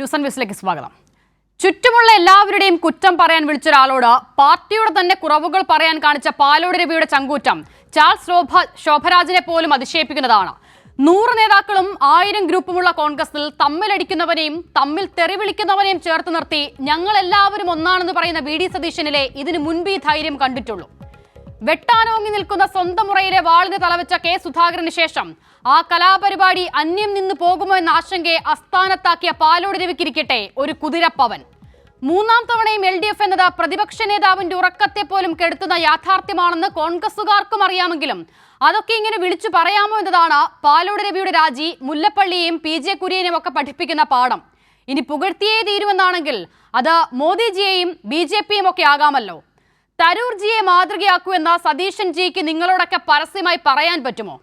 News and വ്യൂസിലേക്ക് സ്വാഗതം. ചുറ്റുമുള്ള എല്ലാവരുടെയും കുറ്റം പറയാൻ വിളിച്ച ഒരാളോട് പാർട്ടിയുടെ തന്നെ കുറവുകൾ പറയാൻ കാണിച്ച പാലോട് രവിയുടെ ചങ്കൂറ്റം ചാൾസ് ശോഭരാജിനെ പോലും അതിശയിപ്പിക്കുന്നതാണ്. 100 നേതാക്കളും 1000 ഗ്രൂപ്പുമുള്ള കോൺഗ്രസിൽ തമ്മിലടിക്കുന്നവനെയും തമ്മിൽ തെറിവിളിക്കുന്നവനെയും ചേർത്ത് നിർത്തി ഞങ്ങൾ എല്ലാവരും ഒന്നാണെന്ന് പറയുന്ന വി ഡി സതീശനിലെ ഇതിനു മുൻപ് ഈ ധൈര്യം കണ്ടിട്ടുള്ളൂ. വെട്ടാനോങ്ങി നിൽക്കുന്ന സ്വന്തം മുറയിലെ വാളിന് തലവെച്ച കെ സുധാകരന് ശേഷം ആ കലാപരിപാടി അന്യം നിന്ന് പോകുമോ എന്ന ആശങ്കയെ അസ്ഥാനത്താക്കിയ പാലോട് രവിക്കിരിക്കട്ടെ ഒരു കുതിരപ്പവൻ. 3ാം തവണയും LDF എന്നത് പ്രതിപക്ഷ നേതാവിന്റെ ഉറക്കത്തെ പോലും കെടുത്തുന്ന യാഥാർത്ഥ്യമാണെന്ന് കോൺഗ്രസുകാർക്കും അറിയാമെങ്കിലും അതൊക്കെ ഇങ്ങനെ വിളിച്ചു പറയാമോ എന്നതാണ് പാലോട് രവിയുടെ രാജി മുല്ലപ്പള്ളിയെയും PJ കുര്യനെയും ഒക്കെ പഠിപ്പിക്കുന്ന പാഠം. ഇനി പുകഴ്ത്തിയേ തീരുമെന്നാണെങ്കിൽ അത് മോദിജിയെയും BJPയും ഒക്കെ ആകാമല്ലോ. തരൂർജിയെ മാതൃകയാക്കൂ എന്ന സതീശൻ ജിക്ക് നിങ്ങളോടൊക്കെ പരസ്യമായി പറയാൻ പറ്റുമോ?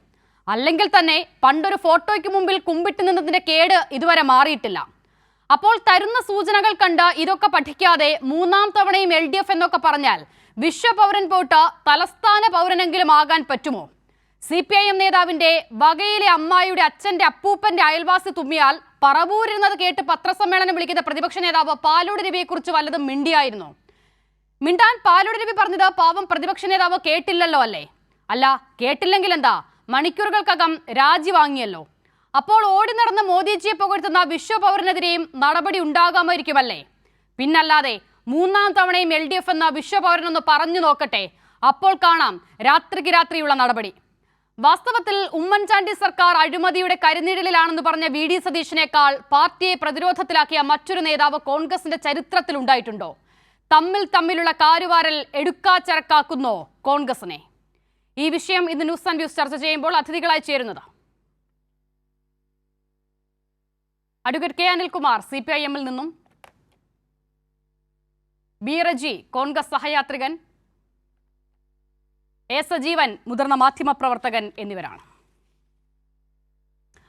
അല്ലെങ്കിൽ തന്നെ പണ്ടൊരു ഫോട്ടോയ്ക്ക് മുമ്പിൽ കുമ്പിട്ട് നിന്നതിന്റെ കേട് ഇതുവരെ മാറിയിട്ടില്ല. അപ്പോൾ തരുന്ന സൂചനകൾ കണ്ട് ഇതൊക്കെ പഠിക്കാതെ 3ാം തവണയും LDF എന്നൊക്കെ പറഞ്ഞാൽ വിശ്വപൗരൻ പോട്ട് തലസ്ഥാന പൗരനെങ്കിലും ആകാൻ പറ്റുമോ? CPIM നേതാവിന്റെ വകയിലെ അമ്മായിയുടെ അച്ഛന്റെ അപ്പൂപ്പന്റെ അയൽവാസി തുമ്മിയാൽ പറവൂരിരുന്നത് കേട്ട് പത്രസമ്മേളനം വിളിക്കുന്ന പ്രതിപക്ഷ നേതാവ് പാലോട് രവിയെക്കുറിച്ച് വല്ലതും മിണ്ടിയായിരുന്നു? മിണ്ടാൻ പാലോട് രവി പറഞ്ഞത് പാവം പ്രതിപക്ഷ നേതാവ് കേട്ടില്ലല്ലോ അല്ലേ? അല്ല, കേട്ടില്ലെങ്കിൽ എന്താ, മണിക്കൂറുകൾക്കകം രാജി വാങ്ങിയല്ലോ. അപ്പോൾ ഓടി നടന്ന് മോദിജിയെ പുകഴ്ത്തുന്ന വിശ്വപൗരനെതിരെയും നടപടി ഉണ്ടാകാമായിരിക്കുമല്ലേ? പിന്നല്ലാതെ 3ാം തവണയും LDF എന്ന വിശ്വപൗരനൊന്ന് പറഞ്ഞു നോക്കട്ടെ, അപ്പോൾ കാണാം രാത്രിക്ക് രാത്രിയുള്ള നടപടി. വാസ്തവത്തിൽ ഉമ്മൻചാണ്ടി സർക്കാർ അഴിമതിയുടെ കരിനിഴലിലാണെന്ന് പറഞ്ഞ വി ഡി സതീശനേക്കാൾ പാർട്ടിയെ പ്രതിരോധത്തിലാക്കിയ മറ്റൊരു നേതാവ് കോൺഗ്രസിന്റെ ചരിത്രത്തിൽ ഉണ്ടായിട്ടുണ്ടോ? തമ്മിലുള്ള കാരുവാരൽ എടുക്കാച്ചരക്കാക്കുന്നോ കോൺഗ്രസിനെ? ഈ വിഷയം ഇന്ന് ന്യൂസ് ആൻഡ് വ്യൂസ് ചർച്ച ചെയ്യുമ്പോൾ അതിഥികളായി ചേരുന്നത് അഡ്വക്കേറ്റ് K അനിൽകുമാർ CPIM-ൽ നിന്നും, B റജി കോൺഗ്രസ് സഹയാത്രികൻ, A സജീവൻ മുതിർന്ന മാധ്യമപ്രവർത്തകൻ എന്നിവരാണ്.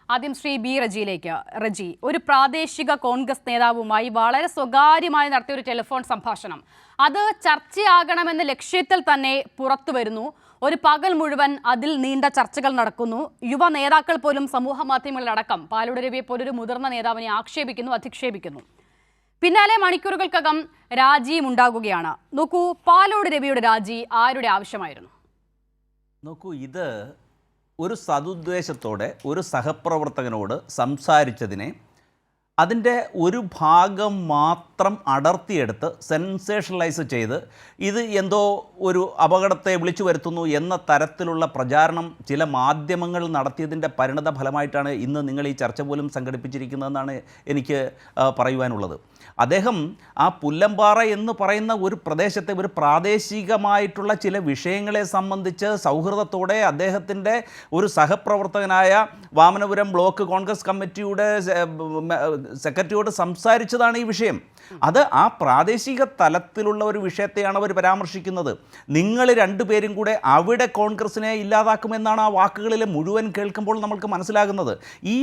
ആദ്യം ശ്രീ B റജിയിലേക്ക്. റജി, ഒരു പ്രാദേശിക കോൺഗ്രസ് നേതാവുമായി വളരെ സ്വകാര്യമായി നടത്തിയ ഒരു ടെലിഫോൺ സംഭാഷണം, അത് ചർച്ചയാകണമെന്ന ലക്ഷ്യത്തിൽ തന്നെ പുറത്തു വരുന്നു. ഒരു പകൽ മുഴുവൻ അതിൽ നീണ്ട ചർച്ചകൾ നടക്കുന്നു. യുവ നേതാക്കൾ പോലും സമൂഹ മാധ്യമങ്ങളിലടക്കം പാലോട് രവിയെ പോലൊരു മുതിർന്ന നേതാവിനെ ആക്ഷേപിക്കുന്നു, അധിക്ഷേപിക്കുന്നു. പിന്നാലെ മണിക്കൂറുകൾക്കകം രാജിയും ഉണ്ടാകുകയാണ്. നോക്കൂ, പാലോട് രവിയുടെ രാജി ആരുടെ ആവശ്യമായിരുന്നു? നോക്കൂ, ഇത് ഒരു സതുദ്ദേശത്തോടെ ഒരു സഹപ്രവർത്തകനോട് സംസാരിച്ചതിനെ അതിൻ്റെ ഒരു ഭാഗം മാത്രം അടർത്തിയെടുത്ത് സെൻസേഷണലൈസ് ചെയ്ത് ഇത് എന്തോ ഒരു അപകടത്തെ വിളിച്ചു വരുത്തുന്നു എന്ന തരത്തിലുള്ള പ്രചാരണം ചില മാധ്യമങ്ങൾ നടത്തിയതിൻ്റെ പരിണത ഫലമായിട്ടാണ് ഇന്ന് നിങ്ങൾ ഈ ചർച്ച പോലും സംഘടിപ്പിച്ചിരിക്കുന്നതെന്നാണ് എനിക്ക് പറയുവാനുള്ളത്. അദ്ദേഹം ആ പുല്ലമ്പാറ എന്ന് പറയുന്ന ഒരു പ്രദേശത്തെ ഒരു പ്രാദേശികമായിട്ടുള്ള ചില വിഷയങ്ങളെ സംബന്ധിച്ച് സൗഹൃദത്തോടെ അദ്ദേഹത്തിൻ്റെ ഒരു സഹപ്രവർത്തകനായ വാമനപുരം ബ്ലോക്ക് കോൺഗ്രസ് കമ്മിറ്റിയുടെ സെക്രട്ടറിയോട് സംസാരിച്ചതാണ് ഈ വിഷയം. അത് ആ പ്രാദേശിക തലത്തിലുള്ള ഒരു വിഷയത്തെയാണ് അവർ പരാമർശിക്കുന്നത്. നിങ്ങൾ രണ്ടുപേരും കൂടെ അവിടെ കോൺഗ്രസിനെ ഇല്ലാതാക്കുമെന്നാണ് ആ വാക്കുകളിൽ മുഴുവൻ കേൾക്കുമ്പോൾ നമ്മൾക്ക് മനസ്സിലാകുന്നത്. ഈ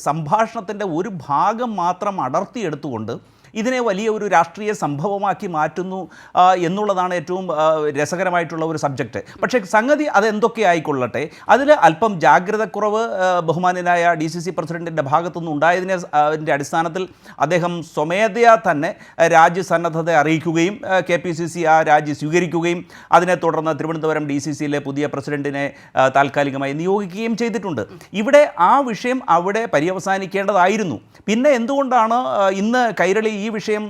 സംഭാഷണത്തിൻ്റെ ഒരു ഭാഗം മാത്രം അടർത്തിയെടുത്തുകൊണ്ട് ഇതിനെ വലിയ ഒരു രാഷ്ട്രീയ സംഭവമാക്കി മാറ്റുന്നു എന്നുള്ളതാണ് ഏറ്റവും രസകരമായിട്ടുള്ള ഒരു സബ്ജക്റ്റ്. പക്ഷേ സംഗതി അതെന്തൊക്കെ ആയിക്കൊള്ളട്ടെ, അതിൽ അല്പം ജാഗ്രതക്കുറവ് ബഹുമാന്യനായ DCC പ്രസിഡൻറ്റിൻ്റെ ഭാഗത്തുനിന്ന് ഉണ്ടായതിൻ്റെ അടിസ്ഥാനത്തിൽ അദ്ദേഹം സ്വമേധയാ തന്നെ രാജ്യസന്നദ്ധത അറിയിക്കുകയും KPCC ആ രാജി സ്വീകരിക്കുകയും അതിനെ തുടർന്ന് തിരുവനന്തപുരം DCCയിലെ പുതിയ പ്രസിഡൻറ്റിനെ താൽക്കാലികമായി നിയോഗിക്കുകയും ചെയ്തിട്ടുണ്ട്. ഇവിടെ ആ വിഷയം അവിടെ പര്യവസാനിക്കേണ്ടതായിരുന്നു. പിന്നെ എന്തുകൊണ്ടാണ് ഇന്ന് കൈരളി ഈ വിഷയം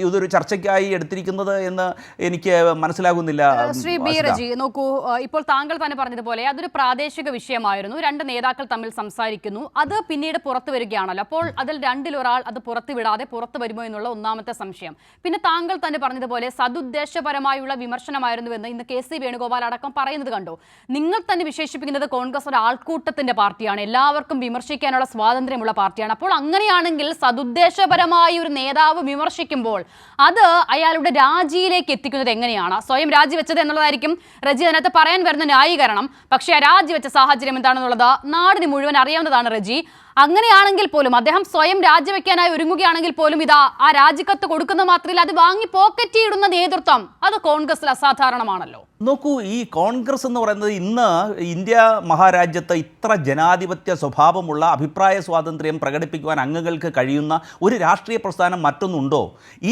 ഇതൊരു ചർച്ചയ്ക്കായി എടുത്തിരിക്കുന്നത് എന്ന് എനിക്ക് മനസ്സിലാകുന്നില്ല. ശ്രീ B റജി, നോക്കൂ, ഇപ്പോൾ താങ്കൾ തന്നെ പറഞ്ഞതുപോലെ അതൊരു പ്രാദേശിക വിഷയമായിരുന്നു. 2 നേതാക്കൾ തമ്മിൽ സംസാരിക്കുന്നു, അത് പിന്നീട് പുറത്തു വരികയാണല്ലോ. അപ്പോൾ അതിൽ രണ്ടിലൊരാൾ അത് പുറത്തു വിടാതെ പുറത്തു വരുമോ എന്നുള്ള ഒന്നാമത്തെ സംശയം. പിന്നെ താങ്കൾ തന്നെ പറഞ്ഞതുപോലെ സതുദ്ദേശപരമായുള്ള വിമർശനമായിരുന്നുവെന്ന് ഇന്ന് KC വേണുഗോപാൽ അടക്കം പറയുന്നത് കണ്ടു. നിങ്ങൾ തന്നെ വിശേഷിപ്പിക്കുന്നത് കോൺഗ്രസ് ഒരു ആൾക്കൂട്ടത്തിന്റെ പാർട്ടിയാണ്, എല്ലാവർക്കും വിമർശിക്കാനുള്ള സ്വാതന്ത്ര്യമുള്ള പാർട്ടിയാണ്. അപ്പോൾ അങ്ങനെയാണെങ്കിൽ സതുദ്ദേശപരമായ ഒരു നേതാവ് വിമർശിക്കുമ്പോൾ അത് അയാളുടെ രാജിയിലേക്ക് എത്തിക്കുന്നത് എങ്ങനെയാണ്? സ്വയം രാജിവെച്ചത് എന്നുള്ളതായിരിക്കും റജി അതിനകത്ത് പറയാൻ വരുന്ന ന്യായീകരണം. പക്ഷേ ആ രാജിവെച്ച സാഹചര്യം എന്താണെന്നുള്ളത് നാടിന് മുഴുവൻ അറിയാവുന്നതാണ് റജി. അങ്ങനെയാണെങ്കിൽ പോലും അദ്ദേഹം സ്വയം രാജിവെക്കാനായി ഒരുങ്ങുകയാണെങ്കിൽ പോലും ഇതാ ആ രാജിക്കത്ത് കൊടുക്കുന്ന മാത്രമല്ല അത് വാങ്ങി പോക്കറ്റിയിടുന്ന നേതൃത്വം, അത് കോൺഗ്രസിൽ അസാധാരണമാണല്ലോ. നോക്കൂ, ഈ കോൺഗ്രസ് എന്ന് പറയുന്നത് ഇന്ന് ഇന്ത്യ മഹാരാജ്യത്ത് ഇത്ര ജനാധിപത്യ സ്വഭാവമുള്ള അഭിപ്രായ സ്വാതന്ത്ര്യം പ്രകടിപ്പിക്കുവാൻ അംഗങ്ങൾക്ക് കഴിയുന്ന ഒരു രാഷ്ട്രീയ പ്രസ്ഥാനം മറ്റൊന്നുണ്ടോ?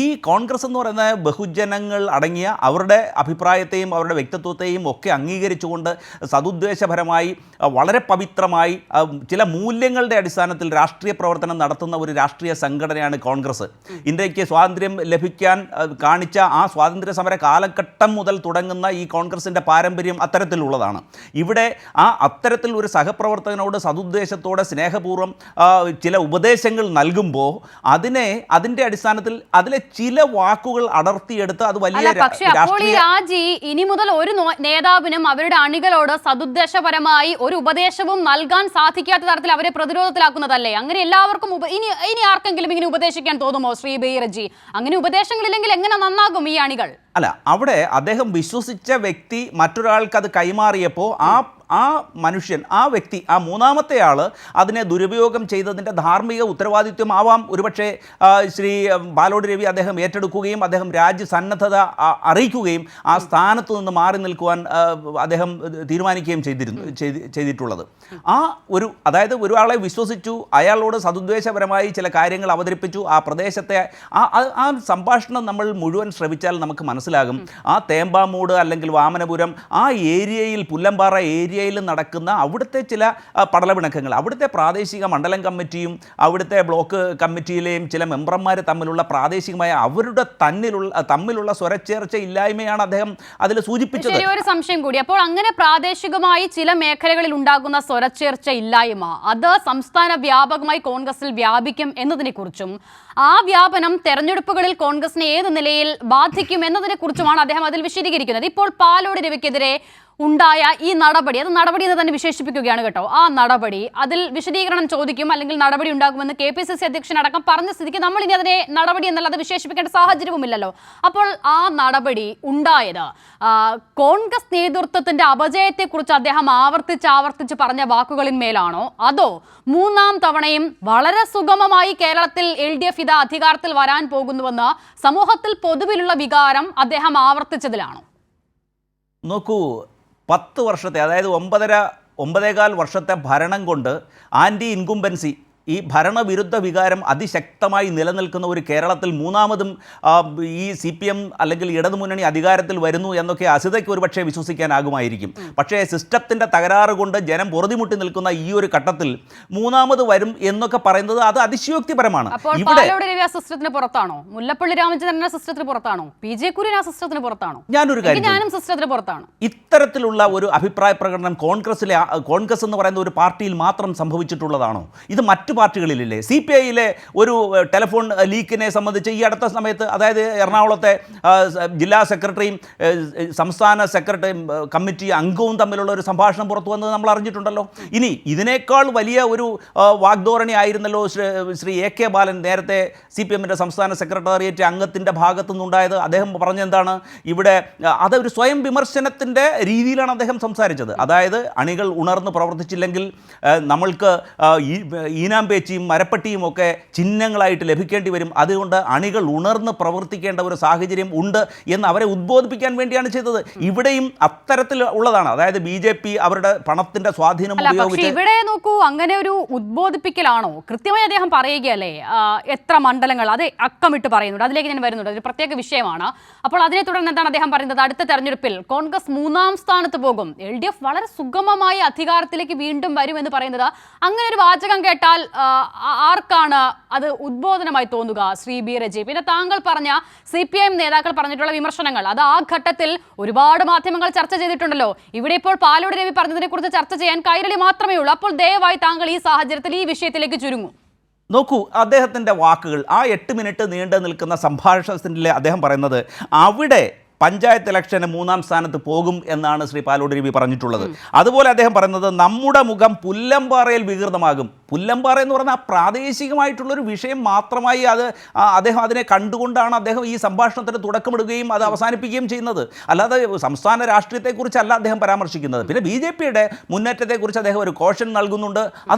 ഈ കോൺഗ്രസ് എന്ന് പറയുന്ന ബഹുജനങ്ങൾ അടങ്ങിയ അവരുടെ അഭിപ്രായത്തെയും അവരുടെ വ്യക്തിത്വത്തെയും ഒക്കെ അംഗീകരിച്ചുകൊണ്ട് സതുദ്ദേശപരമായി വളരെ പവിത്രമായി ചില മൂല്യങ്ങളുടെ അടിസ്ഥാനത്തിൽ രാഷ്ട്രീയ പ്രവർത്തനം നടത്തുന്ന ഒരു രാഷ്ട്രീയ സംഘടനയാണ് കോൺഗ്രസ്. ഇന്ത്യക്ക് സ്വാതന്ത്ര്യം ലഭിക്കാൻ കാണിച്ച ആ സ്വാതന്ത്ര്യ സമര കാലഘട്ടം മുതൽ തുടങ്ങുന്ന ഈ കോൺഗ്രസിൻ്റെ പാരമ്പര്യം അത്തരത്തിലുള്ളതാണ്. ഇവിടെ അത്തരത്തിൽ ഒരു സഹപ്രവർത്തകനോട് സതുദ്ദേശത്തോടെ സ്നേഹപൂർവ്വം ചില ഉപദേശങ്ങൾ നൽകുമ്പോൾ അതിൻ്റെ അടിസ്ഥാനത്തിൽ അതിലെ ചില വാക്കുകൾ അടർത്തിയെടുത്ത് അത് വലിയ രാജി ഇനി മുതൽ ഒരു നേതാവിനും അവരുടെ അണികളോട് സതുദ്ദേശപരമായി ഒരു ഉപദേശവും നൽകാൻ സാധിക്കാത്ത തരത്തിൽ അവരെ പ്രതിരോധത്തിലാക്കുന്നതല്ലേ? അങ്ങനെ എല്ലാവർക്കും ഇനി ആർക്കെങ്കിലും ഇങ്ങനെ ഉപദേശിക്കാൻ തോന്നുമോ ശ്രീ ബീറജി? അങ്ങനെ ഉപദേശങ്ങളില്ലെങ്കിൽ എങ്ങനെ നന്നാകും ഈ അണികൾ? അല്ല, അവിടെ അദ്ദേഹം വിശ്വസിച്ച വ്യക്തി മറ്റൊരാൾക്ക് അത് കൈമാറിയപ്പോൾ ആ മനുഷ്യൻ, ആ വ്യക്തി, ആ മൂന്നാമത്തെ ആൾ അതിനെ ദുരുപയോഗം ചെയ്തതിൻ്റെ ധാർമ്മിക ഉത്തരവാദിത്വം ആവാം ഒരുപക്ഷെ ശ്രീ ബാലോട് രവി അദ്ദേഹം ഏറ്റെടുക്കുകയും അദ്ദേഹം രാജ്യസന്നദ്ധത അറിയിക്കുകയും ആ സ്ഥാനത്ത് നിന്ന് മാറി നിൽക്കുവാൻ അദ്ദേഹം തീരുമാനിക്കുകയും ചെയ്തിട്ടുള്ളത്. അതായത് ഒരാളെ വിശ്വസിച്ചു, അയാളോട് സതുദ്ദേശപരമായി ചില കാര്യങ്ങൾ അവതരിപ്പിച്ചു, ആ പ്രദേശത്തെ ആ സംഭാഷണം നമ്മൾ മുഴുവൻ ശ്രവിച്ചാൽ നമുക്ക് മനസ്സിലാകും. ആ തേമ്പാമൂട് അല്ലെങ്കിൽ വാമനപുരം ആ ഏരിയയിൽ, പുല്ലമ്പാറ ഏരിയയിൽ നടക്കുന്ന അവിടുത്തെ ചില പടലപിണക്കങ്ങൾ, അവിടുത്തെ പ്രാദേശിക മണ്ഡലം കമ്മിറ്റിയും അവിടുത്തെ ബ്ലോക്ക് കമ്മിറ്റിയിലെയും ചില മെമ്പർമാർ തമ്മിലുള്ള പ്രാദേശികമായ അവരുടെ തമ്മിലുള്ള സ്വരച്ചേർച്ച ഇല്ലായ്മയാണ് അദ്ദേഹം അതിൽ സൂചിപ്പിച്ചത്. ഒരു സംശയം കൂടി, അപ്പോൾ അങ്ങനെ പ്രാദേശികമായി ചില മേഖലകളിൽ ഉണ്ടാകുന്ന സ്വരച്ചേർച്ച ഇല്ലായ്മ അത് സംസ്ഥാന വ്യാപകമായി കോൺഗ്രസിൽ വ്യാപിക്കും എന്നതിനെ കുറിച്ചും ആ വ്യാപനം തെരഞ്ഞെടുപ്പുകളിൽ കോൺഗ്രസിനെ ഏത് നിലയിൽ ബാധിക്കും എന്നതിനെ കുറിച്ചുമാണ് അദ്ദേഹം അതിൽ വിശദീകരിക്കുന്നത്. ഇപ്പോൾ പാലോട് രവിക്കെതിരെ ഉണ്ടായ ഈ നടപടി, അത് നടപടി എന്ന് തന്നെ വിശേഷിപ്പിക്കുകയാണ് കേട്ടോ. ആ നടപടി, അതിൽ വിശദീകരണം ചോദിക്കും അല്ലെങ്കിൽ നടപടി ഉണ്ടാകുമെന്ന് KPCC അധ്യക്ഷനടക്കം പറഞ്ഞ സ്ഥിതിക്ക് നമ്മൾ ഇനി അതിനെ നടപടി എന്നല്ലാതെ വിശേഷിപ്പിക്കേണ്ട സാഹചര്യവുമില്ലല്ലോ. അപ്പോൾ ആ നടപടി ഉണ്ടായത് കോൺഗ്രസ് നേതൃത്വത്തിന്റെ അപജയത്തെക്കുറിച്ച് അദ്ദേഹം ആവർത്തിച്ച് പറഞ്ഞ വാക്കുകളിന്മേലാണോ, അതോ മൂന്നാം തവണയും വളരെ സുഗമമായി കേരളത്തിൽ LDF ഇതാ അധികാരത്തിൽ വരാൻ പോകുന്നുവെന്ന് സമൂഹത്തിൽ പൊതുവിലുള്ള വികാരം അദ്ദേഹം ആവർത്തിച്ചതിലാണോ? നോക്കൂ, 10 വർഷത്തെ, അതായത് 9.25 വർഷത്തെ ഭരണം കൊണ്ട് ആൻറ്റി ഇൻകുംബൻസി, ഈ ഭരണവിരുദ്ധ വികാരം അതിശക്തമായി നിലനിൽക്കുന്ന ഒരു കേരളത്തിൽ മൂന്നാമതും ഈ CPM അല്ലെങ്കിൽ ഇടതുമുന്നണി അധികാരത്തിൽ വരുന്നു എന്നൊക്കെ അസിതയ്ക്ക് ഒരുപക്ഷെ വിശ്വസിക്കാനാകുമായിരിക്കും. പക്ഷേ സിസ്റ്റത്തിൻ്റെ തകരാറ് കൊണ്ട് ജനം പൊറുതിമുട്ടി നിൽക്കുന്ന ഈ ഒരു ഘട്ടത്തിൽ മൂന്നാമത് വരും എന്നൊക്കെ പറയുന്നത് അത് അതിശയോക്തിപരമാണ്. സിസ്റ്റത്തിന് പുറത്താണോ? മുല്ലപ്പള്ളി രാമചന്ദ്രൻ സിസ്റ്റത്തിന് പുറത്താണോ? PJ കുര്യൻ സിസ്റ്റത്തിന് പുറത്താണോ? ഞാനൊരു കാര്യം, ഞാനും സിസ്റ്റത്തിന് പുറത്താണ്. ഇത്തരത്തിലുള്ള ഒരു അഭിപ്രായ പ്രകടനം കോൺഗ്രസ് എന്ന് പറയുന്ന ഒരു പാർട്ടിയിൽ മാത്രം സംഭവിച്ചിട്ടുള്ളതാണോ? ഇത് മറ്റു പാർട്ടികളിലില്ലേ? CPIയിലെ ഒരു ടെലിഫോൺ ലീക്കിനെ സംബന്ധിച്ച് ഈ അടുത്ത സമയത്ത്, അതായത് എറണാകുളത്തെ ജില്ലാ സെക്രട്ടറിയും സംസ്ഥാന സെക്രട്ടറിയും കമ്മിറ്റി അംഗവും തമ്മിലുള്ള ഒരു സംഭാഷണം പുറത്തു വന്നത് നമ്മൾ അറിഞ്ഞിട്ടുണ്ടല്ലോ. ഇനി ഇതിനേക്കാൾ വലിയ ഒരു വാഗ്ധോരണി ആയിരുന്നല്ലോ ശ്രീ AK ബാലൻ നേരത്തെ CPMൻ്റെ സംസ്ഥാന സെക്രട്ടേറിയറ്റ് അംഗത്തിൻ്റെ ഭാഗത്തു നിന്നുണ്ടായത്. അദ്ദേഹം പറഞ്ഞെന്താണ്, ഇവിടെ അതൊരു സ്വയം വിമർശനത്തിൻ്റെ രീതിയിലാണ് അദ്ദേഹം സംസാരിച്ചത്. അതായത് അണികൾ ഉണർന്ന് പ്രവർത്തിച്ചില്ലെങ്കിൽ നമ്മൾക്ക് ഈനാമ്പേച്ചിയും മരപ്പട്ടിയും ഒക്കെ ചിഹ്നങ്ങളായിട്ട് ലഭിക്കേണ്ടി വരും, അതുകൊണ്ട് അണികൾ ഉണർന്ന് പ്രവർത്തിക്കേണ്ട ഒരു സാഹചര്യം ഉണ്ട് എന്ന് അവരെ ഉദ്ബോധിപ്പിക്കാൻ വേണ്ടിയാണ് ചെയ്തത്. ഇവിടെയും അത്തരത്തിൽ ഉള്ളതാണ്. അതായത് BJP അവരുടെ പണത്തിന്റെ സ്വാധീനം ഉപയോഗിച്ച് ഇവിടെ നോക്കൂ, അങ്ങനെ ഒരു ഉദ്ബോധിപ്പിക്കലാണോ? കൃത്യമായി അദ്ദേഹം പറയുകയല്ലേ എത്ര മണ്ഡലങ്ങൾ, അത് അക്കമിട്ട് പറയുന്നുണ്ട്, അതിലേക്ക് ഞാൻ വരുന്നുണ്ട്, അതൊരു പ്രത്യേക വിഷയമാണ്. അപ്പോൾ അതിനെ തുടർന്ന് എന്താണ് അദ്ദേഹം പറയുന്നത്? അടുത്ത തെരഞ്ഞെടുപ്പിൽ കോൺഗ്രസ് 3ാം സ്ഥാനത്ത് പോകും, LDF വളരെ സുഗമമായി അധികാരത്തിലേക്ക് വീണ്ടും വരും എന്ന് പറയുന്നത്, അങ്ങനെ ഒരു വാചകം കേട്ടാൽ ആർക്കാണ് അത് ഉദ്ബോധനമായി തോന്നുക ശ്രീ ബീറജി? പിന്നെ താങ്കൾ പറഞ്ഞ CPIM നേതാക്കൾ പറഞ്ഞിട്ടുള്ള വിമർശനങ്ങൾ, അത് ആ ഘട്ടത്തിൽ ഒരുപാട് മാധ്യമങ്ങൾ ചർച്ച ചെയ്തിട്ടുണ്ടല്ലോ. ഇവിടെ ഇപ്പോൾ പാലോട് രവി പറഞ്ഞതിനെ കുറിച്ച് ചർച്ച ചെയ്യാൻ കൈരളി മാത്രമേ ഉള്ളൂ. അപ്പോൾ ദയവായി താങ്കൾ ഈ സാഹചര്യത്തിൽ ഈ വിഷയത്തിലേക്ക് ചുരുങ്ങും. നോക്കൂ, അദ്ദേഹത്തിൻ്റെ വാക്കുകൾ, ആ 8 മിനിറ്റ് നീണ്ടു നിൽക്കുന്ന സംഭാഷണത്തിൽ അദ്ദേഹം പറയുന്നത് അവിടെ പഞ്ചായത്ത് ഇലക്ഷന് 3ാം സ്ഥാനത്ത് പോകും എന്നാണ് ശ്രീ പാലോട് രവി പറഞ്ഞിട്ടുള്ളത്. അതുപോലെ അദ്ദേഹം പറയുന്നത് നമ്മുടെ മുഖം പുല്ലമ്പാറയിൽ വികൃതമാകും. പുല്ലമ്പാറ എന്ന് പറഞ്ഞാൽ പ്രാദേശികമായിട്ടുള്ളൊരു വിഷയം മാത്രമായി അദ്ദേഹം അതിനെ കണ്ടുകൊണ്ടാണ് അദ്ദേഹം ഈ സംഭാഷണത്തിന് തുടക്കമിടുകയും അത് അവസാനിപ്പിക്കുകയും ചെയ്യുന്നത്. അല്ലാതെ സംസ്ഥാന രാഷ്ട്രീയത്തെക്കുറിച്ചല്ല അദ്ദേഹം പരാമർശിക്കുന്നത്. പിന്നെ BJPയുടെ മുന്നേറ്റത്തെക്കുറിച്ച് അദ്ദേഹം ഒരു കോഷൻ നൽകുന്നുണ്ട്.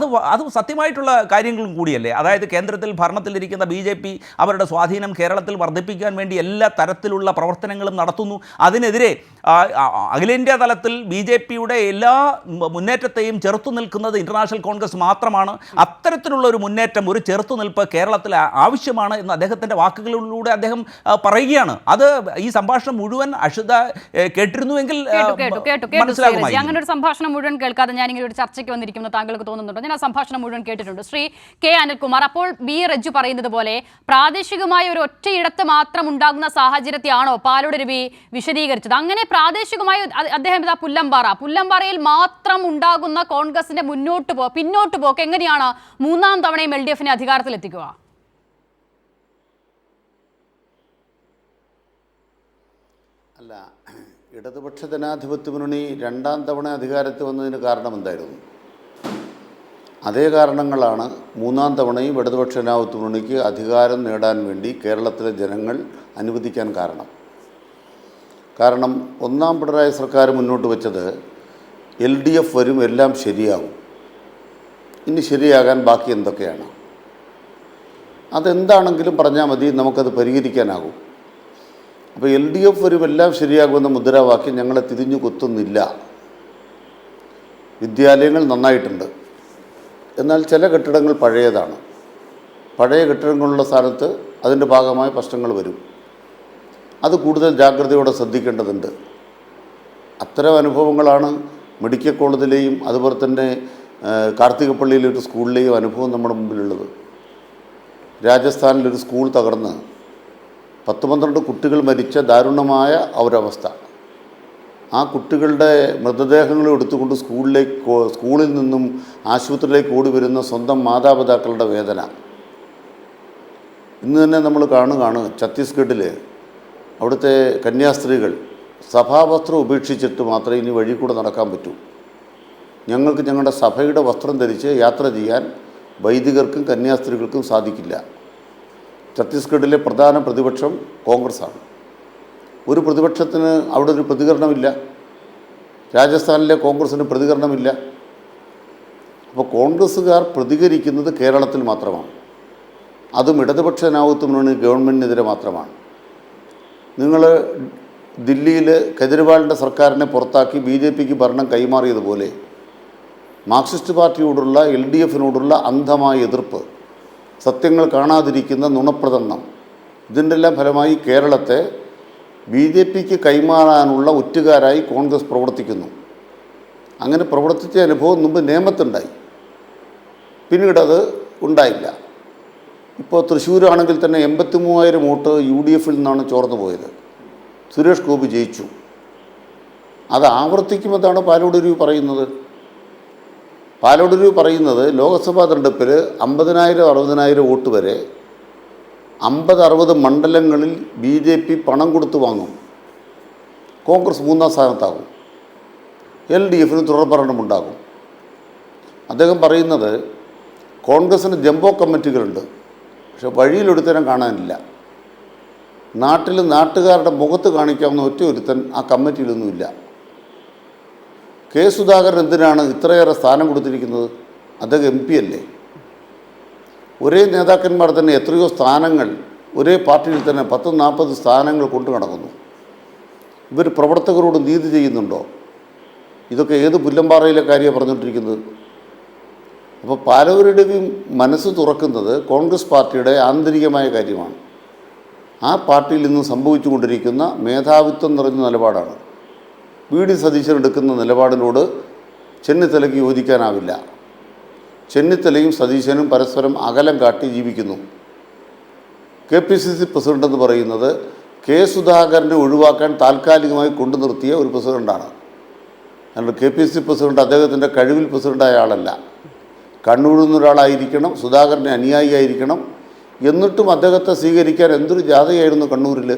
അത് സത്യമായിട്ടുള്ള കാര്യങ്ങളും കൂടിയല്ലേ. അതായത് കേന്ദ്രത്തിൽ ഭരണത്തിലിരിക്കുന്ന BJP അവരുടെ സ്വാധീനം കേരളത്തിൽ വർദ്ധിപ്പിക്കാൻ വേണ്ടി എല്ലാ തരത്തിലുള്ള പ്രവർത്തനങ്ങളും നടത്തുന്നു. അതിനെതിരെ അഖിലേന്ത്യാ തലത്തിൽ BJP-യുടെ എല്ലാ മുന്നേറ്റത്തെയും ചെറുത്തു നിൽക്കുന്നത് ഇന്റർനാഷണൽ കോൺഗ്രസ് മാത്രമാണ്. അത്തരത്തിലുള്ള ഒരു മുന്നേറ്റം, ഒരു ചെറുത്തുനിൽപ്പ് കേരളത്തിൽ ആവശ്യമാണ് എന്ന് അദ്ദേഹത്തിൻ്റെ വാക്കുകളിലൂടെ അദ്ദേഹം പറയുകയാണ്. അത് ഈ സംഭാഷണം മുഴുവൻ അഷിത കേട്ടിരുന്നുവെങ്കിൽ മനസ്സിലാകുമായി. അങ്ങനെ ഒരു സംഭാഷണം മുഴുവൻ കേൾക്കാതെ ഞാൻ ഇങ്ങനെ ഒരു ചർച്ചയ്ക്ക് വന്നിരിക്കുന്നത് താങ്കൾക്ക് തോന്നുന്നുണ്ടോ? ഞാൻ ആ സംഭാഷണം മുഴുവൻ കേട്ടിട്ടുണ്ട്. ശ്രീ കെ അനിൽകുമാർ, അപ്പോൾ ബി റജ്ജു പറയുന്നത് പോലെ പ്രാദേശികമായ ഒരു ഒറ്റയിടത്ത് മാത്രം ഉണ്ടാകുന്ന സാഹചര്യത്തെയാണോ പാലോട് രവി വിശദീകരിച്ചത്? അങ്ങനെ പ്രാദേശികമായി അദ്ദേഹം ഇതാ പുല്ലമ്പാറയിൽ മാത്രം ഉണ്ടാകുന്ന കോൺഗ്രസിന്റെ പിന്നോട്ട് പോക്ക് എങ്ങനെയാണ് മൂന്നാം തവണയും LDF-നെ അധികാരത്തിലെത്തിക്കുക? അല്ല, ഇടതുപക്ഷ ജനാധിപത്യ മുന്നണി രണ്ടാം തവണ അധികാരത്തിൽ വന്നതിന് കാരണം എന്തായിരുന്നു? അതേ കാരണങ്ങളാണ് മൂന്നാം തവണയും ഇടതുപക്ഷ ജനാധിപത്യ മുന്നണിക്ക് അധികാരം നേടാൻ വേണ്ടി കേരളത്തിലെ ജനങ്ങൾ അനുവദിക്കാൻ കാരണം ഒന്നാം പിണറായി സർക്കാർ മുന്നോട്ട് വെച്ചത് LDF വരും, എല്ലാം ശരിയാകും. ഇനി ശരിയാകാൻ ബാക്കി എന്തൊക്കെയാണ്? അതെന്താണെങ്കിലും പറഞ്ഞാൽ മതി, നമുക്കത് പരിഹരിക്കാനാകും. അപ്പോൾ LDF വരും, എല്ലാം ശരിയാകുമെന്ന മുദ്രാവാക്യം ഞങ്ങളെ തിരിഞ്ഞു കൊത്തുന്നില്ല. വിദ്യാലയങ്ങൾ നന്നായിട്ടുണ്ട്, എന്നാൽ ചില കെട്ടിടങ്ങൾ പഴയതാണ്. പഴയ കെട്ടിടങ്ങളുള്ള സ്ഥാനത്ത് അതിൻ്റെ ഭാഗമായ പ്രശ്നങ്ങൾ വരും. അത് കൂടുതൽ ജാഗ്രതയോടെ ശ്രദ്ധിക്കേണ്ടതുണ്ട്. അത്തരം അനുഭവങ്ങളാണ് മെഡിക്കൽ കോളേജിലെയും അതുപോലെ തന്നെ കാർത്തികപ്പള്ളിയിലെ ഒരു സ്കൂളിലെയും അനുഭവം നമ്മുടെ മുമ്പിലുള്ളത്. രാജസ്ഥാനിലൊരു സ്കൂൾ തകർന്ന് 10-12 കുട്ടികൾ മരിച്ച ദാരുണമായ ഒരവസ്ഥ. ആ കുട്ടികളുടെ മൃതദേഹങ്ങൾ എടുത്തുകൊണ്ട് സ്കൂളിൽ നിന്നും ആശുപത്രിയിലേക്ക് ഓടി വരുന്ന സ്വന്തം മാതാപിതാക്കളുടെ വേദന ഇന്ന് തന്നെ നമ്മൾ കാണുകയാണ്. ഛത്തീസ്ഗഡിൽ അവിടുത്തെ കന്യാസ്ത്രീകൾ സഭാവസ്ത്രം ഉപേക്ഷിച്ചിട്ട് മാത്രമേ ഇനി വഴി കൂടെ നടക്കാൻ പറ്റൂ. ഞങ്ങൾക്ക് ഞങ്ങളുടെ സഭയുടെ വസ്ത്രം ധരിച്ച് യാത്ര ചെയ്യാൻ വൈദികർക്കും കന്യാസ്ത്രീകൾക്കും സാധിക്കില്ല. ഛത്തീസ്ഗഡിലെ പ്രധാന പ്രതിപക്ഷം കോൺഗ്രസ്സാണ്. ഒരു പ്രതിപക്ഷത്തിന് അവിടെ ഒരു പ്രതികരണമില്ല. രാജസ്ഥാനിലെ കോൺഗ്രസ്സിന് പ്രതികരണമില്ല. അപ്പോൾ കോൺഗ്രസ്സുകാർ പ്രതികരിക്കുന്നത് കേരളത്തിൽ മാത്രമാണ്. അതും ഇടതുപക്ഷ ജനാധിപത്യ മുന്നണി ഗവൺമെൻറ്റിനെതിരെ മാത്രമാണ്. നിങ്ങൾ ദില്ലിയിൽ കെജ്രിവാളിൻ്റെ സർക്കാരിനെ പുറത്താക്കി BJP-ക്ക് ഭരണം കൈമാറിയതുപോലെ മാർക്സിസ്റ്റ് പാർട്ടിയോടുള്ള LDF-നോടുള്ള അന്ധമായ എതിർപ്പ്, സത്യങ്ങൾ കാണാതിരിക്കുന്ന നുണപ്രചരണം, ഇതിൻ്റെ എല്ലാം ഫലമായി കേരളത്തെ BJP-ക്ക് കൈമാറാനുള്ള ഒറ്റുകാരായി കോൺഗ്രസ് പ്രവർത്തിക്കുന്നു. അങ്ങനെ പ്രവർത്തിച്ച അനുഭവം മുമ്പ് നേമത്തുണ്ടായി, പിന്നീടത് ഉണ്ടായില്ല. ഇപ്പോൾ തൃശ്ശൂരാണെങ്കിൽ തന്നെ 83,000 വോട്ട് UDF-ൽ നിന്നാണ് ചോർന്നു പോയത്. സുരേഷ് ഗോപി ജയിച്ചു. അത് ആവർത്തിക്കുമെന്നാണ് പാലോട് രവി പറയുന്നത്. പാലോട് രവി പറയുന്നത് ലോക്സഭാ തെരഞ്ഞെടുപ്പിൽ 50,000-60,000 വോട്ട് വരെ 50-60 മണ്ഡലങ്ങളിൽ BJP പണം കൊടുത്തു വാങ്ങും. കോൺഗ്രസ് 3-ാം സ്ഥാനത്താകും. LDF-ന് തുടർഭരണമുണ്ടാകും. അദ്ദേഹം പറയുന്നത് കോൺഗ്രസ്സിന് ജംബോ കമ്മിറ്റികളുണ്ട്, പക്ഷെ വഴിയിലൊരുത്തരം കാണാനില്ല. നാട്ടിൽ നാട്ടുകാരുടെ മുഖത്ത് കാണിക്കാവുന്ന ഒറ്റ ഒരുത്തൻ ആ കമ്മിറ്റിയിലൊന്നുമില്ല. കെ സുധാകരൻ എന്തിനാണ് ഇത്രയേറെ സ്ഥാനം കൊടുത്തിരിക്കുന്നത്? അദ്ദേഹം MP അല്ലേ? ഒരേ നേതാക്കന്മാർ തന്നെ എത്രയോ സ്ഥാനങ്ങൾ ഒരേ പാർട്ടിയിൽ തന്നെ 10-40 സ്ഥാനങ്ങൾ കൊണ്ടു നടക്കുന്നു. ഇവർ പ്രവർത്തകരോട് നീതി ചെയ്യുന്നുണ്ടോ? ഇതൊക്കെ ഏത് പുല്ലമ്പാറയിലെ കാര്യമാണ് പറഞ്ഞുകൊണ്ടിരിക്കുന്നത്? അപ്പോൾ പാലോരുടെയും മനസ്സ് തുറക്കുന്നത് കോൺഗ്രസ് പാർട്ടിയുടെ ആന്തരികമായ കാര്യമാണ്. ആ പാർട്ടിയിൽ നിന്ന് സംഭവിച്ചുകൊണ്ടിരിക്കുന്ന മേധാവിത്വം നിറഞ്ഞ നിലപാടാണ്. VD സതീശൻ എടുക്കുന്ന നിലപാടിനോട് ചെന്നിത്തലയ്ക്ക് യോജിക്കാനാവില്ല. ചെന്നിത്തലയും സതീശനും പരസ്പരം അകലം കാട്ടി ജീവിക്കുന്നു. KPCC പ്രസിഡന്റ് എന്ന് പറയുന്നത് കെ സുധാകരനെ ഒഴിവാക്കാൻ താൽക്കാലികമായി കൊണ്ടു നിർത്തിയ ഒരു പ്രസിഡൻ്റാണ്. അല്ലാണ്ട് KPCC പ്രസിഡന്റ് അദ്ദേഹത്തിൻ്റെ കഴിവിൽ പ്രസിഡൻ്റായ ആളല്ല. കണ്ണൂരിൽ നിന്നൊരാളായിരിക്കണം, സുധാകരൻ്റെ അനുയായിയായിരിക്കണം. എന്നിട്ടും അദ്ദേഹത്തെ സ്വീകരിക്കാൻ എന്തൊരു ജാഥയായിരുന്നു കണ്ണൂരിൽ.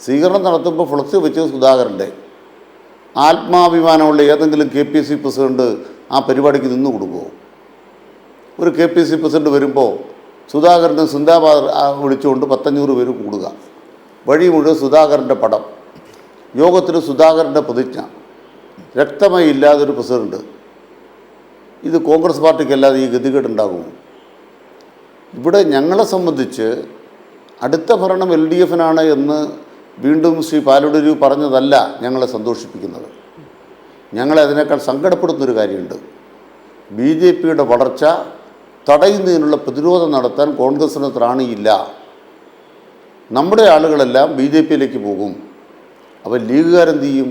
സ്വീകരണം നടത്തുമ്പോൾ ഫ്ലക്സ് വെച്ചത് സുധാകരൻ്റെ. ആത്മാഭിമാനമുള്ള ഏതെങ്കിലും KPCC പ്രസിഡന്റ് ആ പരിപാടിക്ക് നിന്ന് കൊടുക്കുമോ? ഒരു KPCC പ്രസിഡന്റ് വരുമ്പോൾ സുധാകരൻ്റെ സിന്ദാബാദ് വിളിച്ചുകൊണ്ട് 500 പേര് കൂടുക, വഴി മുഴുവൻ സുധാകരൻ്റെ പടം, യോഗത്തിൽ സുധാകരൻ്റെ പ്രതിജ്ഞ, രക്തമായി ഇല്ലാതൊരു പ്രസിഡന്റ്. ഇത് കോൺഗ്രസ് പാർട്ടിക്കല്ലാതെ ഈ ഗതികേടുണ്ടാകുമോ? ഇവിടെ ഞങ്ങളെ സംബന്ധിച്ച് അടുത്ത ഭരണം LDF-നാണ് എന്ന് വീണ്ടും ശ്രീ പാലോട് പറഞ്ഞതല്ല ഞങ്ങളെ സന്തോഷിപ്പിക്കുന്നത്. ഞങ്ങളെ അതിനേക്കാൾ സങ്കടപ്പെടുന്നൊരു കാര്യമുണ്ട്. ബി ജെ പിയുടെ വളർച്ച തടയുന്നതിനുള്ള പ്രതിരോധം നടത്താൻ കോൺഗ്രസിന് ത്രാണിയില്ല. നമ്മുടെ ആളുകളെല്ലാം ബി ജെ പിയിലേക്ക് പോകും. അപ്പോൾ ലീഗുകാരെന്ത് ചെയ്യും?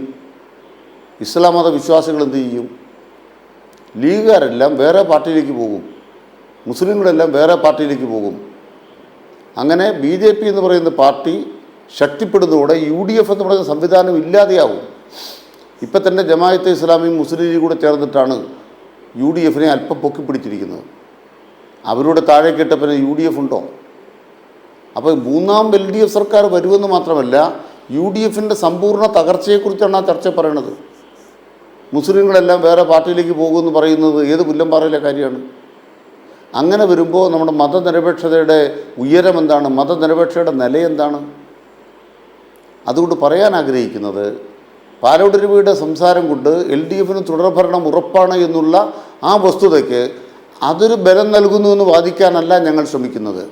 ഇസ്ലാം മത വിശ്വാസികൾ എന്ത് ചെയ്യും? ലീഗുകാരെല്ലാം വേറെ പാർട്ടിയിലേക്ക് പോകും, മുസ്ലിങ്ങളെല്ലാം വേറെ പാർട്ടിയിലേക്ക് പോകും. അങ്ങനെ ബി ജെ പി എന്ന് പറയുന്ന പാർട്ടി ശക്തിപ്പെടുന്നതോടെ UDF എന്ന് പറയുന്ന സംവിധാനം ഇല്ലാതെയാവും. ഇപ്പം തന്നെ ജമാഅത്തെ ഇസ്ലാമിയും മുസ്ലിം ലീഗ് കൂടെ ചേർന്നിട്ടാണ് UDFനെ അല്പം പൊക്കിപ്പിടിച്ചിരിക്കുന്നത്. അവരുടെ താഴേക്കിട്ട പിന്നെ UDF ഉണ്ടോ? അപ്പോൾ മൂന്നാം LDF സർക്കാർ വരുമെന്ന് മാത്രമല്ല, UDFൻ്റെ സമ്പൂർണ്ണ തകർച്ചയെക്കുറിച്ചാണ് ആ ചർച്ച പറയണത്. മുസ്ലിങ്ങളെല്ലാം വേറെ പാർട്ടിയിലേക്ക് പോകുമെന്ന് പറയുന്നത് ഏത് പുല്ലംപാറയിലെ കാര്യമാണ്? അങ്ങനെ വരുമ്പോൾ നമ്മുടെ മതനിരപേക്ഷതയുടെ ഉയരം എന്താണ്? മതനിരപേക്ഷതയുടെ നില എന്താണ്? അതുകൊണ്ട് പറയാൻ ആഗ്രഹിക്കുന്നത്, പാലോട് രവിയുടെ സംസാരം കൊണ്ട് LDFന് തുടർഭരണം ഉറപ്പാണ് എന്നുള്ള ആ വസ്തുതയ്ക്ക് അതൊരു ബലം നൽകുന്നുവെന്ന് വാദിക്കാനല്ല ഞങ്ങൾ ശ്രമിക്കുന്നത്.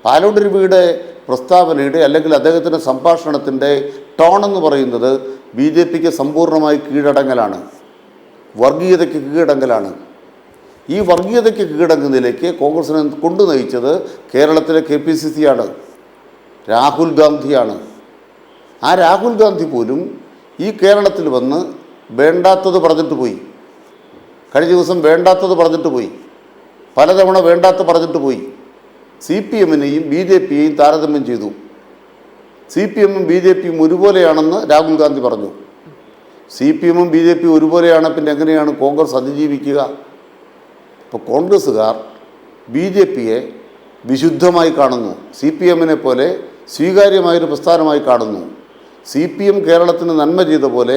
പാലോട് രവിയുടെ പ്രസ്താവനയുടെ അല്ലെങ്കിൽ അദ്ദേഹത്തിൻ്റെ സംഭാഷണത്തിൻ്റെ ടോണെന്ന് പറയുന്നത് BJPക്ക് സമ്പൂർണ്ണമായി കീഴടങ്ങലാണ്, വർഗീയതയ്ക്ക് കീഴടങ്ങലാണ്. ഈ വർഗീയതയ്ക്ക് കീഴടങ്ങുന്നതിലേക്ക് കോൺഗ്രസിനെ കൊണ്ടു നയിച്ചത് കേരളത്തിലെ KPCC ആണ്, രാഹുൽ ഗാന്ധിയാണ്. ആ രാഹുൽ ഗാന്ധി പോലും ഈ കേരളത്തിൽ വന്ന് വേണ്ടാത്തത് പറഞ്ഞിട്ട് പോയി. കഴിഞ്ഞ ദിവസം വേണ്ടാത്തത് പറഞ്ഞിട്ട് പോയി, പലതവണ വേണ്ടാത്ത പറഞ്ഞിട്ട് പോയി. CPMനെയും BJPയെയും താരതമ്യം ചെയ്തു. CPMും BJPയും ഒരുപോലെയാണെന്ന് രാഹുൽ ഗാന്ധി പറഞ്ഞു. CPMും BJPയും ഒരുപോലെയാണ്, പിന്നെ എങ്ങനെയാണ് കോൺഗ്രസ് അതിജീവിക്കുക? ഇപ്പോൾ കോൺഗ്രസ്സുകാർ BJPയെ വിശുദ്ധമായി കാണുന്നു, CPMനെ പോലെ സ്വീകാര്യമായൊരു പ്രസ്ഥാനമായി കാണുന്നു. CPM കേരളത്തിന് നന്മ ചെയ്ത പോലെ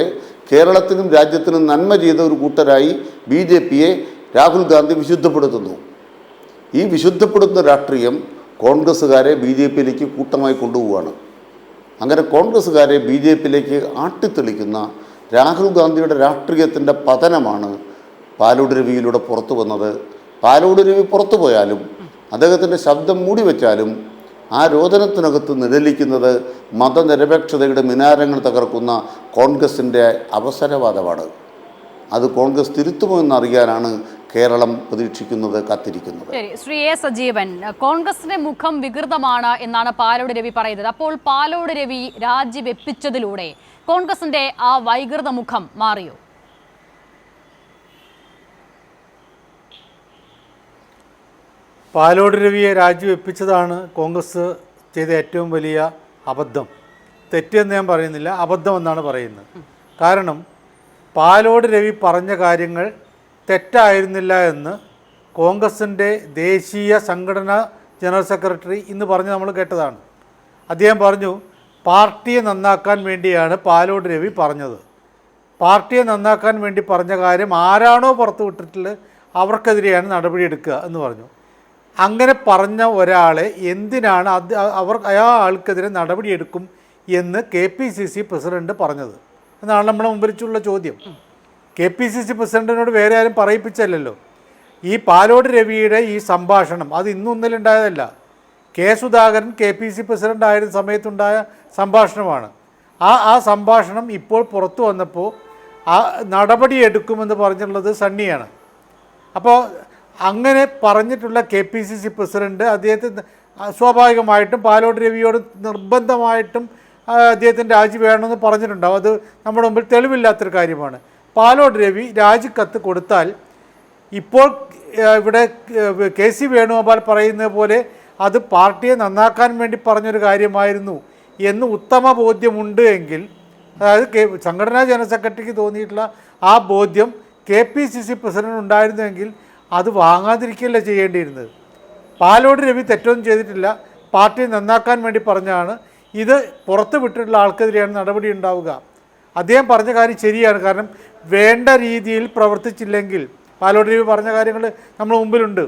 കേരളത്തിനും രാജ്യത്തിനും നന്മ ചെയ്ത ഒരു കൂട്ടരായി BJPയെ രാഹുൽ ഗാന്ധി വിശുദ്ധപ്പെടുത്തുന്നു. ഈ വിശുദ്ധപ്പെടുത്തുന്ന രാഷ്ട്രീയം കോൺഗ്രസ്സുകാരെ BJPയിലേക്ക് കൂട്ടമായി കൊണ്ടുപോവുകയാണ്. അങ്ങനെ കോൺഗ്രസ്സുകാരെ BJPയിലേക്ക് ആട്ടിത്തെളിക്കുന്ന രാഹുൽ ഗാന്ധിയുടെ രാഷ്ട്രീയത്തിൻ്റെ പതനമാണ് പാലോട് രവിയിലൂടെ പുറത്തു വന്നത്. പാലോട് രവി പുറത്തു പോയാലും അദ്ദേഹത്തിൻ്റെ ശബ്ദം മൂടി വെച്ചാലും ആ രോദനത്തിനകത്ത് നിഴലിക്കുന്നത് മതനിരപേക്ഷതയുടെ മിനാരങ്ങൾ തകർക്കുന്ന കോൺഗ്രസിൻ്റെ അവസരവാദമാണ്. അത് കോൺഗ്രസ് തിരുത്തുമോ എന്നറിയാനാണ് കേരളം പ്രതീക്ഷിക്കുന്നത്, കാത്തിരിക്കുന്നത്. ശരി, ശ്രീ A. സജീവൻ, കോൺഗ്രസിന്റെ മുഖം വികൃതമാണ് എന്നാണ് പാലോട് രവി പറയുന്നത്. അപ്പോൾ പാലോട് രവി രാജിവെപ്പിച്ചതിലൂടെ കോൺഗ്രസിന്റെ ആ വൈകൃത മുഖം മാറിയോ? പാലോട് രവിയെ രാജിവെപ്പിച്ചതാണ് കോൺഗ്രസ് ചെയ്ത ഏറ്റവും വലിയ അബദ്ധം. തെറ്റെന്ന് ഞാൻ പറയുന്നില്ല, അബദ്ധം എന്നാണ് പറയുന്നത്. കാരണം പാലോട് രവി പറഞ്ഞ കാര്യങ്ങൾ തെറ്റായിരുന്നില്ല എന്ന് കോൺഗ്രസിൻ്റെ ദേശീയ സംഘടനാ ജനറൽ സെക്രട്ടറി ഇന്ന് പറഞ്ഞ് നമ്മൾ കേട്ടതാണ്. അദ്ദേഹം പറഞ്ഞു, പാർട്ടിയെ നന്നാക്കാൻ വേണ്ടിയാണ് പാലോട് രവി പറഞ്ഞത്. പാർട്ടിയെ നന്നാക്കാൻ വേണ്ടി പറഞ്ഞ കാര്യം ആരാണോ പുറത്തു വിട്ടിട്ടുള്ളത് അവർക്കെതിരെയാണ് നടപടിയെടുക്കുക എന്ന് പറഞ്ഞു. അങ്ങനെ പറഞ്ഞ ഒരാളെ എന്തിനാണ് ആ ആൾക്കെതിരെ നടപടിയെടുക്കും എന്ന് KPCC പ്രസിഡന്റ് പറഞ്ഞത് എന്നാണ് നമ്മുടെ മുമ്പിലുള്ള ചോദ്യം. KPCC പ്രസിഡന്റിനോട് വേറെ ആരും പറയിപ്പിച്ചല്ലോ. ഈ പാലോട് രവിയുടെ ഈ സംഭാഷണം അത് ഇന്നും ഇന്നലെ ഉണ്ടായതല്ല. സുധാകരൻ KPCC പ്രസിഡന്റ് ആയിരുന്ന സമയത്തുണ്ടായ സംഭാഷണമാണ്. ആ സംഭാഷണം ഇപ്പോൾ പുറത്തു വന്നപ്പോൾ ആ നടപടിയെടുക്കുമെന്ന് പറഞ്ഞിട്ടുള്ളത് സണ്ണിയാണ്. അപ്പോൾ അങ്ങനെ പറഞ്ഞിട്ടുള്ള KPCC പ്രസിഡന്റ് അദ്ദേഹത്തിന് സ്വാഭാവികമായിട്ടും പാലോട് രവിയോട് നിർബന്ധമായിട്ടും അദ്ദേഹത്തിൻ്റെ രാജി വേണമെന്ന് പറഞ്ഞിട്ടുണ്ടാവും. അത് നമ്മുടെ മുമ്പിൽ തെളിവില്ലാത്തൊരു കാര്യമാണ്. പാലോട് രവി രാജിക്കത്ത് കൊടുത്താൽ ഇപ്പോൾ ഇവിടെ KC വേണുഗോപാൽ പറയുന്നത് പോലെ അത് പാർട്ടിയെ നന്നാക്കാൻ വേണ്ടി പറഞ്ഞൊരു കാര്യമായിരുന്നു എന്ന് ഉത്തമ ബോധ്യമുണ്ട് എങ്കിൽ, അതായത് സംഘടനാ ജനറൽ സെക്രട്ടറിക്ക് തോന്നിയിട്ടുള്ള ആ ബോധ്യം KPCC പ്രസിഡന്റ് ഉണ്ടായിരുന്നുവെങ്കിൽ അത് വാങ്ങാതിരിക്കുകയല്ല ചെയ്യേണ്ടിയിരുന്നത്. പാലോട് രവി തെറ്റൊന്നും ചെയ്തിട്ടില്ല, പാർട്ടിയെ നന്നാക്കാൻ വേണ്ടി പറഞ്ഞാണ്. ഇത് പുറത്ത് വിട്ടിട്ടുള്ള ആൾക്കെതിരെയാണ് നടപടി ഉണ്ടാവുക. അദ്ദേഹം പറഞ്ഞ കാര്യം ശരിയാണ്. കാരണം വേണ്ട രീതിയിൽ പ്രവർത്തിച്ചില്ലെങ്കിൽ പാലോട് രവി പറഞ്ഞ കാര്യങ്ങൾ നമ്മൾ മുമ്പിലുണ്ട്.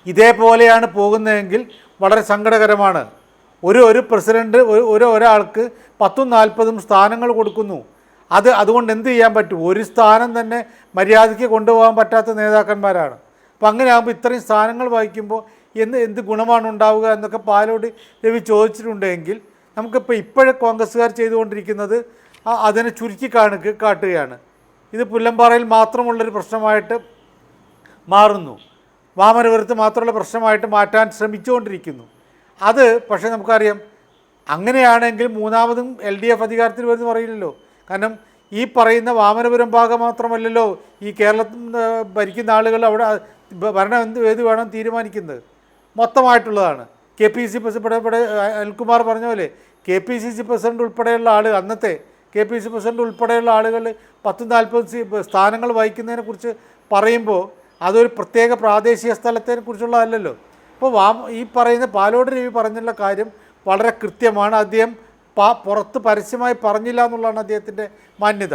ഇതേപോലെയാണ് പോകുന്നതെങ്കിൽ വളരെ സങ്കടകരമാണ്. ഒരു പ്രസിഡന്റ് ഒരാൾക്ക് 10-40 സ്ഥാനങ്ങൾ കൊടുക്കുന്നു. അതുകൊണ്ട് എന്ത് ചെയ്യാൻ പറ്റും? ഒരു സ്ഥാനം തന്നെ മര്യാദയ്ക്ക് കൊണ്ടുപോകാൻ പറ്റാത്ത നേതാക്കന്മാരാണ്. അപ്പം അങ്ങനെ ആകുമ്പോൾ ഇത്രയും സ്ഥാനങ്ങൾ വഹിക്കുമ്പോൾ എന്ത് ഗുണമാണ് ഉണ്ടാവുക എന്നൊക്കെ പാലോട് രവി ചോദിച്ചിട്ടുണ്ടെങ്കിൽ നമുക്കിപ്പോൾ ഇപ്പോഴും കോൺഗ്രസ്സുകാർ ചെയ്തുകൊണ്ടിരിക്കുന്നത് അതിനെ ചുരുക്കി കാട്ടുകയാണ്. ഇത് പുല്ലമ്പാറയിൽ മാത്രമുള്ളൊരു പ്രശ്നമായിട്ട് മാറുന്നു, വാമനപുരത്ത് മാത്രമുള്ള പ്രശ്നമായിട്ട് മാറ്റാൻ ശ്രമിച്ചുകൊണ്ടിരിക്കുന്നു. അത് പക്ഷേ നമുക്കറിയാം, അങ്ങനെയാണെങ്കിൽ മൂന്നാമതും LDF അധികാരത്തിൽ വരുമെന്ന് പറയില്ലല്ലോ. കാരണം ഈ പറയുന്ന വാമനപുരം ഭാഗം മാത്രമല്ലല്ലോ ഈ കേരളത്തിൽ ഭരിക്കുന്ന ആളുകൾ അവിടെ ഭരണം ഏത് വേണം തീരുമാനിക്കുന്നത്, മൊത്തമായിട്ടുള്ളതാണ്. KPCC പ്രസിഡന്റ് അനിൽകുമാർ പറഞ്ഞ പോലെ KPCC പ്രസിഡന്റ് ഉൾപ്പെടെയുള്ള ആളുകൾ, അന്നത്തെ KPCC പ്രസിഡന്റ് ഉൾപ്പെടെയുള്ള ആളുകൾ 10-40 സ്ഥാനങ്ങൾ വഹിക്കുന്നതിനെക്കുറിച്ച് പറയുമ്പോൾ അതൊരു പ്രത്യേക പ്രാദേശിക സ്ഥലത്തെക്കുറിച്ചുള്ളതല്ലല്ലോ. അപ്പോൾ ഈ പറയുന്ന പാലോട് രവി പറഞ്ഞുള്ള കാര്യം വളരെ കൃത്യമാണ്. അദ്ദേഹം പുറത്ത് പരസ്യമായി പറഞ്ഞില്ല എന്നുള്ളതാണ് അദ്ദേഹത്തിൻ്റെ മാന്യത.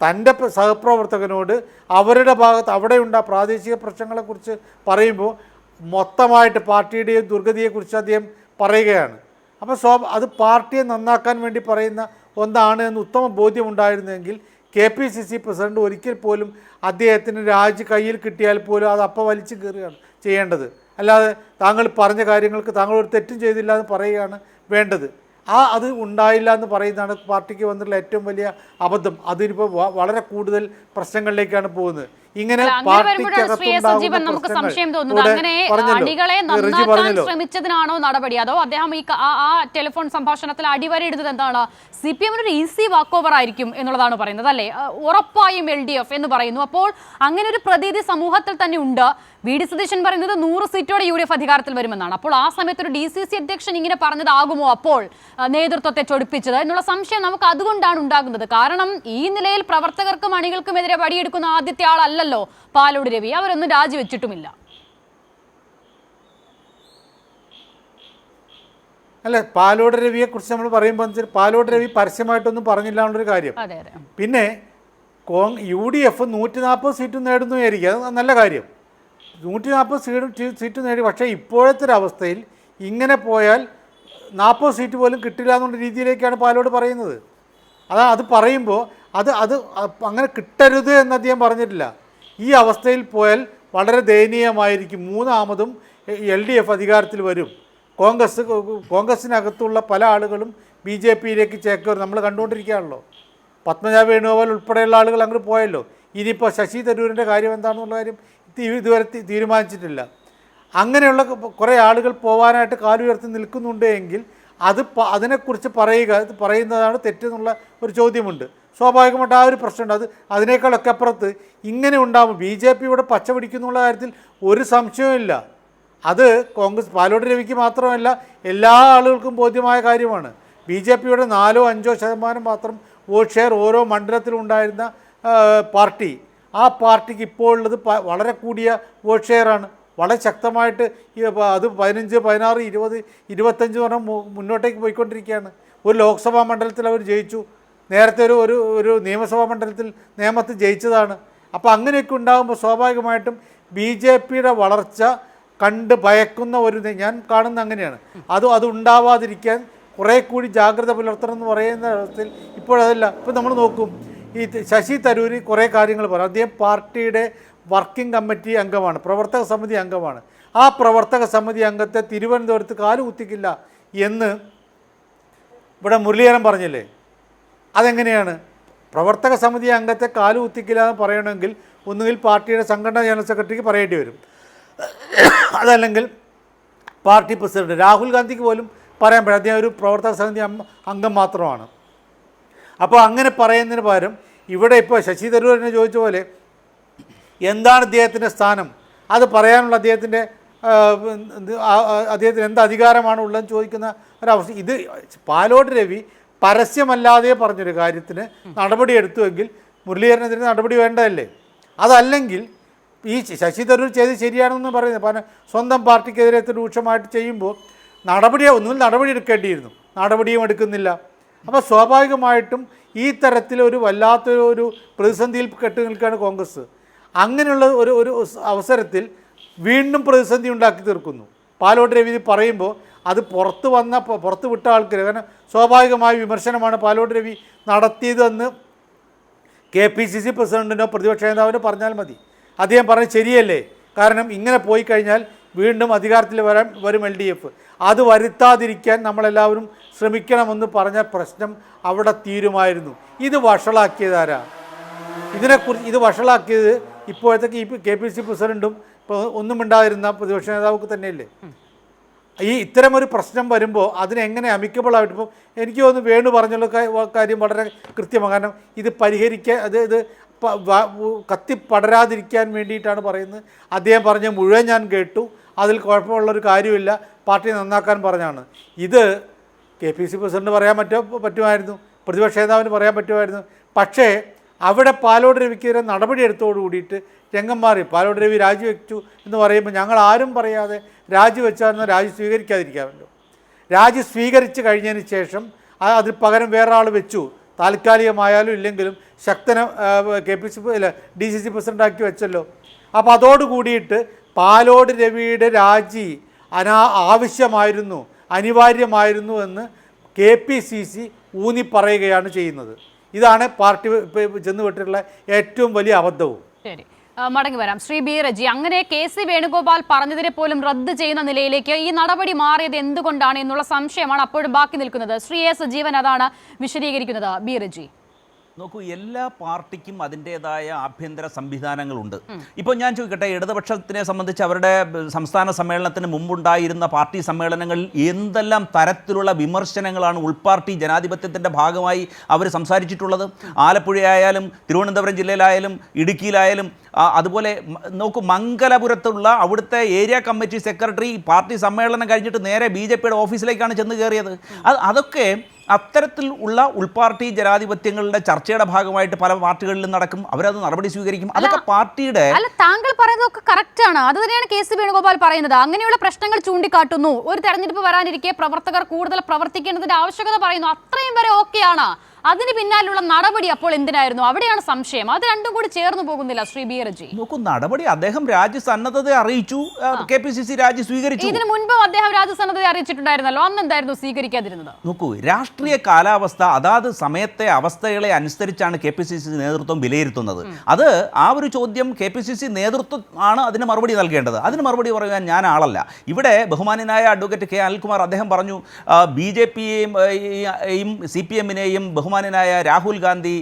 തൻ്റെ സഹപ്രവർത്തകനോട് അവരുടെ ഭാഗത്ത് അവിടെയുണ്ട പ്രാദേശിക പ്രശ്നങ്ങളെക്കുറിച്ച് പറയുമ്പോൾ മൊത്തമായിട്ട് പാർട്ടിയുടെയും ദുർഗതിയെക്കുറിച്ച് അദ്ദേഹം പറയുകയാണ്. അപ്പോൾ അത് പാർട്ടിയെ നന്നാക്കാൻ വേണ്ടി പറയുന്ന ഒന്നാണ് എന്ന് ഉത്തമ ബോധ്യമുണ്ടായിരുന്നെങ്കിൽ KPCC പ്രസിഡന്റ് ഒരിക്കൽ പോലും അദ്ദേഹത്തിന് രാജി കയ്യിൽ കിട്ടിയാൽ പോലും അത് അപ്പം വലിച്ചു കയറുകയാണ് ചെയ്യേണ്ടത്. അല്ലാതെ താങ്കൾ പറഞ്ഞ കാര്യങ്ങൾക്ക് താങ്കൾ ഒരു തെറ്റും ചെയ്തില്ല എന്ന് പറയുകയാണ് വേണ്ടത്. അത് ഉണ്ടായില്ല എന്ന് പറയുന്നതാണ് പാർട്ടിക്ക് വന്നിട്ടുള്ള ഏറ്റവും വലിയ അബദ്ധം. അതിനിപ്പോൾ വളരെ കൂടുതൽ പ്രശ്നങ്ങളിലേക്കാണ് പോകുന്നത്. ഇങ്ങനെ നമുക്ക് സംശയം തോന്നുന്നത് അങ്ങനെ അണികളെ നന്നാക്കാൻ ശ്രമിച്ചതിനാണോ നടപടി, അതോ അദ്ദേഹം ആ ടെലിഫോൺ സംഭാഷണത്തിൽ അടിവരയിടുന്നത് എന്താണ്? CPM ഒരു ഈസി വാക്ക് ഓവർ ആയിരിക്കും എന്നുള്ളതാണ് പറയുന്നത്, അല്ലേ? ഉറപ്പായും LDF എന്ന് പറയുന്നു. അപ്പോൾ അങ്ങനെ ഒരു പ്രതീതി സമൂഹത്തിൽ തന്നെ ഉണ്ട്. VD സതീശൻ പറയുന്നത് 100 സീറ്റോടെ UDF അധികാരത്തിൽ വരുമെന്നാണ്. അപ്പോൾ ആ സമയത്ത് ഒരു DCC അധ്യക്ഷൻ ഇങ്ങനെ പറഞ്ഞതാകുമോ അപ്പോൾ നേതൃത്വത്തെ ചൊടിപ്പിച്ചത് എന്നുള്ള സംശയം നമുക്ക് അതുകൊണ്ടാണ് ഉണ്ടാകുന്നത്. കാരണം ഈ നിലയിൽ പ്രവർത്തകർക്കും അണികൾക്കുമെതിരെ വടിയെടുക്കുന്ന ആദ്യത്തെ ആളല്ലല്ലോ പാലോട് രവി. അവരൊന്നും രാജിവെച്ചിട്ടുമില്ല. അല്ല, പാലോട് രവിയെക്കുറിച്ച് നമ്മൾ പറയുമ്പോൾ പാലോട് രവി പരസ്യമായിട്ടൊന്നും പറഞ്ഞില്ല എന്നുള്ളൊരു കാര്യം. പിന്നെ UDF 140 സീറ്റും നേടുന്നു ആയിരിക്കും, അത് നല്ല കാര്യം. 140 സീറ്റ് നേടി. പക്ഷേ ഇപ്പോഴത്തെ ഒരു അവസ്ഥയിൽ ഇങ്ങനെ പോയാൽ 40 സീറ്റ് പോലും കിട്ടില്ല എന്നുള്ള രീതിയിലേക്കാണ് പാലോട് പറയുന്നത്. അത് പറയുമ്പോൾ അത് അങ്ങനെ കിട്ടരുത് എന്ന് അദ്ദേഹം പറഞ്ഞിട്ടില്ല. ഈ അവസ്ഥയിൽ പോയാൽ വളരെ ദയനീയമായിരിക്കും. മൂന്നാമതും LDF അധികാരത്തിൽ വരും. കോൺഗ്രസിനകത്തുള്ള പല ആളുകളും BJPയിലേക്ക് ചേക്കേറും. നമ്മൾ കണ്ടുകൊണ്ടിരിക്കുകയാണല്ലോ. പത്മജ വേണുഗോപാൽ ഉൾപ്പെടെയുള്ള ആളുകൾ അങ്ങോട്ട് പോയല്ലോ. ഇനിയിപ്പോൾ ശശി തരൂരിൻ്റെ കാര്യം എന്താണെന്നുള്ള കാര്യം ഇതുവരെ തീരുമാനിച്ചിട്ടില്ല. അങ്ങനെയുള്ള കുറേ ആളുകൾ പോകാനായിട്ട് കാലുയർത്തി നിൽക്കുന്നുണ്ട് എങ്കിൽ അതിനെക്കുറിച്ച് പറയുന്നതാണ് തെറ്റെന്നുള്ള ഒരു ചോദ്യമുണ്ട്. സ്വാഭാവികമായിട്ട് ആ ഒരു പ്രശ്നമുണ്ട്. അതിനേക്കാളൊക്കെ അപ്പുറത്ത് ഇങ്ങനെ ഉണ്ടാകും. BJPയുടെ പച്ച പിടിക്കുന്നുള്ള കാര്യത്തിൽ ഒരു സംശയവുമില്ല. അത് കോൺഗ്രസ് പാലോട് രവിക്ക് മാത്രമല്ല എല്ലാ ആളുകൾക്കും ബോധ്യമായ കാര്യമാണ്. BJPയുടെ 4-5% മാത്രം വോട്ട് ഷെയർ ഓരോ മണ്ഡലത്തിലും ഉണ്ടായിരുന്ന പാർട്ടി, ആ പാർട്ടിക്ക് ഇപ്പോൾ ഉള്ളത് വളരെ കൂടിയ വോട്ട് ഷെയറാണ്. വളരെ ശക്തമായിട്ട് അത് 15, 16, 20, 25 പറഞ്ഞാൽ മുന്നോട്ടേക്ക് പോയിക്കൊണ്ടിരിക്കുകയാണ്. ഒരു ലോക്സഭാ മണ്ഡലത്തിൽ അവർ ജയിച്ചു. നേരത്തെ ഒരു നിയമസഭാ മണ്ഡലത്തിൽ നേമത്ത് ജയിച്ചതാണ്. അപ്പോൾ അങ്ങനെയൊക്കെ ഉണ്ടാകുമ്പോൾ സ്വാഭാവികമായിട്ടും BJPയുടെ വളർച്ച കണ്ട് ഭയക്കുന്ന ഞാൻ കാണുന്ന അങ്ങനെയാണ്. അത് ഉണ്ടാവാതിരിക്കാൻ കുറേ കൂടി ജാഗ്രത പുലർത്തണം എന്ന് പറയുന്ന അവസ്ഥയിൽ ഇപ്പോഴതല്ല. ഇപ്പോൾ നമ്മൾ നോക്കും, ഈ ശശി തരൂർ കുറേ കാര്യങ്ങൾ പറയും. അദ്ദേഹം പാർട്ടിയുടെ വർക്കിംഗ് കമ്മിറ്റി അംഗമാണ്, പ്രവർത്തക സമിതി അംഗമാണ്. ആ പ്രവർത്തക സമിതി അംഗത്തെ തിരുവനന്തപുരത്ത് കാലുകുത്തിക്കില്ല എന്ന് ഇവിടെ മുരളീധരൻ പറഞ്ഞില്ലേ? അതെങ്ങനെയാണ്? പ്രവർത്തക സമിതി അംഗത്തെ കാലുകുത്തിക്കില്ല എന്ന് പറയണമെങ്കിൽ ഒന്നുകിൽ പാർട്ടിയുടെ സംഘടനാ ജനറൽ സെക്രട്ടറിക്ക് പറയേണ്ടി വരും, അതല്ലെങ്കിൽ പാർട്ടി പ്രസിഡന്റ്. രാഹുൽ ഗാന്ധിക്ക് പോലും പറയാൻ പറ്റും, അദ്ദേഹം ഒരു പ്രവർത്തക സമിതി അംഗം മാത്രമാണ്. അപ്പോൾ അങ്ങനെ പറയുന്നതിന് പകരം ഇവിടെ ഇപ്പോൾ ശശി തരൂരിനെ ചോദിച്ച പോലെ എന്താണ് അദ്ദേഹത്തിൻ്റെ സ്ഥാനം, അത് പറയാനുള്ള അദ്ദേഹത്തിന് എന്ത് അധികാരമാണ് ഉള്ളതെന്ന് ചോദിക്കുന്ന ഒരവസ്ഥ. ഇത് പാലോട് രവി പരസ്യമല്ലാതെ പറഞ്ഞൊരു കാര്യത്തിന് നടപടിയെടുത്തുവെങ്കിൽ മുരളീധരനെതിരെ നടപടി വേണ്ടതല്ലേ? അതല്ലെങ്കിൽ ഈ ശശി തരൂർ ചെയ്ത് ശരിയാണെന്ന് പറയുന്നത്, കാരണം സ്വന്തം പാർട്ടിക്കെതിരെ രൂക്ഷമായിട്ട് ചെയ്യുമ്പോൾ ഒന്നുകിൽ നടപടി എടുക്കേണ്ടിയിരുന്നു, നടപടിയും എടുക്കുന്നില്ല. അപ്പോൾ സ്വാഭാവികമായിട്ടും ഈ തരത്തിലൊരു വല്ലാത്തൊരു പ്രതിസന്ധിയിൽ കെട്ടി നിൽക്കുകയാണ് കോൺഗ്രസ്. അങ്ങനെയുള്ള ഒരു അവസരത്തിൽ വീണ്ടും പ്രതിസന്ധി ഉണ്ടാക്കി തീർക്കുന്നു. പാലോട് രവി പറയുമ്പോൾ അത് പുറത്ത് വിട്ട ആൾക്കാർ, കാരണം സ്വാഭാവികമായ വിമർശനമാണ് പാലോട് രവി നടത്തിയതെന്ന് KPCC പ്രസിഡന്റിനോ പ്രതിപക്ഷ നേതാവിനോ പറഞ്ഞാൽ മതി. അദ്ദേഹം പറഞ്ഞത് ശരിയല്ലേ? കാരണം ഇങ്ങനെ പോയി കഴിഞ്ഞാൽ വീണ്ടും അധികാരത്തിൽ വരും LDF. അത് വരുത്താതിരിക്കാൻ നമ്മളെല്ലാവരും ശ്രമിക്കണമെന്ന് പറഞ്ഞ പ്രശ്നം അവിടെ തീരുമായിരുന്നു. ഇത് വഷളാക്കിയതാരാ? ഇത് വഷളാക്കിയത് ഇപ്പോഴത്തെ KPCC പ്രസിഡന്റും ഇപ്പോൾ ഒന്നും മിണ്ടാതിരുന്ന പ്രതിപക്ഷ നേതാവ് തന്നെയല്ലേ. ഇത്തരമൊരു പ്രശ്നം വരുമ്പോൾ അതിനെങ്ങനെ അമിക്കബിളായിട്ട് ഇപ്പോൾ എനിക്ക് തോന്നുന്നു വേണു പറഞ്ഞുള്ള കാര്യം വളരെ കൃത്യമാണ്. കാരണം ഇത് പരിഹരിക്കാൻ ഇത് കത്തിപ്പടരാതിരിക്കാൻ വേണ്ടിയിട്ടാണ് പറയുന്നത്. അദ്ദേഹം പറഞ്ഞ മുഴുവൻ ഞാൻ കേട്ടു, അതിൽ കുഴപ്പമുള്ളൊരു കാര്യമില്ല, പാർട്ടി നന്നാക്കാൻ പറഞ്ഞാണ്. ഇത് KPCC പ്രസിഡന്റ് പറയാൻ പറ്റുമായിരുന്നു, പ്രതിപക്ഷ നേതാവിന് പറയാൻ പറ്റുമായിരുന്നു. പക്ഷേ അവിടെ പാലോട് രവിക്കെതിരെ നടപടി എടുത്തോടു കൂടിയിട്ട് രംഗം മാറി. പാലോട് രവി രാജിവെച്ചു എന്ന് പറയുമ്പോൾ ഞങ്ങൾ ആരും പറയാതെ രാജിവെച്ചാൽ രാജി സ്വീകരിക്കാതിരിക്കാമല്ലോ. രാജി സ്വീകരിച്ച് കഴിഞ്ഞതിന് ശേഷം അതിന് പകരം വേറെ ആൾ വെച്ചു, താൽക്കാലികമായാലും ഇല്ലെങ്കിലും ശക്തനെ DCC പ്രസിഡൻ്റാക്കി വെച്ചല്ലോ. അപ്പോൾ അതോട് കൂടിയിട്ട് പാലോട് രവിയുടെ രാജി ആവശ്യമായിരുന്നു, അനിവാര്യമായിരുന്നു എന്ന് KPCC ഊന്നി പറയുകയാണ് ചെയ്യുന്നത്. ഇതാണ് പാർട്ടി ചെന്നുവിട്ടിട്ടുള്ള ഏറ്റവും വലിയ അബദ്ധവും. ശരി, മടങ്ങി വരാം. ശ്രീ ബി റജി, അങ്ങനെ KC വേണുഗോപാൽ പറഞ്ഞതിനെ പോലും റദ്ദ് ചെയ്യുന്ന നിലയിലേക്ക് ഈ നടപടി മാറിയത് എന്തുകൊണ്ടാണ് എന്നുള്ള സംശയമാണ് അപ്പോഴും ബാക്കി നിൽക്കുന്നത്. ശ്രീ എ സജീവൻ അതാണ് വിശദീകരിക്കുന്നത്. ബി റജി, നോക്കൂ, എല്ലാ പാർട്ടിക്കും അതിൻ്റെതായ ആഭ്യന്തര സംവിധാനങ്ങളുണ്ട്. ഇപ്പോൾ ഞാൻ ചോദിക്കട്ടെ, ഇടതുപക്ഷത്തിനെ സംബന്ധിച്ച് അവരുടെ സംസ്ഥാന സമ്മേളനത്തിന് മുമ്പുണ്ടായിരുന്ന പാർട്ടി സമ്മേളനങ്ങളിൽ എന്തെല്ലാം തരത്തിലുള്ള വിമർശനങ്ങളാണ് ഉൾപാർട്ടി ജനാധിപത്യത്തിൻ്റെ ഭാഗമായി അവർ സംസാരിച്ചിട്ടുള്ളത്. ആലപ്പുഴയായാലും തിരുവനന്തപുരം ജില്ലയിലായാലും ഇടുക്കിയിലായാലും അതുപോലെ നോക്കൂ, മംഗലപുരത്തുള്ള അവിടുത്തെ ഏരിയ കമ്മിറ്റി സെക്രട്ടറി പാർട്ടി സമ്മേളനം കഴിഞ്ഞിട്ട് നേരെ BJPയുടെ ഓഫീസിലേക്കാണ് ചെന്ന് കയറിയത്. അതൊക്കെ അത്തരത്തിൽ ഉള്ള ഉൾപാർട്ടി ജനാധിപത്യങ്ങളുടെ ചർച്ചയുടെ ഭാഗമായിട്ട് പല പാർട്ടികളിലും നടക്കും. അവരത് നടപടി സ്വീകരിക്കും. അതൊക്കെ പാർട്ടിയുടെ താങ്കൾ പറയുന്നതൊക്കെ കറക്റ്റ് ആണ്. അത് തന്നെയാണ് KC വേണുഗോപാൽ പറയുന്നത്. അങ്ങനെയുള്ള പ്രശ്നങ്ങൾ ചൂണ്ടിക്കാട്ടുന്നു. ഒരു തെരഞ്ഞെടുപ്പ് വരാനിരിക്കെ പ്രവർത്തകർ കൂടുതൽ പ്രവർത്തിക്കേണ്ടതിന്റെ ആവശ്യകത പറയുന്നു. അത്രയും വരെ ഓക്കെയാണ്. അതിന് പിന്നാലുള്ള നടപടി അപ്പോൾ എന്തിനായിരുന്നു? അവിടെയാണ് സംശയം. അത് രണ്ടും കൂടി ചേർന്ന് പോകുന്നില്ല. ശ്രീ ബി റജി, നോക്കൂ, നടപടി അദ്ദേഹം രാജ്യസന്നദ്ധത അറിയിച്ചു, KPCC രാജി സ്വീകരിച്ചു. ഇതിനു മുൻപും അദ്ദേഹം രാജ്യസന്നദ്ധത അറിയിച്ചിട്ടുണ്ടായിരുന്നല്ലോ. അന്ന് എന്തായിരുന്നു സ്വീകരിക്കാതിരുന്നത്? നോക്കൂ, രാഷ്ട്രീയ കാലാവസ്ഥ അതാത് സമയത്തെ അവസ്ഥകളെ അനുസരിച്ചാണ് KPCC നേതൃത്വം വിലയിരുത്തുന്നത്. അത് ആ ഒരു ചോദ്യം KPCC നേതൃത്വം ആണ് അതിന് മറുപടി നൽകേണ്ടത്. അതിന് മറുപടി പറയാൻ ഞാൻ ആളല്ല. ഇവിടെ ബഹുമാന്യനായ അഡ്വക്കേറ്റ് K അനിൽകുമാർ അദ്ദേഹം പറഞ്ഞു BJPയെയും CPMനെയും ബഹുമാന്യനായ രാഹുൽ ഗാന്ധി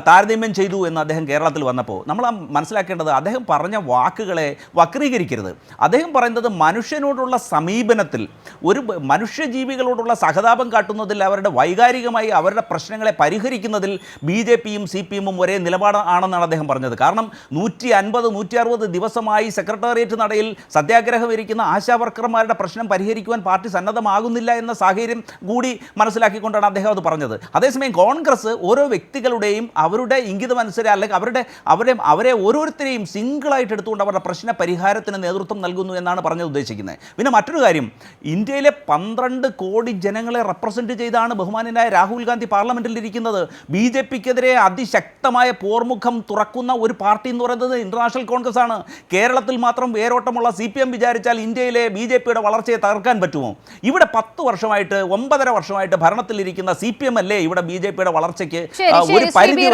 താരതമ്യം ചെയ്തു എന്ന് അദ്ദേഹം കേരളത്തിൽ വന്നപ്പോൾ നമ്മൾ മനസ്സിലാക്കേണ്ടത് അദ്ദേഹം പറഞ്ഞ വാക്കുകളെ വക്രീകരിക്കരുത്. അദ്ദേഹം പറയുന്നത് മനുഷ്യനോടുള്ള സമീപനത്തിൽ, ഒരു മനുഷ്യജീവികളോടുള്ള സഹതാപം കാട്ടുന്നതിൽ, അവരുടെ വൈകാരികമായി അവരുടെ പ്രശ്നങ്ങളെ പരിഹരിക്കുന്നതിൽ BJPയും CPMും ഒരേ നിലപാടാണെന്നാണ് അദ്ദേഹം പറഞ്ഞത്. കാരണം 150-160 ദിവസമായി സെക്രട്ടേറിയറ്റ് നടയിൽ സത്യാഗ്രഹം ഇരിക്കുന്ന ആശാവർക്കർമാരുടെ പ്രശ്നം പരിഹരിക്കുവാൻ പാർട്ടി സന്നദ്ധമാകുന്നില്ല എന്ന സാഹചര്യം കൂടി മനസ്സിലാക്കിക്കൊണ്ടാണ് അദ്ദേഹം അത് പറഞ്ഞത്. അതേസമയം കോൺഗ്രസ് ഓരോ വ്യക്തികളുടെയും അവരുടെ ഇംഗിതമനുസരിച്ച് അല്ലെങ്കിൽ അവരെ ഓരോരുത്തരെയും സിംഗിളായിട്ട് എടുത്തുകൊണ്ട് അവരുടെ പ്രശ്ന പരിഹാരത്തിന് നേതൃത്വം നൽകുന്നു എന്നാണ് പറഞ്ഞത് ഉദ്ദേശിക്കുന്നത്. പിന്നെ മറ്റൊരു കാര്യം, ഇന്ത്യയിലെ 12 കോടി ജനങ്ങളെ റെപ്രസെൻറ്റ് ചെയ്താണ് ബഹുമാന്യനായ രാഹുൽ ഗാന്ധി പാർലമെൻറ്റിൽ ഇരിക്കുന്നത്. BJPക്കെതിരെ അതിശക്തമായ പോർമുഖം തുറക്കുന്ന ഒരു പാർട്ടി എന്ന് പറയുന്നത് ഇന്റർനാഷണൽ കോൺഗ്രസ് ആണ്. കേരളത്തിൽ മാത്രം വേരോട്ടമുള്ള CPM വിചാരിച്ചാൽ ഇന്ത്യയിലെ BJPയുടെ വളർച്ചയെ തകർക്കാൻ പറ്റുമോ? ഇവിടെ 10 വർഷമായിട്ട് 9.5 വർഷമായിട്ട് ഭരണത്തിലിരിക്കുന്ന CPM അല്ലേ ഇവിടെ BJPയുടെ വളർച്ചയ്ക്ക് ഒരു പരിധി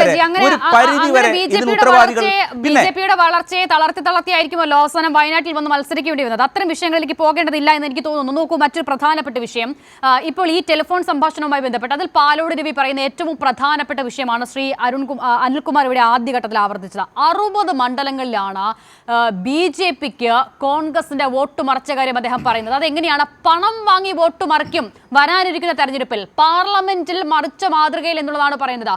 വരെ ഇതിന് ഉത്തരവാദികൾ. BJPയുടെ വളർച്ചയെ തളർത്തിയായിരിക്കുമല്ലോ അവസാനം വയനാട്ടിൽ വന്ന് മത്സരിക്കേണ്ടി വന്നത്. അത്തരം വിഷയങ്ങളിലേക്ക് പോകേണ്ടതില്ല എന്ന് എനിക്ക് തോന്നുന്നു. നോക്കൂ, മറ്റൊരു പ്രധാനപ്പെട്ട വിഷയം ഇപ്പോൾ ഈ ടെലിഫോൺ സംഭാഷണവുമായി ബന്ധപ്പെട്ട് അതിൽ പാലോട് രവി പറയുന്ന ഏറ്റവും പ്രധാനപ്പെട്ട വിഷയമാണ് ശ്രീ അനിൽകുമാർ ഇവിടെ ആദ്യഘട്ടത്തിൽ ആവർത്തിച്ചത്. 60 മണ്ഡലങ്ങളിലാണ് BJPക്ക് കോൺഗ്രസിന്റെ വോട്ട് മറിച്ച കാര്യം അദ്ദേഹം പറയുന്നത്. അതെങ്ങനെയാണ്? പണം വാങ്ങി വോട്ട് മറിക്കും വരാനിരിക്കുന്ന തെരഞ്ഞെടുപ്പിൽ, പാർലമെന്റിൽ മറിച്ച മാതൃകയിൽ എന്നുള്ളതാണ് പറയുന്നത്.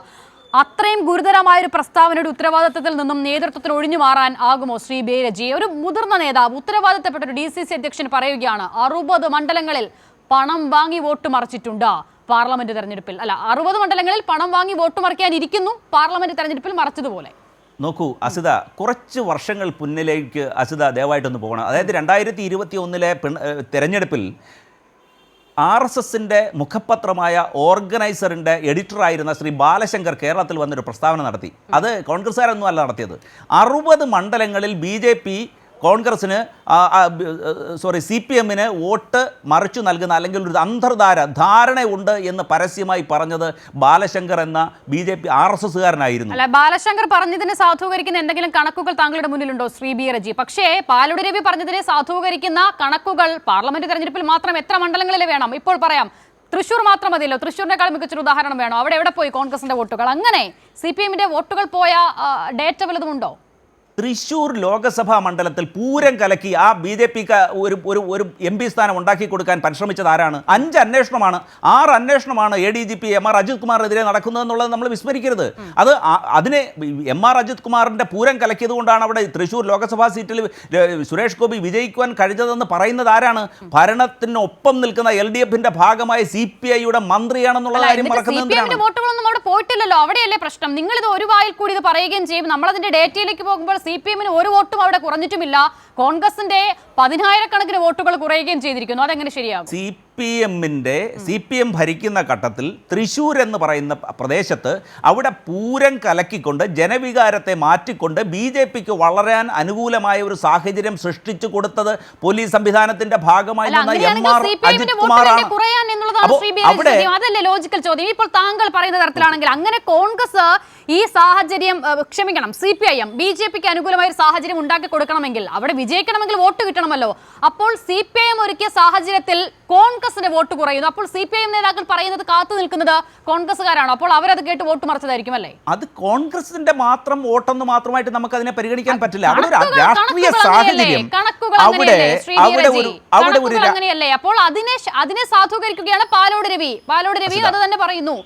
അത്രയും ഗുരുതരമായൊരു പ്രസ്താവനയുടെ ഉത്തരവാദിത്തത്തിൽ നിന്നും നേതൃത്വത്തിന് ഒഴിഞ്ഞു മാറാൻ ആകുമോ ശ്രീ ബി റജി? ഒരു മുതിർന്ന നേതാവ്, ഉത്തരവാദിത്തപ്പെട്ട ഒരു DCC അധ്യക്ഷൻ പറയുകയാണ് 60 മണ്ഡലങ്ങളിൽ പണം വാങ്ങി വോട്ട് മറിച്ചിട്ടുണ്ട് പാർലമെന്റ് തെരഞ്ഞെടുപ്പിൽ. അല്ല, 60 മണ്ഡലങ്ങളിൽ പണം വാങ്ങി വോട്ട് മറിക്കാനിരിക്കുന്നു, പാർലമെന്റ് തെരഞ്ഞെടുപ്പിൽ മറിച്ചതുപോലെ. നോക്കൂ അസിത, കുറച്ച് വർഷങ്ങൾ മുന്നിലേക്ക് അസിത ദയവായിട്ടൊന്ന് പോകണം. അതായത് 2021 തെരഞ്ഞെടുപ്പിൽ RSSന്റെ മുഖപത്രമായ ഓർഗനൈസറിൻ്റെ എഡിറ്ററായിരുന്ന ശ്രീ ബാലശങ്കർ കേരളത്തിൽ വന്നൊരു പ്രസ്താവന നടത്തി. അത് കോൺഗ്രസ്സുകാരൊന്നും അല്ല നടത്തിയത്. 60 മണ്ഡലങ്ങളിൽ BJP കോൺഗ്രസ്സിന് CPMന് വോട്ട് മറിച്ചു നൽകുന്ന അല്ലെങ്കിൽ ഒരു ധാരണയുണ്ട് എന്ന് പരസ്യമായി പറഞ്ഞത് ബാലശങ്കർ എന്ന BJP RSSകാരനായിരുന്നു. അല്ല, ബാലശങ്കർ പറഞ്ഞതിനെ സാധൂകരിക്കുന്ന എന്തെങ്കിലും കണക്കുകൾ താങ്കളുടെ മുന്നിലുണ്ടോ ശ്രീ ബി റജി? പക്ഷേ പാലോട് രവി പറഞ്ഞതിനെ സാധൂകരിക്കുന്ന കണക്കുകൾ പാർലമെന്റ് തെരഞ്ഞെടുപ്പിൽ മാത്രം എത്ര മണ്ഡലങ്ങളിൽ വേണം? ഇപ്പോൾ പറയാം, തൃശ്ശൂർ മാത്രം മതിയല്ലോ, തൃശ്ശൂരിനേക്കാൾ മികച്ചൊരു ഉദാഹരണം വേണോ? അവിടെ എവിടെ പോയി കോൺഗ്രസിന്റെ വോട്ടുകൾ? അങ്ങനെ CPM-ന്റെ വോട്ടുകൾ പോയ ഡേറ്റ വല്ലതുമുണ്ടോ? തൃശ്ശൂർ ലോക്സഭാ മണ്ഡലത്തിൽ പൂരം കലക്കി ആ BJP-ക്ക് ഒരു MP സ്ഥാനം ഉണ്ടാക്കി കൊടുക്കാൻ പരിശ്രമിച്ചത് ആരാണ്? 5 അന്വേഷണമാണ്, 6 അന്വേഷണമാണ് ADGP MR അജിത് കുമാറിനെതിരെ നടക്കുന്നതെന്നുള്ളത് നമ്മൾ വിസ്മരിക്കരുത്. അതിനെ MR അജിത് കുമാറിന്റെ പൂരം കലക്കിയത് കൊണ്ടാണ് അവിടെ തൃശ്ശൂർ ലോക്സഭാ സീറ്റിൽ സുരേഷ് ഗോപി വിജയിക്കുവാൻ കഴിഞ്ഞതെന്ന് പറയുന്നത് ആരാണ്? ഭരണത്തിനൊപ്പം നിൽക്കുന്ന LDF-ന്റെ ഭാഗമായ CPI-യുടെ മന്ത്രിയാണെന്നുള്ള കാര്യം മറക്കുന്നതിനാണ്. വോട്ടുകളൊന്നും അവിടെ പോയിട്ടില്ലല്ലോ, അവിടെയല്ലേ പ്രശ്നം. നിങ്ങൾ ഇത് ഒരു വായിൽ കൂടി ഇത് പറയുകയും ചെയ്യും, നമ്മളതിന്റെ ഡേറ്റയിലേക്ക് പോകുമ്പോൾ CPM-ന് ഒരു വോട്ടും അവിടെ കുറഞ്ഞിട്ടുമില്ല, കോൺഗ്രസിന്റെ 10,000-കണക്കിന് വോട്ടുകൾ കുറയുകയും ചെയ്തിരിക്കുന്നു. അതെങ്ങനെ ശരിയാകും? CPM ഭരിക്കുന്ന ഘട്ടത്തിൽ തൃശ്ശൂർ എന്ന് പറയുന്ന പ്രദേശത്ത് അവിടെ പൂരം കലക്കിക്കൊണ്ട് ജനവികാരത്തെ മാറ്റിക്കൊണ്ട് BJP-ക്ക് വളരാൻ അനുകൂലമായ ഒരു സാഹചര്യം സൃഷ്ടിച്ചു കൊടുത്തത് പോലീസ് സംവിധാനത്തിന്റെ ഭാഗമായി MR അജിത് കുമാറാണ്. അതല്ലേ ലോജിക്കൽ ചോദ്യം. ഇപ്പോൾ താങ്കൾ പറയുന്ന തരത്തിലാണെങ്കിൽ അങ്ങനെ കോൺഗ്രസ് ഈ സാഹചര്യം ക്ഷമിക്കണം CPIM BJP-ക്ക് അനുകൂലമായ ഒരു സാഹചര്യം ഉണ്ടാക്കി കൊടുക്കണമെങ്കിൽ, അവിടെ വിജയിക്കണമെങ്കിൽ വോട്ട് കിട്ടണമല്ലോ. അപ്പോൾ CPIM ഒരുക്കിയ സാഹചര്യത്തിൽ കോൺഗ്രസിന്റെ വോട്ട് കുറയുന്നു. അപ്പോൾ CPIM നേതാക്കൾ പറയുന്നത് കാത്തു നിൽക്കുന്നത് കോൺഗ്രസ്സുകാരാണ്. അപ്പോൾ അവരത് കേട്ട് വോട്ട് മറിച്ചതായിരിക്കും അല്ലേ? അത് കോൺഗ്രസിന്റെ മാത്രം വോട്ടെന്ന് മാത്രമായിട്ട് നമുക്ക് അതിനെ പരിഗണിക്കാൻ പറ്റില്ല. അവിടെ ഒരു രാഷ്ട്രീയ സാഹചര്യം, അങ്ങനെയല്ലേ? അപ്പോൾ അതിനെ സാധൂകരിക്കുകയാണ് പാലോട് രവി അത് തന്നെ പറയുന്നു.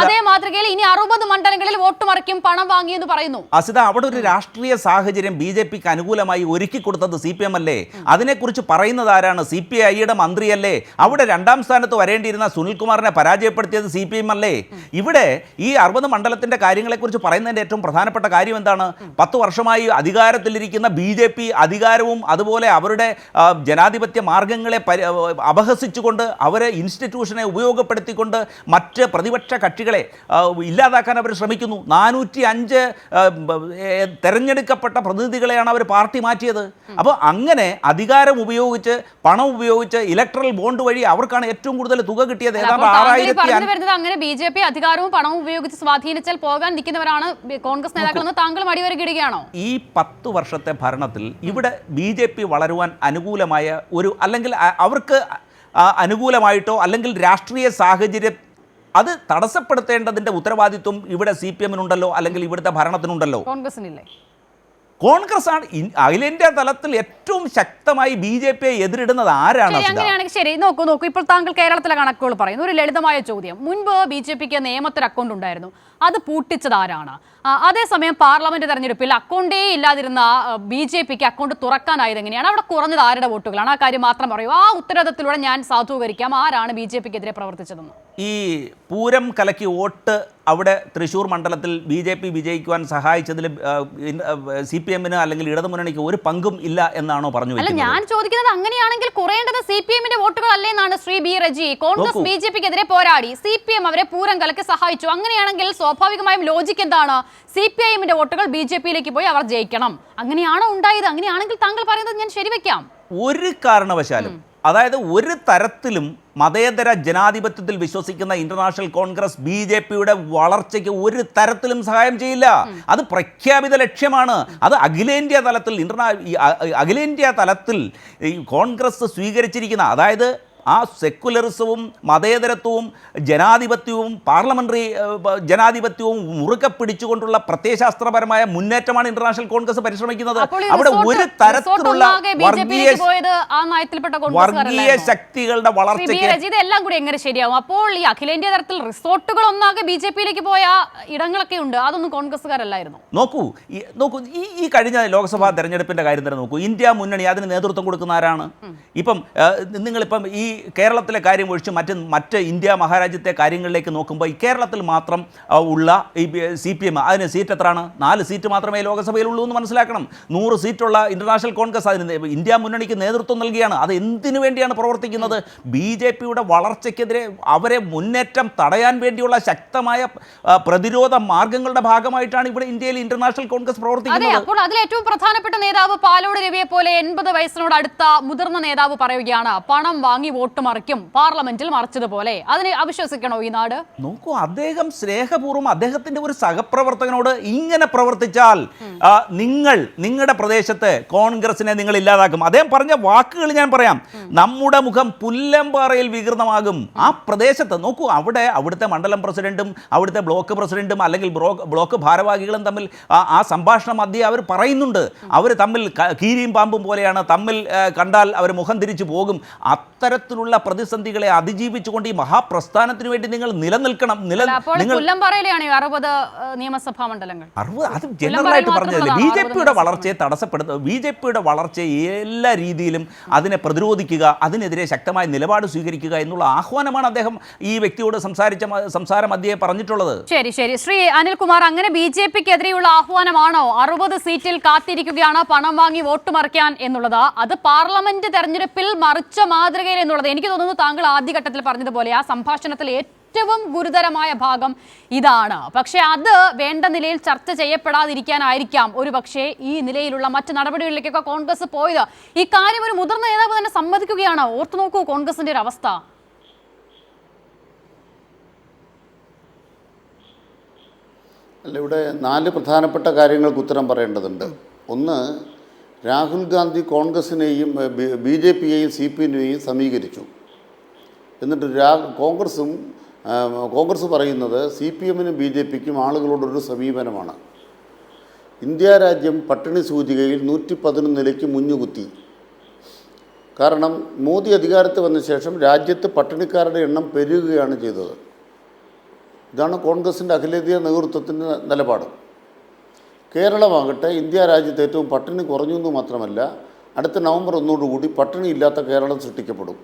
അതേ മാതൃകയിൽ ഇനി 60 മണ്ഡലങ്ങളിൽ വോട്ട് മറിക്കും, പണം വാങ്ങിയെന്ന് പറയുന്നു. അസിത, അവിടെ ഒരു രാഷ്ട്രീയ സാഹചര്യം BJP-ക്ക് അനുകൂലമായി ഒരുക്കി കൊടുത്തത് CPM അല്ലേ? അതിനെക്കുറിച്ച് പറയുന്നത് ആരാണ്? CPI-യുടെ മന്ത്രിയല്ലേ? അവിടെ 2ാം സ്ഥാനത്ത് വരേണ്ടിയിരുന്ന സുനിൽകുമാറിനെ പരാജയപ്പെടുത്തിയത് CPM അല്ലേ? ഇവിടെ ഈ 60 മണ്ഡലത്തിന്റെ കാര്യങ്ങളെക്കുറിച്ച് പറയുന്നതിന്റെ ഏറ്റവും പ്രധാനപ്പെട്ട കാര്യം എന്താണ്? 10 വർഷമായി അധികാരത്തിലിരിക്കുന്ന BJP അധികാരവും അതുപോലെ അവരുടെ ജനാധിപത്യ മാർഗങ്ങളെ അപഹസിച്ചുകൊണ്ട് അവരെ ഇൻസ്റ്റിറ്റ്യൂഷനെ ഉപയോഗപ്പെടുത്തിക്കൊണ്ട് മറ്റ് പ്രതിപക്ഷ കക്ഷികളെ ഇല്ലാതാക്കാൻ അവർ ശ്രമിക്കുന്നു. 405 തെരഞ്ഞെടുക്കപ്പെട്ട പ്രതിനിധികളെയാണ് അവർ പാർട്ടി മാറ്റിയത്. അപ്പോൾ അങ്ങനെ അധികാരം ഉപയോഗിച്ച്, പണം ഉപയോഗിച്ച്, ഇലക്ട്രൽ ബോണ്ട് വഴി അവർക്കാണ് ഏറ്റവും കൂടുതൽ തുക കിട്ടിയത്. ഏതാണ്ട് 6000. അങ്ങനെ BJP അധികാരവും പണവും ഉപയോഗിച്ച് സ്വാധീനിച്ചാൽ പോകാൻ നിൽക്കുന്നവരാണ് കോൺഗ്രസ് നേതാക്കളെന്ന് താങ്കൾ അടിവരയിടുകയാണോ? ഈ 10 വർഷത്തെ ഭരണത്തിൽ ഇവിടെ BJP വളരുവാൻ അനുകൂലമായ ഒരു, അല്ലെങ്കിൽ അവർക്ക് അനുകൂലമായിട്ടോ അല്ലെങ്കിൽ രാഷ്ട്രീയ സാഹചര്യം അത് തടസ്സപ്പെടുത്തേണ്ടതിന്റെ ഉത്തരവാദിത്വം ഇവിടെ CPM-നുണ്ടല്ലോ, അല്ലെങ്കിൽ ഇവിടുത്തെ ഭരണത്തിനുണ്ടല്ലോ. കോൺഗ്രസിനില്ലേ? കോൺഗ്രസ് ആണ് അഖിലേന്ത്യാ തലത്തിൽ ഏറ്റവും ശക്തമായി BJP-യെ എതിരിടുന്നത് ആരാണ്? അങ്ങനെയാണെങ്കിൽ ശരി, നോക്കൂ. ഇപ്പോൾ താങ്കൾ കേരളത്തിലെ കണക്കുകൾ പറയുന്നു. ഒരു ലളിതമായ ചോദ്യം. മുൻപ് BJP-ക്ക് നിയമത്തിൽ അക്കൗണ്ട് ഉണ്ടായിരുന്നു, അത് പൂട്ടിച്ചത് ആരാണ്? അതേസമയം പാർലമെന്റ് തെരഞ്ഞെടുപ്പിൽ അക്കൗണ്ടേ ഇല്ലാതിരുന്ന BJP-ക്ക് അക്കൗണ്ട് തുറക്കാനായത് എങ്ങനെയാണ്? അവിടെ കുറഞ്ഞത് ആരുടെ വോട്ടുകളാണ്? ആ കാര്യം മാത്രം പറയൂ. ആ ഉത്തരവാദിത്തത്തിലൂടെ ഞാൻ സാധൂകരിക്കാം ആരാണ് BJP-ക്കെതിരെ പ്രവർത്തിച്ചതെന്ന്. ഈ പൂരം കലക്കി വോട്ട് അവിടെ തൃശ്ശൂർ മണ്ഡലത്തിൽ BJP വിജയിക്കുവാൻ സഹായിച്ചതിൽ CPM-ന് അല്ലെങ്കിൽ ഇടതുമുന്നണിക്ക് ഒരു പങ്കും ഇല്ല എന്നാണോ പറഞ്ഞു? അല്ല, ഞാൻ ചോദിക്കുന്നത് അങ്ങനെയാണെങ്കിൽ കുറയേണ്ടത് CPM-ന്റെ വോട്ടുകൾ അല്ലേ എന്നാണ് ശ്രീ B. റജി. കോൺഗ്രസ് BJP-ക്കെതിരെ പോരാടി, CPM അവരെ പൂരം കലക്കി സഹായിച്ചു. അങ്ങനെയാണെങ്കിൽ സ്വാഭാവികമായും ലോജിക്ക് എന്താണ്? CPIM-ന്റെ വോട്ടുകൾ BJP-യിലേക്ക് പോയി അവർ ജയിക്കണം. അങ്ങനെയാണോ ഉണ്ടായത്? അങ്ങനെയാണെങ്കിൽ താങ്കൾ പറയുന്നത് ഞാൻ ശരിവെക്കാം. ഒരു കാരണവശാലും, അതായത് ഒരു തരത്തിലും മതേതര ജനാധിപത്യത്തിൽ വിശ്വസിക്കുന്ന ഇന്റർനാഷണൽ കോൺഗ്രസ് BJP-യുടെ വളർച്ചയ്ക്ക് ഒരു തരത്തിലും സഹായം ചെയ്യില്ല. അത് പ്രഖ്യാപിത ലക്ഷ്യമാണ്. അത് അഖിലേന്ത്യാ തലത്തിൽ ഈ കോൺഗ്രസ് സ്വീകരിച്ചിരിക്കുന്ന, അതായത് ആ സെക്കുലറിസവും മതേതരത്വവും ജനാധിപത്യവും പാർലമെന്ററി ജനാധിപത്യവും മുറുകെ പിടിച്ചുകൊണ്ടുള്ള പ്രത്യയശാസ്ത്രപരമായ മുന്നേറ്റമാണ് ഇന്റർനാഷണൽ കോൺഗ്രസ് പരിശ്രമിക്കുന്നത്. അവിടെ ഒരു തരത്തിലുള്ള വർഗീയ ശക്തികളുടെ വളർച്ചയ്ക്ക് ഇതെല്ലാം കൂടി എങ്ങനെ ശരിയാവും? അപ്പോൾ ഈ അഖിലേന്ത്യാ തലത്തിൽ റിസോർട്ടുകൾ ഒന്നാകെ BJP-യിലേക്ക് പോയ ഇടങ്ങളൊക്കെ ഉണ്ട്, അതൊന്നും കോൺഗ്രസ്സുകാരല്ലായിരുന്നു. നോക്കൂ ഈ കഴിഞ്ഞ ലോക്സഭാ തെരഞ്ഞെടുപ്പിന്റെ കാര്യം തന്നെ നോക്കൂ. ഇന്ത്യ മുന്നണി അതിന് നേതൃത്വം കൊടുക്കുന്ന ആരാണ്? ഇപ്പം നിങ്ങളിപ്പം ഈ കേരളത്തിലെ കാര്യം ഒഴിച്ച് മറ്റ് ഇന്ത്യ മഹാരാജ്യത്തെ കാര്യങ്ങളിലേക്ക് നോക്കുമ്പോൾ ഈ കേരളത്തിൽ മാത്രം ഉള്ള ഈ CPM അതിന് സീറ്റ് എത്രയാണ്? 4 സീറ്റ് മാത്രമേ ലോക്സഭയിലുള്ളൂ എന്ന് മനസ്സിലാക്കണം. 100 സീറ്റുള്ള ഇന്റർനാഷണൽ കോൺഗ്രസ് അതിന് ഇന്ത്യ മുന്നണിക്ക് നേതൃത്വം നൽകിയാണ്. അത് എന്തിനു വേണ്ടിയാണ് പ്രവർത്തിക്കുന്നത്? BJP-യുടെ വളർച്ചയ്ക്കെതിരെ അവരെ മുന്നേറ്റം തടയാൻ വേണ്ടിയുള്ള ശക്തമായ പ്രതിരോധ മാർഗങ്ങളുടെ ഭാഗമായിട്ടാണ് ഇവിടെ ഇന്ത്യയിൽ ഇന്റർനാഷണൽ കോൺഗ്രസ് പ്രവർത്തിക്കുന്നത്. അപ്പോൾ അതിൽ ഏറ്റവും പ്രധാനപ്പെട്ട നേതാവ് പാലോട് രവിയെ പോലെ 80 വയസ്സിനോട് അടുത്ത മുതിർന്ന നേതാവ് പറയുകയാണ്, പണം വാങ്ങി വോട്ട് മറിക്കും, പാർലമെന്റിൽ മറിച്ചതുപോലെ. അതിനെ അവിശ്വസിക്കണോ ഈ നാട്? നോക്കൂ, അദ്ദേഹം സ്നേഹപൂർവ്വം അദ്ദേഹത്തിന്റെ ഒരു സഹപ്രവർത്തകനോട് ഇങ്ങനെ പ്രവർത്തിച്ചാൽ നിങ്ങളുടെ പ്രദേശത്ത് കോൺഗ്രസിനെ നിങ്ങൾ ഇല്ലാതാക്കും. അദ്ദേഹം പറഞ്ഞ വാക്കുകൾ ഞാൻ പറയാം. നമ്മുടെ മുഖം പുല്ലമ്പാറയിൽ വികൃതമാകും. ആ പ്രദേശത്ത് നോക്കൂ, അവിടുത്തെ മണ്ഡലം പ്രസിഡന്റും അവിടുത്തെ ബ്ലോക്ക് പ്രസിഡന്റും അല്ലെങ്കിൽ ബ്ലോക്ക് ഭാരവാഹികളും തമ്മിൽ ആ സംഭാഷണ മധ്യേ അവർ പറയുന്നുണ്ട്, അവർ തമ്മിൽ കീരിയും പാമ്പും പോലെയാണ്, തമ്മിൽ കണ്ടാൽ അവർ മുഖം തിരിച്ചു പോകും. അത്തരത്തിലുള്ള പ്രതിസന്ധികളെ അതിജീവിച്ചുകൊണ്ട് ഈ മഹാപ്രസ്ഥാനത്തിന് വേണ്ടി നിങ്ങൾ നിലനിൽക്കണം. പുല്ലമ്പാറയിലാണ് 60 നിയമസഭാ മണ്ഡലങ്ങൾ. അത് ജനറലായിട്ട് പറഞ്ഞതല്ലേ. ബി.ജെ.പിയുടെ വളർച്ചയെ തടസ്സപ്പെടുത്തുക, ബി.ജെ.പിയുടെ വളർച്ചയെ എല്ലാ രീതിയിലും അതിനെ പ്രതിരോധിക്കുക, അതിനെതിരെ ശക്തമായ നിലപാട് സ്വീകരിക്കുക എന്നുള്ള ആഹ്വാനമാണ് അദ്ദേഹം ഈ വ്യക്തിയോട് സംസാര മധ്യേ പറഞ്ഞിട്ടുള്ളത്. ശരി ശരി ശ്രീ അനിൽകുമാർ, അങ്ങനെ ബി.ജെ.പിക്കെതിരെയുള്ള ആഹ്വാനമാണോ 60 സീറ്റിൽ കാത്തിരിക്കുകയാണ് പണം വാങ്ങി വോട്ട് മറിക്കാൻ എന്നുള്ളത്? അത് പാർലമെന്റ് തെരഞ്ഞെടുപ്പിൽ മറിച്ച മാതൃകയിൽ എന്നുള്ളത് എനിക്ക് തോന്നുന്നു താങ്കൾ ആദ്യഘട്ടത്തിൽ പറഞ്ഞതുപോലെ ആ സംഭാഷണത്തിൽ ഏറ്റവും ഗുരുതരമായ ഭാഗം ഇതാണ്. പക്ഷേ അത് വേണ്ട നിലയിൽ ചർച്ച ചെയ്യപ്പെടാതിരിക്കാനായിരിക്കാം ഒരു പക്ഷേ ഈ നിലയിലുള്ള മറ്റ് നടപടികളിലേക്കൊക്കെ കോൺഗ്രസ് പോയത്. ഈ കാര്യം ഒരു മുതിർന്ന നേതാവ് തന്നെ സമ്മതിക്കുകയാണ്. ഓർത്തു നോക്കൂ കോൺഗ്രസിന്റെ ഒരു അവസ്ഥ. അല്ല, ഇവിടെ 4 പ്രധാനപ്പെട്ട കാര്യങ്ങൾക്ക് ഉത്തരം പറയേണ്ടതുണ്ട്. ഒന്ന്, രാഹുൽ ഗാന്ധി കോൺഗ്രസിനെയും ബി.ജെ.പിയെയും CPM-നെയും സമീകരിച്ചു. എന്നിട്ട് കോൺഗ്രസ് പറയുന്നത് CPM-നും ബി.ജെ.പിക്കും ആളുകളോടൊരു സമീപനമാണ്. ഇന്ത്യ രാജ്യം പട്ടിണി സൂചികയിൽ 111 മുഞ്ഞുകുത്തി. കാരണം മോദി അധികാരത്തിൽ വന്ന ശേഷം രാജ്യത്ത് പട്ടിണിക്കാരുടെ എണ്ണം പെരുകുകയാണ് ചെയ്തത്. ഇതാണ് കോൺഗ്രസിൻ്റെ അഖിലേന്ത്യാ നേതൃത്വത്തിൻ്റെ നിലപാട്. കേരളമാകട്ടെ ഇന്ത്യ രാജ്യത്ത് ഏറ്റവും പട്ടിണി കുറഞ്ഞു എന്ന് മാത്രമല്ല, അടുത്ത നവംബർ 1 കൂടി പട്ടിണി ഇല്ലാത്ത കേരളം സൃഷ്ടിക്കപ്പെടും.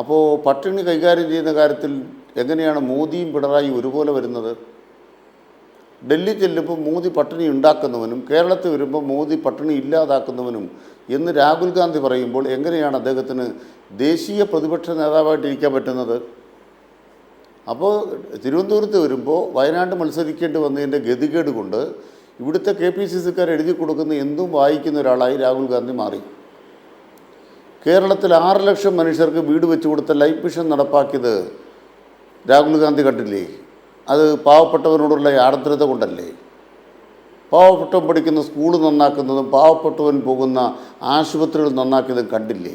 അപ്പോൾ പട്ടിണി കൈകാര്യം ചെയ്യുന്ന കാര്യത്തിൽ എങ്ങനെയാണ് മോദിയും പിണറായി ഒരുപോലെ വരുന്നത്? ഡൽഹി ചെല്ലുമ്പോൾ മോദി പട്ടിണി ഉണ്ടാക്കുന്നവനും കേരളത്തിൽ വരുമ്പോൾ മോദി പട്ടിണി ഇല്ലാതാക്കുന്നവനും എന്ന് രാഹുൽ ഗാന്ധി പറയുമ്പോൾ എങ്ങനെയാണ് അദ്ദേഹത്തിന് ദേശീയ പ്രതിപക്ഷ നേതാവായിട്ടിരിക്കാൻ പറ്റുന്നത്? അപ്പോൾ തിരുവനന്തപുരത്ത് വരുമ്പോൾ വയനാട് മത്സരിക്കേണ്ടി വന്നതിൻ്റെ ഗതികേട് കൊണ്ട് ഇവിടുത്തെ KPCCക്കാർ എഴുതി കൊടുക്കുന്ന എന്തും വായിക്കുന്ന ഒരാളായി രാഹുൽ ഗാന്ധി മാറി. കേരളത്തിൽ 6 ലക്ഷം മനുഷ്യർക്ക് വീട് വെച്ച് കൊടുത്ത ലൈഫ് മിഷൻ നടപ്പാക്കിയത് രാഹുൽ ഗാന്ധി കണ്ടില്ലേ? അത് പാവപ്പെട്ടവനോടുള്ള ആർദ്രത കൊണ്ടല്ലേ? പാവപ്പെട്ടവൻ പഠിക്കുന്ന സ്കൂൾ നന്നാക്കുന്നതും പാവപ്പെട്ടവൻ പോകുന്ന ആശുപത്രികൾ നന്നാക്കിയതും കണ്ടില്ലേ?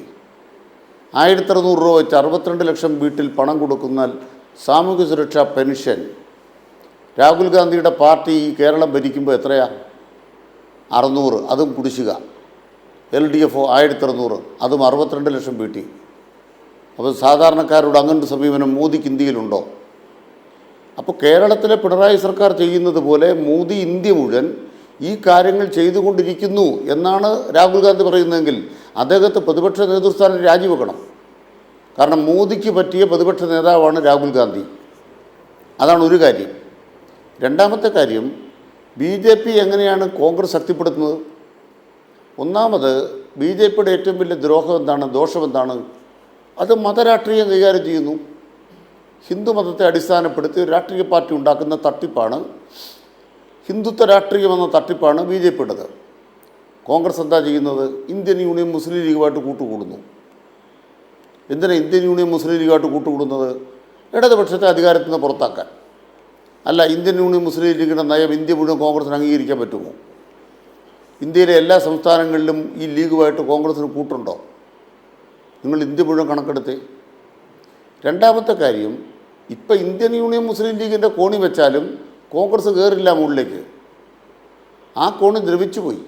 1600 രൂപ വെച്ച് 62 ലക്ഷം വീട്ടിൽ പണം കൊടുക്കുന്ന സാമൂഹ്യ സുരക്ഷാ പെൻഷൻ രാഹുൽ ഗാന്ധിയുടെ പാർട്ടി ഈ കേരളം ഭരിക്കുമ്പോൾ എത്രയാ? 600, അതും കുടിശ്ശിക. LDF 1600, അതും 62 ലക്ഷം വീട്ടിൽ. അപ്പോൾ സാധാരണക്കാരോട് അങ്ങനൊരു സമീപനം മോദിക്ക് ഇന്ത്യയിലുണ്ടോ? അപ്പോൾ കേരളത്തിലെ പിണറായി സർക്കാർ ചെയ്യുന്നത് പോലെ മോദി ഇന്ത്യ മുഴുവൻ ഈ കാര്യങ്ങൾ ചെയ്തുകൊണ്ടിരിക്കുന്നു എന്നാണ് രാഹുൽ ഗാന്ധി പറയുന്നതെങ്കിൽ അദ്ദേഹത്തെ പ്രതിപക്ഷ നേതൃസ്ഥാനം രാജിവെക്കണം. കാരണം മോദിക്ക് പറ്റിയ പ്രതിപക്ഷ നേതാവാണ് രാഹുൽ ഗാന്ധി. അതാണ് ഒരു കാര്യം. രണ്ടാമത്തെ കാര്യം, ബി.ജെ.പി എങ്ങനെയാണ് കോൺഗ്രസ് ശക്തിപ്പെടുത്തുന്നത്? ഒന്നാമത് ബി.ജെ.പിയുടെ ഏറ്റവും വലിയ ദ്രോഹം എന്താണ്, ദോഷം എന്താണ്? അത് മതരാഷ്ട്രീയം കൈകാര്യം ചെയ്യുന്നു. ഹിന്ദു മതത്തെ അടിസ്ഥാനപ്പെടുത്തി ഒരു രാഷ്ട്രീയ പാർട്ടി ഉണ്ടാക്കുന്ന തട്ടിപ്പാണ്, ഹിന്ദുത്വ രാഷ്ട്രീയമെന്ന തട്ടിപ്പാണ് ബി.ജെ.പിയുടേത്. കോൺഗ്രസ് എന്താ ചെയ്യുന്നത്? ഇന്ത്യൻ യൂണിയൻ മുസ്ലിം ലീഗുമായിട്ട് കൂട്ടുകൂടുന്നു. എന്തിനാണ് ഇന്ത്യൻ യൂണിയൻ മുസ്ലിം ലീഗുമായിട്ട് കൂട്ടുകൂടുന്നത്? ഇടതുപക്ഷത്തെ അധികാരത്തിൽ നിന്ന് പുറത്താക്കാൻ. അല്ല, ഇന്ത്യൻ യൂണിയൻ മുസ്ലിം ലീഗിൻ്റെ നയം ഇന്ത്യ മുഴുവൻ കോൺഗ്രസിന് അംഗീകരിക്കാൻ പറ്റുമോ? ഇന്ത്യയിലെ എല്ലാ സംസ്ഥാനങ്ങളിലും ഈ ലീഗുമായിട്ട് കോൺഗ്രസിന് കൂട്ടുണ്ടോ? നിങ്ങൾ ഇന്ത്യ മുഴുവൻ കണക്കെടുത്തേ. രണ്ടാമത്തെ കാര്യം, ഇപ്പം ഇന്ത്യൻ യൂണിയൻ മുസ്ലിം ലീഗിൻ്റെ കോണി വെച്ചാലും കോൺഗ്രസ് കയറില്ല മുകളിലേക്ക്. ആ കോണി ദ്രവിച്ചു പോയി.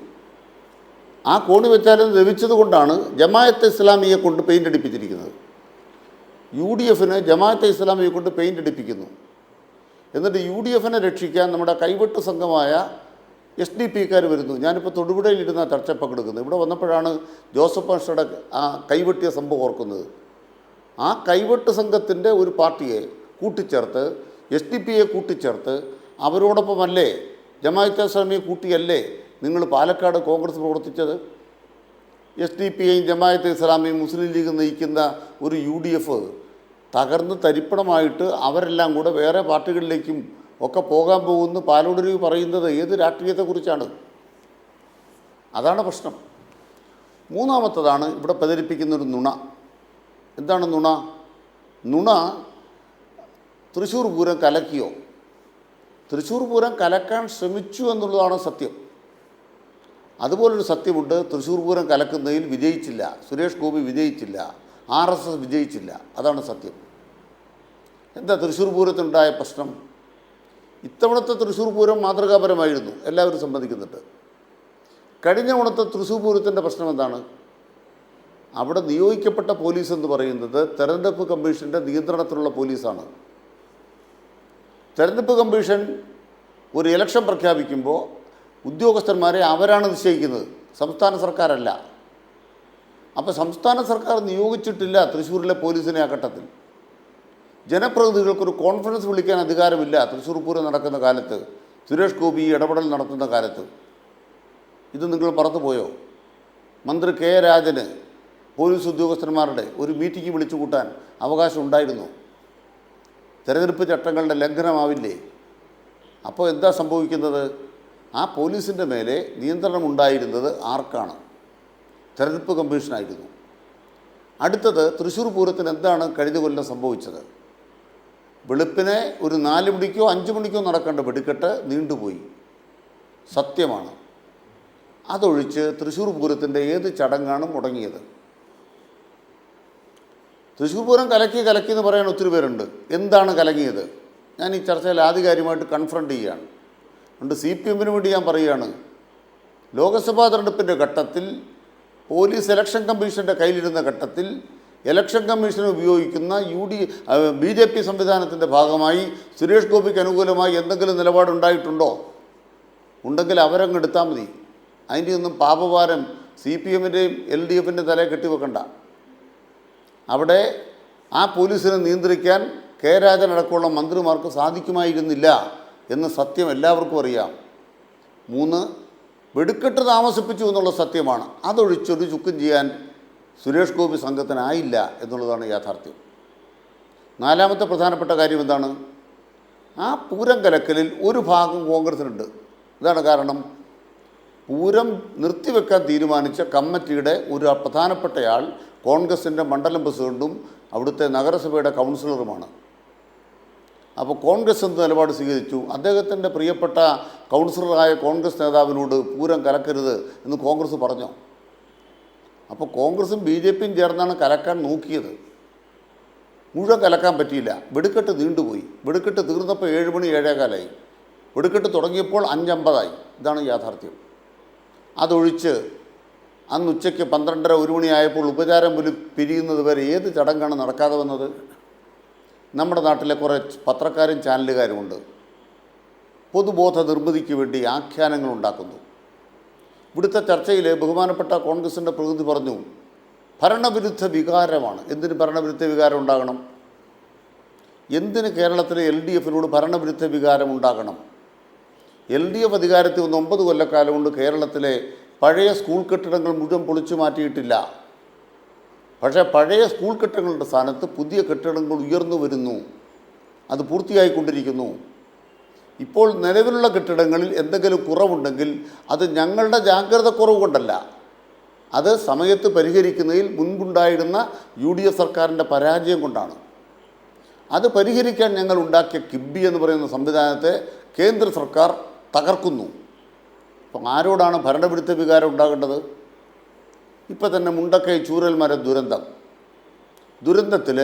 ആ കോണി വെച്ചാലും ദ്രവിച്ചത് കൊണ്ടാണ് ജമാഅത്തെ ഇസ്ലാമിയെ കൊണ്ട് പെയിൻ്റ് അടിപ്പിച്ചിരിക്കുന്നത്. UDFന് ജമാഅത്തെ ഇസ്ലാമിയെ കൊണ്ട് പെയിൻ്റ് അടിപ്പിക്കുന്നു. എന്നിട്ട് UDFനെ രക്ഷിക്കാൻ നമ്മുടെ കൈവെട്ട് സംഘമായ SDP-ക്കാർ വരുന്നു. ഞാനിപ്പോൾ തൊടുപുഴയിലിരുന്ന ചർച്ച പങ്കെടുക്കുന്നത്. ഇവിടെ വന്നപ്പോഴാണ് ജോസഫ് മാസ്റ്ററുടെ ആ കൈവെട്ടിയ സംഭവം ഓർക്കുന്നത്. ആ കൈവെട്ട് സംഘത്തിൻ്റെ ഒരു പാർട്ടിയെ കൂട്ടിച്ചേർത്ത്, SDP-യെ കൂട്ടിച്ചേർത്ത്, അവരോടൊപ്പമല്ലേ ജമാഅത്തെ ഇസ്ലാമിയെ കൂട്ടിയല്ലേ നിങ്ങൾ പാലക്കാട് കോൺഗ്രസ് പ്രവർത്തിച്ചത്? SDP-യെയും ജമാഅത്തെ ഇസ്ലാമിയും മുസ്ലിം ലീഗ് നയിക്കുന്ന ഒരു UDF തകർന്ന് തരിപ്പണമായിട്ട് അവരെല്ലാം കൂടെ വേറെ പാർട്ടികളിലേക്കും ഒക്കെ പോകാൻ പോകുന്നു. പാലോട് പറയുന്നത് ഏത് രാഷ്ട്രീയത്തെക്കുറിച്ചാണ്? അതാണ് പ്രശ്നം. മൂന്നാമത്തതാണ് ഇവിടെ പ്രചരിപ്പിക്കുന്നൊരു നുണ. എന്താണ് നുണ? നുണ തൃശ്ശൂർ പൂരം കലക്കിയോ? തൃശ്ശൂർ പൂരം കലക്കാൻ ശ്രമിച്ചു എന്നുള്ളതാണ് സത്യം. അതുപോലൊരു സത്യമുണ്ട്, തൃശ്ശൂർ പൂരം കലക്കുന്നതിൽ വിജയിച്ചില്ല, സുരേഷ് ഗോപി വിജയിച്ചില്ല, RSS വിജയിച്ചില്ല. അതാണ് സത്യം. എന്താ തൃശ്ശൂർ പൂരത്തിനുണ്ടായ പ്രശ്നം? ഇത്തവണത്തെ തൃശ്ശൂർ പൂരം മാതൃകാപരമായിരുന്നു, എല്ലാവരും സമ്മതിക്കുന്നുണ്ട്. കഴിഞ്ഞ തവണത്തെ തൃശ്ശൂർ പൂരത്തിൻ്റെ പ്രശ്നം എന്താണ്? അവിടെ നിയോഗിക്കപ്പെട്ട പോലീസ് എന്ന് പറയുന്നത് തെരഞ്ഞെടുപ്പ് കമ്മീഷൻ്റെ നിയന്ത്രണത്തിലുള്ള പോലീസാണ്. തെരഞ്ഞെടുപ്പ് കമ്മീഷൻ ഒരു ഇലക്ഷൻ പ്രഖ്യാപിക്കുമ്പോൾ ഉദ്യോഗസ്ഥന്മാരെ അവരാണ് നിശ്ചയിക്കുന്നത്, സംസ്ഥാന സർക്കാരല്ല. അപ്പോൾ സംസ്ഥാന സർക്കാർ നിയോഗിച്ചിട്ടില്ല തൃശ്ശൂരിലെ പോലീസിനെ ആ ഘട്ടത്തിൽ. ജനപ്രതിനിധികൾക്കൊരു കോൺഫറൻസ് വിളിക്കാൻ അധികാരമില്ല തൃശ്ശൂർ പൂരം നടക്കുന്ന കാലത്ത്, സുരേഷ് ഗോപി ഇടപെടൽ നടത്തുന്ന കാലത്ത്. ഇത് നിങ്ങൾ മറന്നുപോയോ? മന്ത്രി കെ രാജന് പോലീസ് ഉദ്യോഗസ്ഥന്മാരുടെ ഒരു മീറ്റിംഗ് വിളിച്ചു കൂട്ടാൻ അവകാശം ഉണ്ടായിരുന്നു. തെരഞ്ഞെടുപ്പ് ചട്ടങ്ങളുടെ ലംഘനമാവില്ലേ? അപ്പോൾ എന്താ സംഭവിക്കുന്നത്? ആ പോലീസിൻ്റെ മേലെ നിയന്ത്രണം ഉണ്ടായിരുന്നത് ആർക്കാണ്? തെരഞ്ഞെടുപ്പ് കമ്മീഷനായിരുന്നു. അടുത്തത്, തൃശ്ശൂർ പൂരത്തിന് എന്താണ് കഴിഞ്ഞ കൊല്ലം സംഭവിച്ചത്? വെളുപ്പിനെ ഒരു 4 മണിക്കോ 5 മണിക്കോ നടക്കേണ്ട വെടിക്കെട്ട് നീണ്ടുപോയി. സത്യമാണ്. അതൊഴിച്ച് തൃശ്ശൂർ പൂരത്തിൻ്റെ ഏത് ചടങ്ങാണ് മുടങ്ങിയത്? തൃശ്ശൂർ പൂരം കലക്കി എന്ന് പറയാൻ ഒത്തിരി പേരുണ്ട്. എന്താണ് കലങ്ങിയത്? ഞാൻ ഈ ചർച്ചയിൽ ആധികാരികമായിട്ട് കൺഫ്രണ്ട് ചെയ്യുകയാണ്. അതുകൊണ്ട് CPM-ന് വേണ്ടി ഞാൻ പറയുകയാണ്, ലോക്സഭാ തെരഞ്ഞെടുപ്പിൻ്റെ ഘട്ടത്തിൽ പോലീസ് ഇലക്ഷൻ കമ്മീഷൻ്റെ കയ്യിലിരുന്ന ഘട്ടത്തിൽ ഇലക്ഷൻ കമ്മീഷൻ ഉപയോഗിക്കുന്ന BJP സംവിധാനത്തിൻ്റെ ഭാഗമായി സുരേഷ് ഗോപിക്ക് അനുകൂലമായി എന്തെങ്കിലും നിലപാടുണ്ടായിട്ടുണ്ടോ? ഉണ്ടെങ്കിൽ അവരങ്ങ് എടുത്താൽ മതി. അതിൻ്റെ ഒന്നും പാപഭാരം CPM-ൻ്റെയും LDF-ൻ്റെയും തലയെ കെട്ടിവെക്കണ്ട. അവിടെ ആ പോലീസിനെ നിയന്ത്രിക്കാൻ കെ രാജൻ അടക്കമുള്ള മന്ത്രിമാർക്ക് സാധിക്കുമായിരുന്നില്ല എന്ന് സത്യം എല്ലാവർക്കും അറിയാം. 3, വെടിക്കെട്ട് താമസിപ്പിച്ചു എന്നുള്ള സത്യമാണ്. അതൊഴിച്ചൊരു ചുക്കും ചെയ്യാൻ സുരേഷ് ഗോപി സംഘത്തിനായില്ല എന്നുള്ളതാണ് യാഥാർത്ഥ്യം. 4ാമത്തെ പ്രധാനപ്പെട്ട കാര്യം എന്താണ്? ആ പൂരം കലക്കലിൽ ഒരു ഭാഗം കോൺഗ്രസിനുണ്ട്. ഇതാണ് കാരണം. പൂരം നിർത്തിവെക്കാൻ തീരുമാനിച്ച കമ്മിറ്റിയുടെ ഒരു പ്രധാനപ്പെട്ടയാൾ കോൺഗ്രസിൻ്റെ മണ്ഡലം പ്രസിഡൻറ്റും അവിടുത്തെ നഗരസഭയുടെ കൗൺസിലറുമാണ്. അപ്പോൾ കോൺഗ്രസ് എന്ത് നിലപാട് സ്വീകരിച്ചു? അദ്ദേഹത്തിൻ്റെ പ്രിയപ്പെട്ട കൗൺസിലറായ കോൺഗ്രസ് നേതാവിനോട് പൂരം കലക്കരുത് എന്ന് കോൺഗ്രസ് പറഞ്ഞോ? അപ്പോൾ കോൺഗ്രസും BJP-യും ചേർന്നാണ് കലക്കാൻ നോക്കിയത്. മുഴുവൻ കലക്കാൻ പറ്റിയില്ല. വെടിക്കെട്ട് നീണ്ടുപോയി. വെടിക്കെട്ട് തീർന്നപ്പോൾ 7 മണി 7:15. വെടിക്കെട്ട് തുടങ്ങിയപ്പോൾ 5:50. ഇതാണ് യാഥാർത്ഥ്യം. അതൊഴിച്ച് അന്ന് ഉച്ചയ്ക്ക് 12:30 1 മണിയായപ്പോൾ ഉപചാരം പിരിയുന്നത് വരെ ഏത് ചടങ്ങാണ് നടക്കാതെ വന്നത്? നമ്മുടെ നാട്ടിലെ കുറേ പത്രക്കാരും ചാനലുകാരുമുണ്ട്. പൊതുബോധ നിർമ്മിതിക്ക് വേണ്ടി ആഖ്യാനങ്ങൾ ഉണ്ടാക്കുന്നു. ഇവിടുത്തെ ചർച്ചയിൽ ബഹുമാനപ്പെട്ട കോൺഗ്രസിൻ്റെ പ്രതിനിധി പറഞ്ഞു, ഭരണവിരുദ്ധ വികാരമാണ്. എന്തിന് ഭരണവിരുദ്ധ വികാരം ഉണ്ടാകണം? എന്തിന് കേരളത്തിലെ LDF-നോട് ഭരണവിരുദ്ധ വികാരം ഉണ്ടാകണം? LDF അധികാരത്തിൽ വന്ന് 9 കൊല്ലക്കാലം കൊണ്ട് കേരളത്തിലെ പഴയ സ്കൂൾ കെട്ടിടങ്ങൾ മുഴുവൻ പൊളിച്ചു മാറ്റിയിട്ടില്ല. പക്ഷേ പഴയ സ്കൂൾ കെട്ടിടങ്ങളുടെ സ്ഥാനത്ത് പുതിയ കെട്ടിടങ്ങൾ ഉയർന്നു വരുന്നു. അത് പൂർത്തിയായിക്കൊണ്ടിരിക്കുന്നു. ഇപ്പോൾ നിലവിലുള്ള കെട്ടിടങ്ങളിൽ എന്തെങ്കിലും കുറവുണ്ടെങ്കിൽ അത് ഞങ്ങളുടെ ജാഗ്രത കുറവ് കൊണ്ടല്ല, അത് സമയത്ത് പരിഹരിക്കുന്നതിൽ മുൻപുണ്ടായിരുന്ന UDF സർക്കാരിൻ്റെ പരാജയം കൊണ്ടാണ്. അത് പരിഹരിക്കാൻ ഞങ്ങൾ ഉണ്ടാക്കിയ കിബി എന്ന് പറയുന്ന സംവിധാനത്തെ കേന്ദ്ര സർക്കാർ തകർക്കുന്നു. അപ്പം ആരോടാണ് ഭരണവിരുദ്ധ വികാരം ഉണ്ടാകേണ്ടത്? ഇപ്പം തന്നെ മുണ്ടക്കൈ ചൂരൽമര ദുരന്തത്തിൽ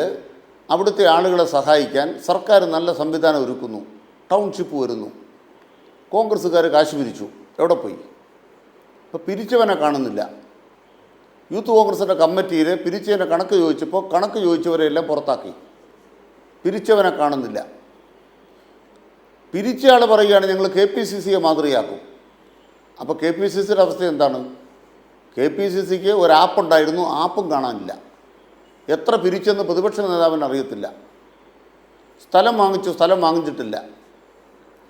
അവിടുത്തെ ആളുകളെ സഹായിക്കാൻ സർക്കാർ നല്ല സംവിധാനം ഒരുക്കുന്നു. ടൗൺഷിപ്പ് വരുന്നു. കോൺഗ്രസ്സുകാർ കാശ് പിരിച്ചു. എവിടെ പോയി? ഇപ്പോൾ പിരിച്ചവനെ കാണുന്നില്ല. യൂത്ത് കോൺഗ്രസിൻ്റെ കമ്മിറ്റിയിൽ പിരിച്ചതിൻ്റെ കണക്ക് ചോദിച്ചപ്പോൾ കണക്ക് ചോദിച്ചവരെല്ലാം പുറത്താക്കി. പിരിച്ചവനെ കാണുന്നില്ല. പിരിച്ചയാൾ പറയുകയാണ് ഞങ്ങൾ KPCCയെ മാതൃകയാക്കും. അപ്പോൾ KPCCയുടെ അവസ്ഥ എന്താണ്? KPCCക്ക് ഒരു ആപ്പ് ഉണ്ടായിരുന്നു, ആപ്പും കാണാനില്ല. എത്ര പിരിച്ചെന്ന് പ്രതിപക്ഷ നേതാവിന് അറിയത്തില്ല. സ്ഥലം വാങ്ങിച്ചിട്ടില്ല.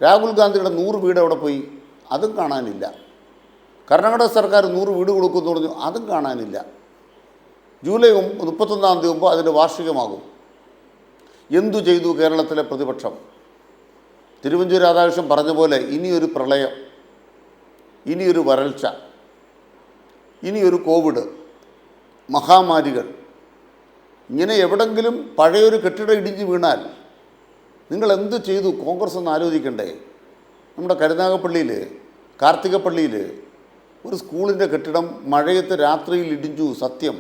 രാഹുൽ ഗാന്ധിയുടെ 100 വീട് എവിടെ പോയി? അതും കാണാനില്ല. കർണാടക സർക്കാർ 100 വീട് കൊടുക്കുമെന്ന് പറഞ്ഞു, അതും കാണാനില്ല. ജൂലൈ 31-ാം തീയതി മുമ്പ് അതിൻ്റെ വാർഷികമാകും. എന്തു ചെയ്തു കേരളത്തിലെ പ്രതിപക്ഷം? തിരുവഞ്ചൂർ രാധാകൃഷ്ണൻ പറഞ്ഞ പോലെ ഇനിയൊരു പ്രളയം, ഇനിയൊരു വരൾച്ച, ഇനിയൊരു കോവിഡ്, മഹാമാരികൾ, ഇങ്ങനെ എവിടെങ്കിലും പഴയൊരു കെട്ടിടം ഇടിഞ്ഞ് വീണാൽ നിങ്ങൾ എന്ത് ചെയ്തു കോൺഗ്രസ് ഒന്ന് ആലോചിക്കണ്ടേ? നമ്മുടെ കരുനാഗപ്പള്ളിയിൽ കാർത്തികപ്പള്ളിയിൽ ഒരു സ്കൂളിൻ്റെ കെട്ടിടം മഴയത്ത് രാത്രിയിൽ ഇടിഞ്ഞു, സത്യം.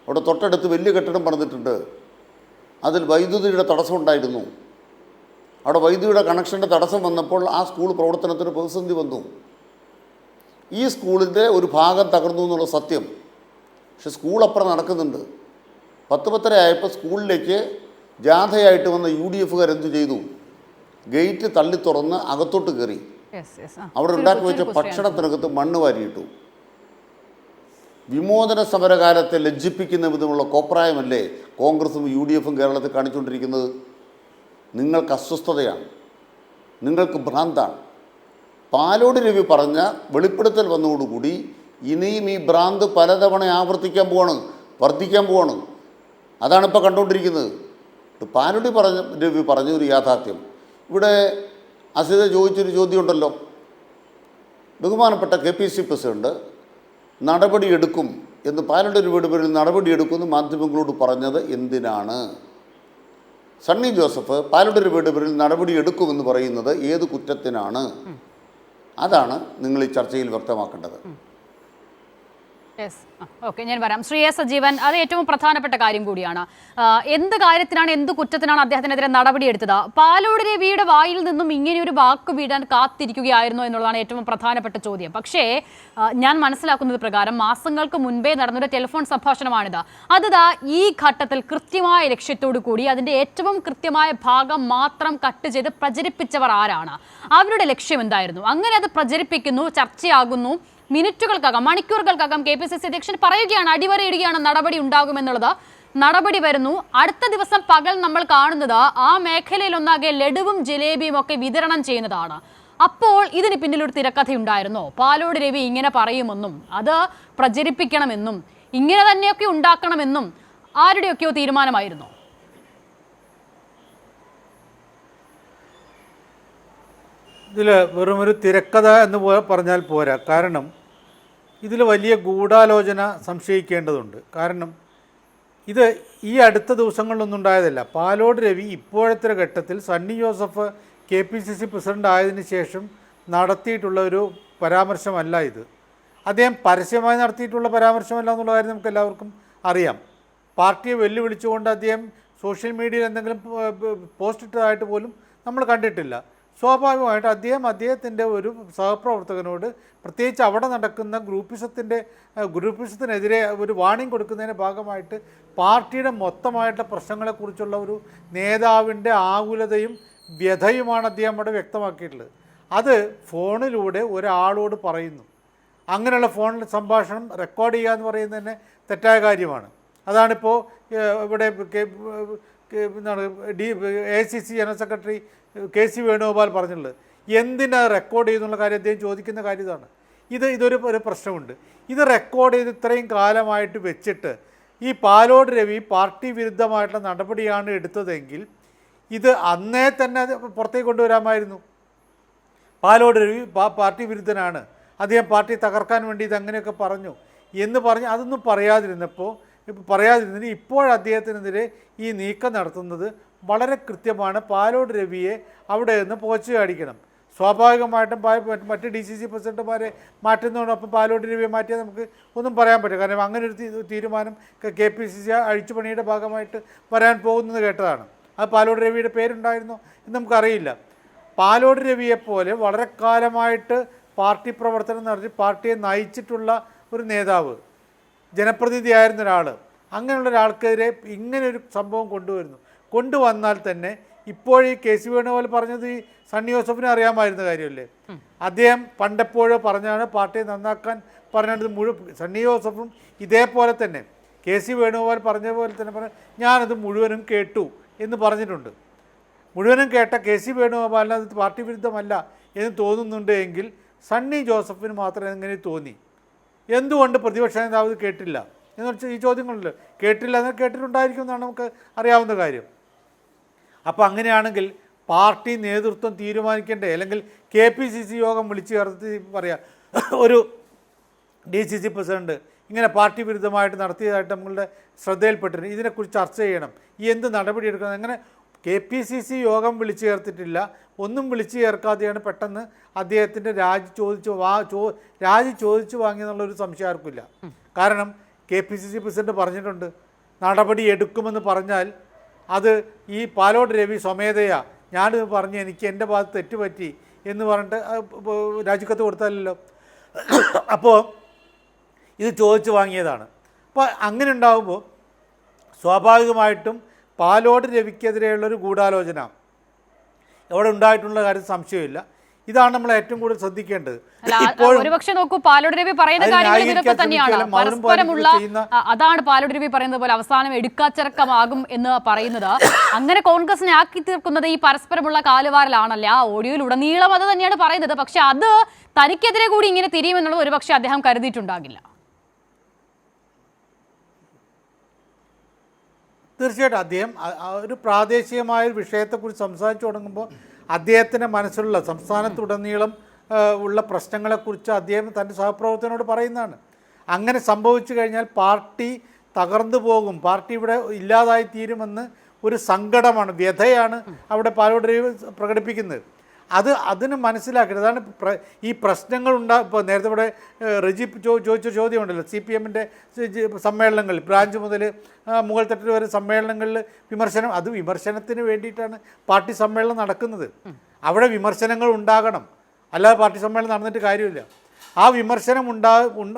അവിടെ തൊട്ടടുത്ത് വലിയ കെട്ടിടം പണിതിട്ടുണ്ട്. അതിൽ വൈദ്യുതിയുടെ തടസ്സമുണ്ടായിരുന്നു. അവിടെ വൈദ്യുതിയുടെ കണക്ഷൻ്റെ തടസ്സം വന്നപ്പോൾ ആ സ്കൂൾ പ്രവർത്തനത്തിന് പ്രതിസന്ധി വന്നു. ഈ സ്കൂളിൻ്റെ ഒരു ഭാഗം തകർന്നു എന്നുള്ള സത്യം. പക്ഷെ സ്കൂൾ അപ്പുറം നടക്കുന്നുണ്ട്. 10:10 ആയപ്പോൾ സ്കൂളിലേക്ക് ജാഥയായിട്ട് വന്ന UDF എന്ത് ചെയ്തു? ഗേറ്റ് തള്ളി തുറന്ന് അകത്തോട്ട് കയറി. അവിടെ ഉണ്ടാക്കി വെച്ച ഭക്ഷണത്തിനകത്ത് മണ്ണ് വാരിയിട്ടു. വിമോചന സമരകാലത്തെ ലജ്ജിപ്പിക്കുന്ന വിധമുള്ള കോപ്രായമല്ലേ കോൺഗ്രസും UDF കേരളത്തിൽ കാണിച്ചുകൊണ്ടിരിക്കുന്നത്? നിങ്ങൾക്ക് അസ്വസ്ഥതയാണ്, നിങ്ങൾക്ക് ഭ്രാന്താണ്. പാലോട് രവി പറഞ്ഞ വെളിപ്പെടുത്തൽ വന്നതോടുകൂടി ഇനിയും ഈ ഭ്രാന്ത് പലതവണ ആവർത്തിക്കാൻ പോവാണ്, വർദ്ധിക്കാൻ പോവാണ്. അതാണിപ്പോൾ കണ്ടുകൊണ്ടിരിക്കുന്നത്. പാലോട് രവി പറഞ്ഞൊരു യാഥാർത്ഥ്യം ഇവിടെ അസിത ചോദിച്ചൊരു ചോദ്യമുണ്ടല്ലോ. ബഹുമാനപ്പെട്ട KPC പ്രസിഡന്റ് നടപടിയെടുക്കും എന്ന് പാലോട് രവിയുടെ പേരിൽ നടപടിയെടുക്കുമെന്ന് മാധ്യമങ്ങളോട് പറഞ്ഞത് എന്തിനാണ്? സണ്ണി ജോസഫ് പാലോട് രവിയുടെ പേരിൽ നടപടിയെടുക്കുമെന്ന് പറയുന്നത് ഏത് കുറ്റത്തിനാണ്? അതാണ് നിങ്ങൾ ഈ ചർച്ചയിൽ വ്യക്തമാക്കേണ്ടത്. ഓക്കെ, ഞാൻ പറയാം. ശ്രീ എസ് സജീവൻ, അത് ഏറ്റവും പ്രധാനപ്പെട്ട കാര്യം കൂടിയാണ്. എന്ത് കാര്യത്തിനാണ്, എന്ത് കുറ്റത്തിനാണ് അദ്ദേഹത്തിനെതിരെ നടപടിയെടുത്തത്? പാലോട് രവിയുടെ വായിൽ നിന്നും ഇങ്ങനെയൊരു വാക്ക് വീഴാൻ കാത്തിരിക്കുകയായിരുന്നു എന്നുള്ളതാണ് ഏറ്റവും പ്രധാനപ്പെട്ട ചോദ്യം. പക്ഷേ ഞാൻ മനസ്സിലാക്കുന്നത് പ്രകാരം മാസങ്ങൾക്ക് മുൻപേ നടന്നൊരു ടെലിഫോൺ സംഭാഷണമാണിത്. അത് ഈ ഘട്ടത്തിൽ കൃത്യമായ ലക്ഷ്യത്തോടു കൂടി അതിൻ്റെ ഏറ്റവും കൃത്യമായ ഭാഗം മാത്രം കട്ട് ചെയ്ത് പ്രചരിപ്പിച്ചവർ ആരാണ്? അവരുടെ ലക്ഷ്യം എന്തായിരുന്നു? അങ്ങനെ അത് പ്രചരിപ്പിക്കുന്നു, ചർച്ചയാകുന്നു. മിനിറ്റുകൾക്കകം, മണിക്കൂറുകൾക്കകം KPCC അധ്യക്ഷൻ പറയുകയാണ്, അടിവരയിടുകയാണ്, നടപടി ഉണ്ടാകുമെന്നുള്ളത്. നടപടി വരുന്നു. അടുത്ത ദിവസം പകൽ നമ്മൾ കാണുന്നത് ആ മേഖലയിലൊന്നാകെ ലഡുവും ജിലേബിയും ഒക്കെ വിതരണം ചെയ്യുന്നതാണ്. അപ്പോൾ ഇതിന് പിന്നിലൊരു തിരക്കഥയുണ്ടായിരുന്നോ? പാലോട് രവി ഇങ്ങനെ പറയുമെന്നും അത് പ്രചരിപ്പിക്കണമെന്നും ഇങ്ങനെ തന്നെയൊക്കെ ഉണ്ടാക്കണമെന്നും ആരുടെയൊക്കെയോ തീരുമാനമായിരുന്നോ? ഇതിൽ വെറുമൊരു തിരക്കഥ എന്ന് പറഞ്ഞാൽ പോരാ. കാരണം ഇതിൽ വലിയ ഗൂഢാലോചന സംശയിക്കേണ്ടതുണ്ട്. കാരണം ഇത് ഈ അടുത്ത ദിവസങ്ങളിലൊന്നും ഉണ്ടായതല്ല. പാലോട് രവി ഇപ്പോഴത്തെ ഘട്ടത്തിൽ സണ്ണി ജോസഫ് KPCC പ്രസിഡന്റ് ആയതിനു ശേഷം നടത്തിയിട്ടുള്ള ഒരു പരാമർശമല്ല ഇത്. അദ്ദേഹം പരസ്യമായി നടത്തിയിട്ടുള്ള പരാമർശമല്ല എന്നുള്ള കാര്യം നമുക്ക് എല്ലാവർക്കും അറിയാം. പാർട്ടിയെ വെല്ലുവിളിച്ചുകൊണ്ട് അദ്ദേഹം സോഷ്യൽ മീഡിയയിൽ എന്തെങ്കിലും പോസ്റ്റ് ഇട്ടതായിട്ട് പോലും നമ്മൾ കണ്ടിട്ടില്ല. സ്വാഭാവികമായിട്ട് അദ്ദേഹത്തിൻ്റെ ഒരു സഹപ്രവർത്തകനോട്, പ്രത്യേകിച്ച് അവിടെ നടക്കുന്ന ഗ്രൂപ്പിസത്തിനെതിരെ ഒരു വാണിംഗ് കൊടുക്കുന്നതിൻ്റെ ഭാഗമായിട്ട് പാർട്ടിയുടെ മൊത്തമായിട്ടുള്ള പ്രശ്നങ്ങളെക്കുറിച്ചുള്ള ഒരു നേതാവിൻ്റെ ആകുലതയും വ്യഥയുമാണ് അദ്ദേഹം അവിടെ വ്യക്തമാക്കിയിട്ടുള്ളത്. അത് ഫോണിലൂടെ ഒരാളോട് പറയുന്നു. അങ്ങനെയുള്ള ഫോണിൽ സംഭാഷണം റെക്കോർഡ് ചെയ്യുക എന്ന് പറയുന്നത് തന്നെ തെറ്റായ കാര്യമാണ്. അതാണിപ്പോൾ ഇവിടെ എന്താണ് AICC general secretary KC Venugopal പറഞ്ഞിട്ടുള്ളത്. എന്തിനാ റെക്കോർഡ് ചെയ്യുന്നുള്ള കാര്യം അദ്ദേഹം ചോദിക്കുന്ന കാര്യം ഇതാണ്. ഇതൊരു പ്രശ്നമുണ്ട്. ഇത് റെക്കോർഡ് ചെയ്ത് ഇത്രയും കാലമായിട്ട് വെച്ചിട്ട് ഈ പാലോട് രവി പാർട്ടി വിരുദ്ധമായിട്ടുള്ള നടപടിയാണ് എടുത്തതെങ്കിൽ ഇത് അന്നേ തന്നെ പുറത്തേക്ക് കൊണ്ടുവരാമായിരുന്നു. പാലോട് രവി പാർട്ടി വിരുദ്ധനാണ്, അദ്ദേഹം പാർട്ടി തകർക്കാൻ വേണ്ടി ഇതങ്ങനെയൊക്കെ പറഞ്ഞു എന്ന് പറഞ്ഞ് അതൊന്നും പറയാതിരുന്നതിന് ഇപ്പോൾ അദ്ദേഹത്തിനെതിരെ ഈ നീക്കം നടത്തുന്നത് വളരെ കൃത്യമാണ്. പാലോട് രവിയെ അവിടെ നിന്ന് പോച്ചു കാണിക്കണം. സ്വാഭാവികമായിട്ടും മറ്റ് DCC പ്രസിഡന്റുമാരെ മാറ്റുന്നതോടൊപ്പം പാലോട് രവിയെ മാറ്റിയാൽ നമുക്ക് ഒന്നും പറയാൻ പറ്റും. കാരണം അങ്ങനെ ഒരു തീരുമാനം KPCC അഴിച്ചുപണിയുടെ ഭാഗമായിട്ട് വരാൻ പോകുന്നത് കേട്ടതാണ്. അത് പാലോട് രവിയുടെ പേരുണ്ടായിരുന്നോ എന്ന് നമുക്കറിയില്ല. പാലോട് രവിയെപ്പോലെ വളരെ കാലമായിട്ട് പാർട്ടി പ്രവർത്തനം നടത്തി പാർട്ടിയെ നയിച്ചിട്ടുള്ള ഒരു നേതാവ്, ജനപ്രതിനിധിയായിരുന്ന ഒരാൾ, അങ്ങനെയുള്ള ഒരാൾക്കെതിരെ ഇങ്ങനെയൊരു സംഭവം കൊണ്ടുവന്നാൽ തന്നെ ഇപ്പോഴീ KC വേണുഗോപാൽ പറഞ്ഞത് ഈ സണ്ണി ജോസഫിനെ അറിയാമായിരുന്ന കാര്യമല്ലേ. അദ്ദേഹം പണ്ടെപ്പോഴോ പറഞ്ഞാണ് പാർട്ടിയെ നന്നാക്കാൻ പറഞ്ഞത്. സണ്ണി ജോസഫും ഇതേപോലെ തന്നെ KC വേണുഗോപാൽ പറഞ്ഞ പോലെ തന്നെ ഞാനത് മുഴുവനും കേട്ടു എന്ന് പറഞ്ഞിട്ടുണ്ട്. മുഴുവനും കേട്ട KC വേണുഗോപാലിന് അത് പാർട്ടി വിരുദ്ധമല്ല എന്ന് തോന്നുന്നുണ്ട് എങ്കിൽ സണ്ണി ജോസഫിന് മാത്രം എങ്ങനെ തോന്നി? എന്തുകൊണ്ട് പ്രതിപക്ഷ നേതാവ് കേട്ടില്ല എന്ന് വെച്ചാൽ ഈ ചോദ്യങ്ങളുണ്ട്. കേട്ടില്ല എന്ന് കേട്ടിട്ടുണ്ടായിരിക്കും എന്നാണ് നമുക്ക് അറിയാവുന്ന കാര്യം. അപ്പോൾ അങ്ങനെയാണെങ്കിൽ പാർട്ടി നേതൃത്വം തീരുമാനിക്കേണ്ടേ? അല്ലെങ്കിൽ KPCC യോഗം വിളിച്ചു ചേർത്ത് പറയാം, ഒരു DCC പ്രസിഡന്റ് ഇങ്ങനെ പാർട്ടി വിരുദ്ധമായിട്ട് നടത്തിയതായിട്ട് നമ്മളുടെ ശ്രദ്ധയിൽപ്പെട്ടിട്ടുണ്ട്. ഇതിനെക്കുറിച്ച് ചർച്ച ചെയ്യണം, ഈ എന്ത് നടപടിയെടുക്കണം. അങ്ങനെ KPCC യോഗം വിളിച്ചു ചേർത്തിട്ടില്ല, ഒന്നും വിളിച്ചു ചേർക്കാതെയാണ് പെട്ടെന്ന് അദ്ദേഹത്തിൻ്റെ രാജി ചോദിച്ചു വാങ്ങിയെന്നുള്ളൊരു സംശയം ആർക്കില്ല. കാരണം KPCC പ്രസിഡന്റ് പറഞ്ഞിട്ടുണ്ട്, നടപടി എടുക്കുമെന്ന് പറഞ്ഞാൽ അത് ഈ പാലോട് രവി സ്വമേധയാ ഞാനിത് പറഞ്ഞ് എനിക്ക് എൻ്റെ ഭാഗത്ത് തെറ്റുപറ്റി എന്ന് പറഞ്ഞിട്ട് രാജിക്കത്ത് കൊടുത്താലല്ലോ. അപ്പോൾ ഇത് ചോദിച്ചു വാങ്ങിയതാണ്. അപ്പോൾ അങ്ങനെ ഉണ്ടാകുമ്പോൾ സ്വാഭാവികമായിട്ടും പാലോട് രവിക്കെതിരെയുള്ളൊരു ഗൂഢാലോചന എവിടെ ഉണ്ടായിട്ടുള്ള കാര്യത്തിൽ സംശയമില്ല. ഇതാണ് നമ്മൾ ഏറ്റവും കൂടുതൽ ശ്രദ്ധിക്കേണ്ടത്. ഒരുപക്ഷെ നോക്കൂ, പാലോട് രവി പറയുന്ന കാര്യങ്ങൾ ഇതൊക്കെ തന്നെയാണ്. പരസ്പരമുള്ള അതാണ് പാലോട് രവി പറയുന്നത് പോലെ അവസാനം എടുക്കാച്ചിറക്കമാകും എന്ന് പറയുന്നത്. അങ്ങനെ കോൺഗ്രസിനെ ആക്കി തീർക്കുന്നത് ഈ പരസ്പരമുള്ള കാലുവാരലാണല്ലേ. ആ ഓഡിയോയിൽ ഉടനീളം അത് തന്നെയാണ് പറയുന്നത്. പക്ഷെ അത് തനിക്കെതിരെ കൂടി ഇങ്ങനെ തിരിയുമെന്നുള്ളത് ഒരുപക്ഷെ അദ്ദേഹം കരുതിയിട്ടുണ്ടാകില്ല. തീർച്ചയായിട്ടും അദ്ദേഹം ഒരു പ്രാദേശികമായ ഒരു വിഷയത്തെക്കുറിച്ച് സംസാരിച്ചു തുടങ്ങുമ്പോൾ അദ്ദേഹത്തിൻ്റെ മനസ്സിലുള്ള സംസ്ഥാനത്തുടനീളം ഉള്ള പ്രശ്നങ്ങളെക്കുറിച്ച് അദ്ദേഹം തൻ്റെ സഹപ്രവർത്തകനോട് പറയുന്നതാണ്. അങ്ങനെ സംഭവിച്ചു കഴിഞ്ഞാൽ പാർട്ടി തകർന്നു പോകും, പാർട്ടി ഇവിടെ ഇല്ലാതായി തീരുമെന്ന് ഒരു സങ്കടമാണ്, വ്യഥയാണ് അവിടെ പാലോട് രവി പ്രകടിപ്പിക്കുന്നത്. അതിന് മനസ്സിലാക്കരുത്. അതാണ് ഈ പ്രശ്നങ്ങൾ ഇപ്പോൾ നേരത്തെ ഇവിടെ റജി ചോദിച്ച ചോദ്യമുണ്ടല്ലോ, CPM-ൻ്റെ സമ്മേളനങ്ങളിൽ ബ്രാഞ്ച് മുതൽ മുകൾ തട്ടിൽ വരെ സമ്മേളനങ്ങളിൽ വിമർശനം, അത് വിമർശനത്തിന് വേണ്ടിയിട്ടാണ് പാർട്ടി സമ്മേളനം നടക്കുന്നത്. അവിടെ വിമർശനങ്ങൾ ഉണ്ടാകണം, അല്ലാതെ പാർട്ടി സമ്മേളനം നടന്നിട്ട് കാര്യമില്ല. ആ വിമർശനം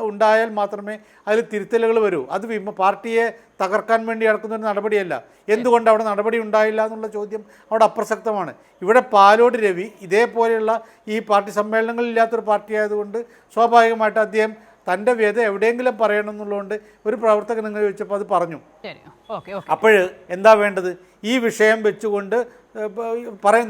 ഉണ്ടായാൽ മാത്രമേ അതിൽ തിരുത്തലുകൾ വരൂ. അത് പാർട്ടിയെ തകർക്കാൻ വേണ്ടി നടക്കുന്ന ഒരു നടപടിയല്ല. എന്തുകൊണ്ട് അവിടെ നടപടി ഉണ്ടായില്ല എന്നുള്ള ചോദ്യം അവിടെ അപ്രസക്തമാണ്. ഇവിടെ പാലോട് രവി ഇതേപോലെയുള്ള ഈ പാർട്ടി സമ്മേളനങ്ങളില്ലാത്തൊരു പാർട്ടി ആയതുകൊണ്ട് സ്വാഭാവികമായിട്ട് അദ്ദേഹം തൻ്റെ വ്യത എവിടെയെങ്കിലും പറയണം എന്നുള്ളതുകൊണ്ട് ഒരു പ്രവർത്തകൻ നിങ്ങൾ ചോദിച്ചപ്പോൾ അത് പറഞ്ഞു. അപ്പോൾ എന്താ വേണ്ടത്? ഈ വിഷയം വെച്ചുകൊണ്ട്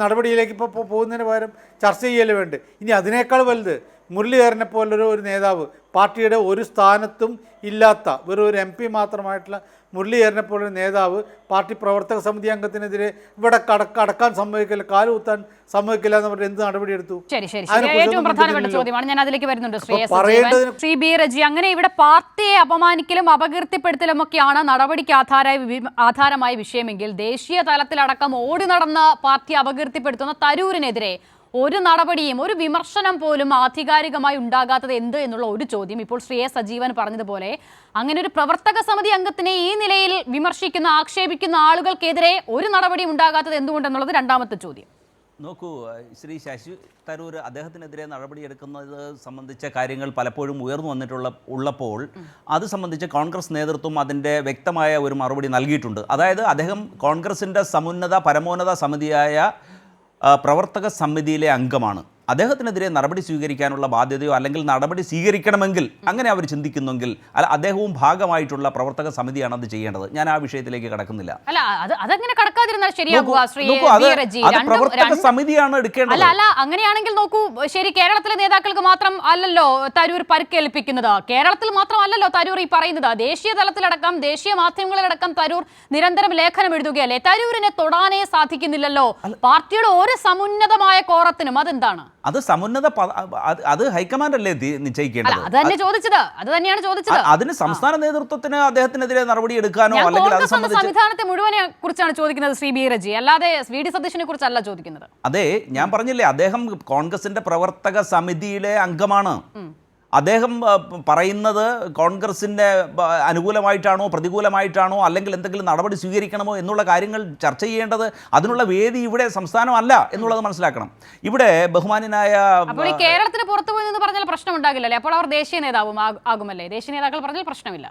നടപടിയിലേക്ക് ഇപ്പോൾ പോകുന്നതിന് പകരം ചർച്ച ചെയ്യലേ വേണ്ടത്. ഇനി അതിനേക്കാൾ വലുത് മുരളീധരനെ പോലൊരു നേതാവ്, പാർട്ടിയുടെ ഒരു സ്ഥാനത്തും ഇല്ലാത്ത വെറും ഒരു MP മാത്രമായിട്ടുള്ള മുരളീധരനെ പോലൊരു നേതാവ് പാർട്ടി പ്രവർത്തക സമിതി അംഗത്തിനെതിരെ ഇവിടെ അടക്കാൻ സമ്മതിക്കില്ല, കാലുകുത്താൻ സമ്മതിക്കില്ല എന്ന് പറഞ്ഞിട്ട് എന്ത് നടപടിയെടുത്തു? ഏറ്റവും പ്രധാനപ്പെട്ട ചോദ്യമാണ്, ഞാൻ അതിലേക്ക് വരുന്നുണ്ട്. ശ്രീ ബി റജി, അങ്ങനെ ഇവിടെ പാർട്ടിയെ അപമാനിക്കലും അപകീർത്തിപ്പെടുത്തലും ഒക്കെയാണ് നടപടിക്ക് ആധാരമായ വിഷയമെങ്കിൽ ദേശീയ തലത്തിലടക്കം ഓടി നടന്ന പാർട്ടി അപകീർത്തിപ്പെടുത്തുന്ന തരൂരിനെതിരെ ഒരു നടപടിയും ഒരു വിമർശനം പോലും ആധികാരികമായി ഉണ്ടാകാത്തത് എന്ത് എന്നുള്ള ഒരു ചോദ്യം. ഇപ്പോൾ ശ്രീ എ സജീവൻ പറഞ്ഞതുപോലെ അങ്ങനെ ഒരു പ്രവർത്തക സമിതി അംഗത്തിനെ ഈ നിലയിൽ വിമർശിക്കുന്ന ആക്ഷേപിക്കുന്ന ആളുകൾക്കെതിരെ ഒരു നടപടിയും ഉണ്ടാകാത്തത് എന്തുകൊണ്ടെന്നുള്ളത് രണ്ടാമത്തെ ചോദ്യം. നോക്കൂ, ശ്രീ ശശി തരൂർ അദ്ദേഹത്തിനെതിരെ നടപടിയെടുക്കുന്നത് സംബന്ധിച്ച കാര്യങ്ങൾ പലപ്പോഴും ഉയർന്നു ഉള്ളപ്പോൾ അത് സംബന്ധിച്ച് കോൺഗ്രസ് നേതൃത്വം അതിൻ്റെ വ്യക്തമായ ഒരു മറുപടി നൽകിയിട്ടുണ്ട്. അതായത് അദ്ദേഹം കോൺഗ്രസിൻ്റെ പരമോന്നത സമിതിയായ പ്രവർത്തക സമിതിയിലെ അംഗമാണ്. അദ്ദേഹത്തിനെതിരെ നടപടി സ്വീകരിക്കാനുള്ള ബാധ്യതയോ അല്ലെങ്കിൽ നടപടി സ്വീകരിക്കണമെങ്കിൽ അങ്ങനെ അവർ ചിന്തിക്കുന്നെങ്കിൽ അദ്ദേഹവും ഭാഗമായിട്ടുള്ള പ്രവർത്തക സമിതിയാണ് അത് ചെയ്യേണ്ടത്. ഞാൻ ആ വിഷയത്തിലേക്ക് കടക്കുന്നില്ല. പ്രവർത്തക സമിതിയാണ് എടുക്കേണ്ടത്. അല്ല, അങ്ങനെയാണെങ്കിൽ നോക്കൂ, ശരി, കേരളത്തിലെ നേതാക്കൾക്ക് മാത്രം അല്ലല്ലോ തരൂർ പരിക്കേൽപ്പിക്കുന്നത്, കേരളത്തിൽ മാത്രമല്ലല്ലോ തരൂർ ഈ പറയുന്നത്, ദേശീയ തലത്തിലടക്കം ദേശീയ മാധ്യമങ്ങളിലടക്കം തരൂർ നിരന്തരം ലേഖനം എഴുതുകയല്ലേ. തരൂരിനെ തൊടാനേ സാധിക്കുന്നില്ലല്ലോ പാർട്ടിയുടെ ഒരു സമുന്നതമായ കോറത്തിനും. അതെന്താണ്? അത് അത് ഹൈക്കമാൻഡ് അല്ലേ നിശ്ചയിക്കേണ്ടത്? അത് തന്നെയാണ് ചോദിച്ചത്. അതിന് സംസ്ഥാന നേതൃത്വത്തിന് അദ്ദേഹത്തിനെതിരെ നടപടി എടുക്കാനോ അല്ലെങ്കിൽ അത് സംബന്ധിച്ച് സംവിധാനത്തെ മുഴുവനെ കുറിച്ചാണ് ചോദിക്കുന്നത് ശ്രീ ബി റജി, അല്ലാതെ VD സതീശനെ കുറിച്ചല്ല ചോദിക്കുന്നത്. അതെ, ഞാൻ പറഞ്ഞില്ലേ, അദ്ദേഹം കോൺഗ്രസിന്റെ പ്രവർത്തക സമിതിയിലെ അംഗമാണ്. അദ്ദേഹം പറയുന്നത് കോൺഗ്രസിൻ്റെ അനുകൂലമായിട്ടാണോ പ്രതികൂലമായിട്ടാണോ അല്ലെങ്കിൽ എന്തെങ്കിലും നടപടി സ്വീകരിക്കണമോ എന്നുള്ള കാര്യങ്ങൾ ചർച്ച ചെയ്യേണ്ടത് അതിനുള്ള വേദി ഇവിടെ സംസ്ഥാനമല്ല എന്നുള്ളത് മനസ്സിലാക്കണം. ഇവിടെ ബഹുമാനായ കേരളത്തിന് പുറത്തു പോയി എന്ന് പറഞ്ഞാൽ പ്രശ്നം ഉണ്ടാകില്ലല്ലേ? അപ്പോൾ അവർ ദേശീയ നേതാവും ആകുമല്ലേ? ദേശീയ നേതാക്കൾ പറഞ്ഞാൽ പ്രശ്നമില്ല.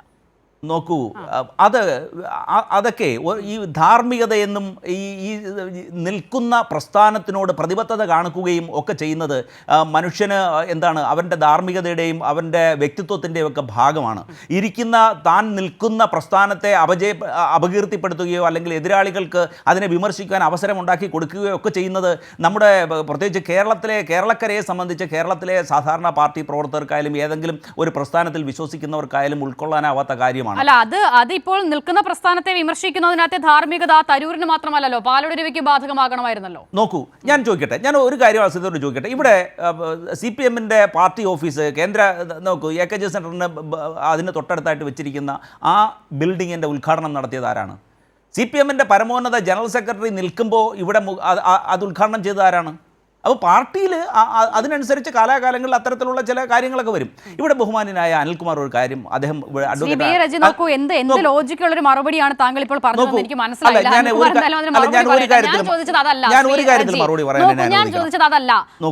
നോക്കൂ, അതൊക്കെ ഈ ധാർമ്മികതയെന്നും ഈ നിൽക്കുന്ന പ്രസ്ഥാനത്തിനോട് പ്രതിബദ്ധത കാണിക്കുകയും ഒക്കെ ചെയ്യുന്നത് മനുഷ്യന് എന്താണ് അവൻ്റെ ധാർമ്മികതയുടെയും അവൻ്റെ വ്യക്തിത്വത്തിൻ്റെയും ഒക്കെ ഭാഗമാണ്. താൻ നിൽക്കുന്ന പ്രസ്ഥാനത്തെ അപകീർത്തിപ്പെടുത്തുകയോ അല്ലെങ്കിൽ എതിരാളികൾക്ക് അതിനെ വിമർശിക്കാൻ അവസരമുണ്ടാക്കി കൊടുക്കുകയോ ഒക്കെ ചെയ്യുന്നത് നമ്മുടെ പ്രത്യേകിച്ച് കേരളക്കരയെ സംബന്ധിച്ച് കേരളത്തിലെ സാധാരണ പാർട്ടി പ്രവർത്തകർക്കായാലും ഏതെങ്കിലും ഒരു പ്രസ്ഥാനത്തിൽ വിശ്വസിക്കുന്നവർക്കായാലും ഉൾക്കൊള്ളാനാവാത്ത കാര്യമാണ്. കാര്യമാണ്. അല്ല, അത് ഇപ്പോൾ നിൽക്കുന്ന പ്രസ്ഥാനത്തെ വിമർശിക്കുന്നതിനകത്തെ ധാർമ്മികത തരൂരിന് മാത്രമല്ലല്ലോ, പാലോട് രവിക്ക് ബാധകമാകണമായിരുന്നല്ലോ. നോക്കൂ, ഞാൻ ചോദിക്കട്ടെ, ഞാൻ ഒരു കാര്യം അസിതോട് ചോദിക്കട്ടെ. ഇവിടെ CPM-ന്റെ പാർട്ടി ഓഫീസ് നോക്കൂ, AKG സെൻറ്ററിന് അതിന് തൊട്ടടുത്തായിട്ട് വെച്ചിരിക്കുന്ന ആ ബിൽഡിങ്ങിൻ്റെ ഉദ്ഘാടനം നടത്തിയത് ആരാണ്? CPM-ന്റെ പരമോന്നത ജനറൽ സെക്രട്ടറി നിൽക്കുമ്പോൾ ഇവിടെ അത് ഉദ്ഘാടനം ചെയ്തത് ആരാണ്? അപ്പോൾ പാർട്ടിയിൽ അതിനനുസരിച്ച് കാലാകാലങ്ങളിൽ അത്തരത്തിലുള്ള ചില കാര്യങ്ങളൊക്കെ വരും. ഇവിടെ ബഹുമാനായ അനിൽകുമാർ ഒരു കാര്യം അദ്ദേഹം നോക്കൂ, എന്ത് ലോജിക്കുള്ള ഒരു മറുപടിയാണ് താങ്കൾ ഇപ്പോൾ പറഞ്ഞത് എനിക്ക് മനസ്സിലായില്ല. ഞാൻ ചോദിച്ചത് അതല്ല,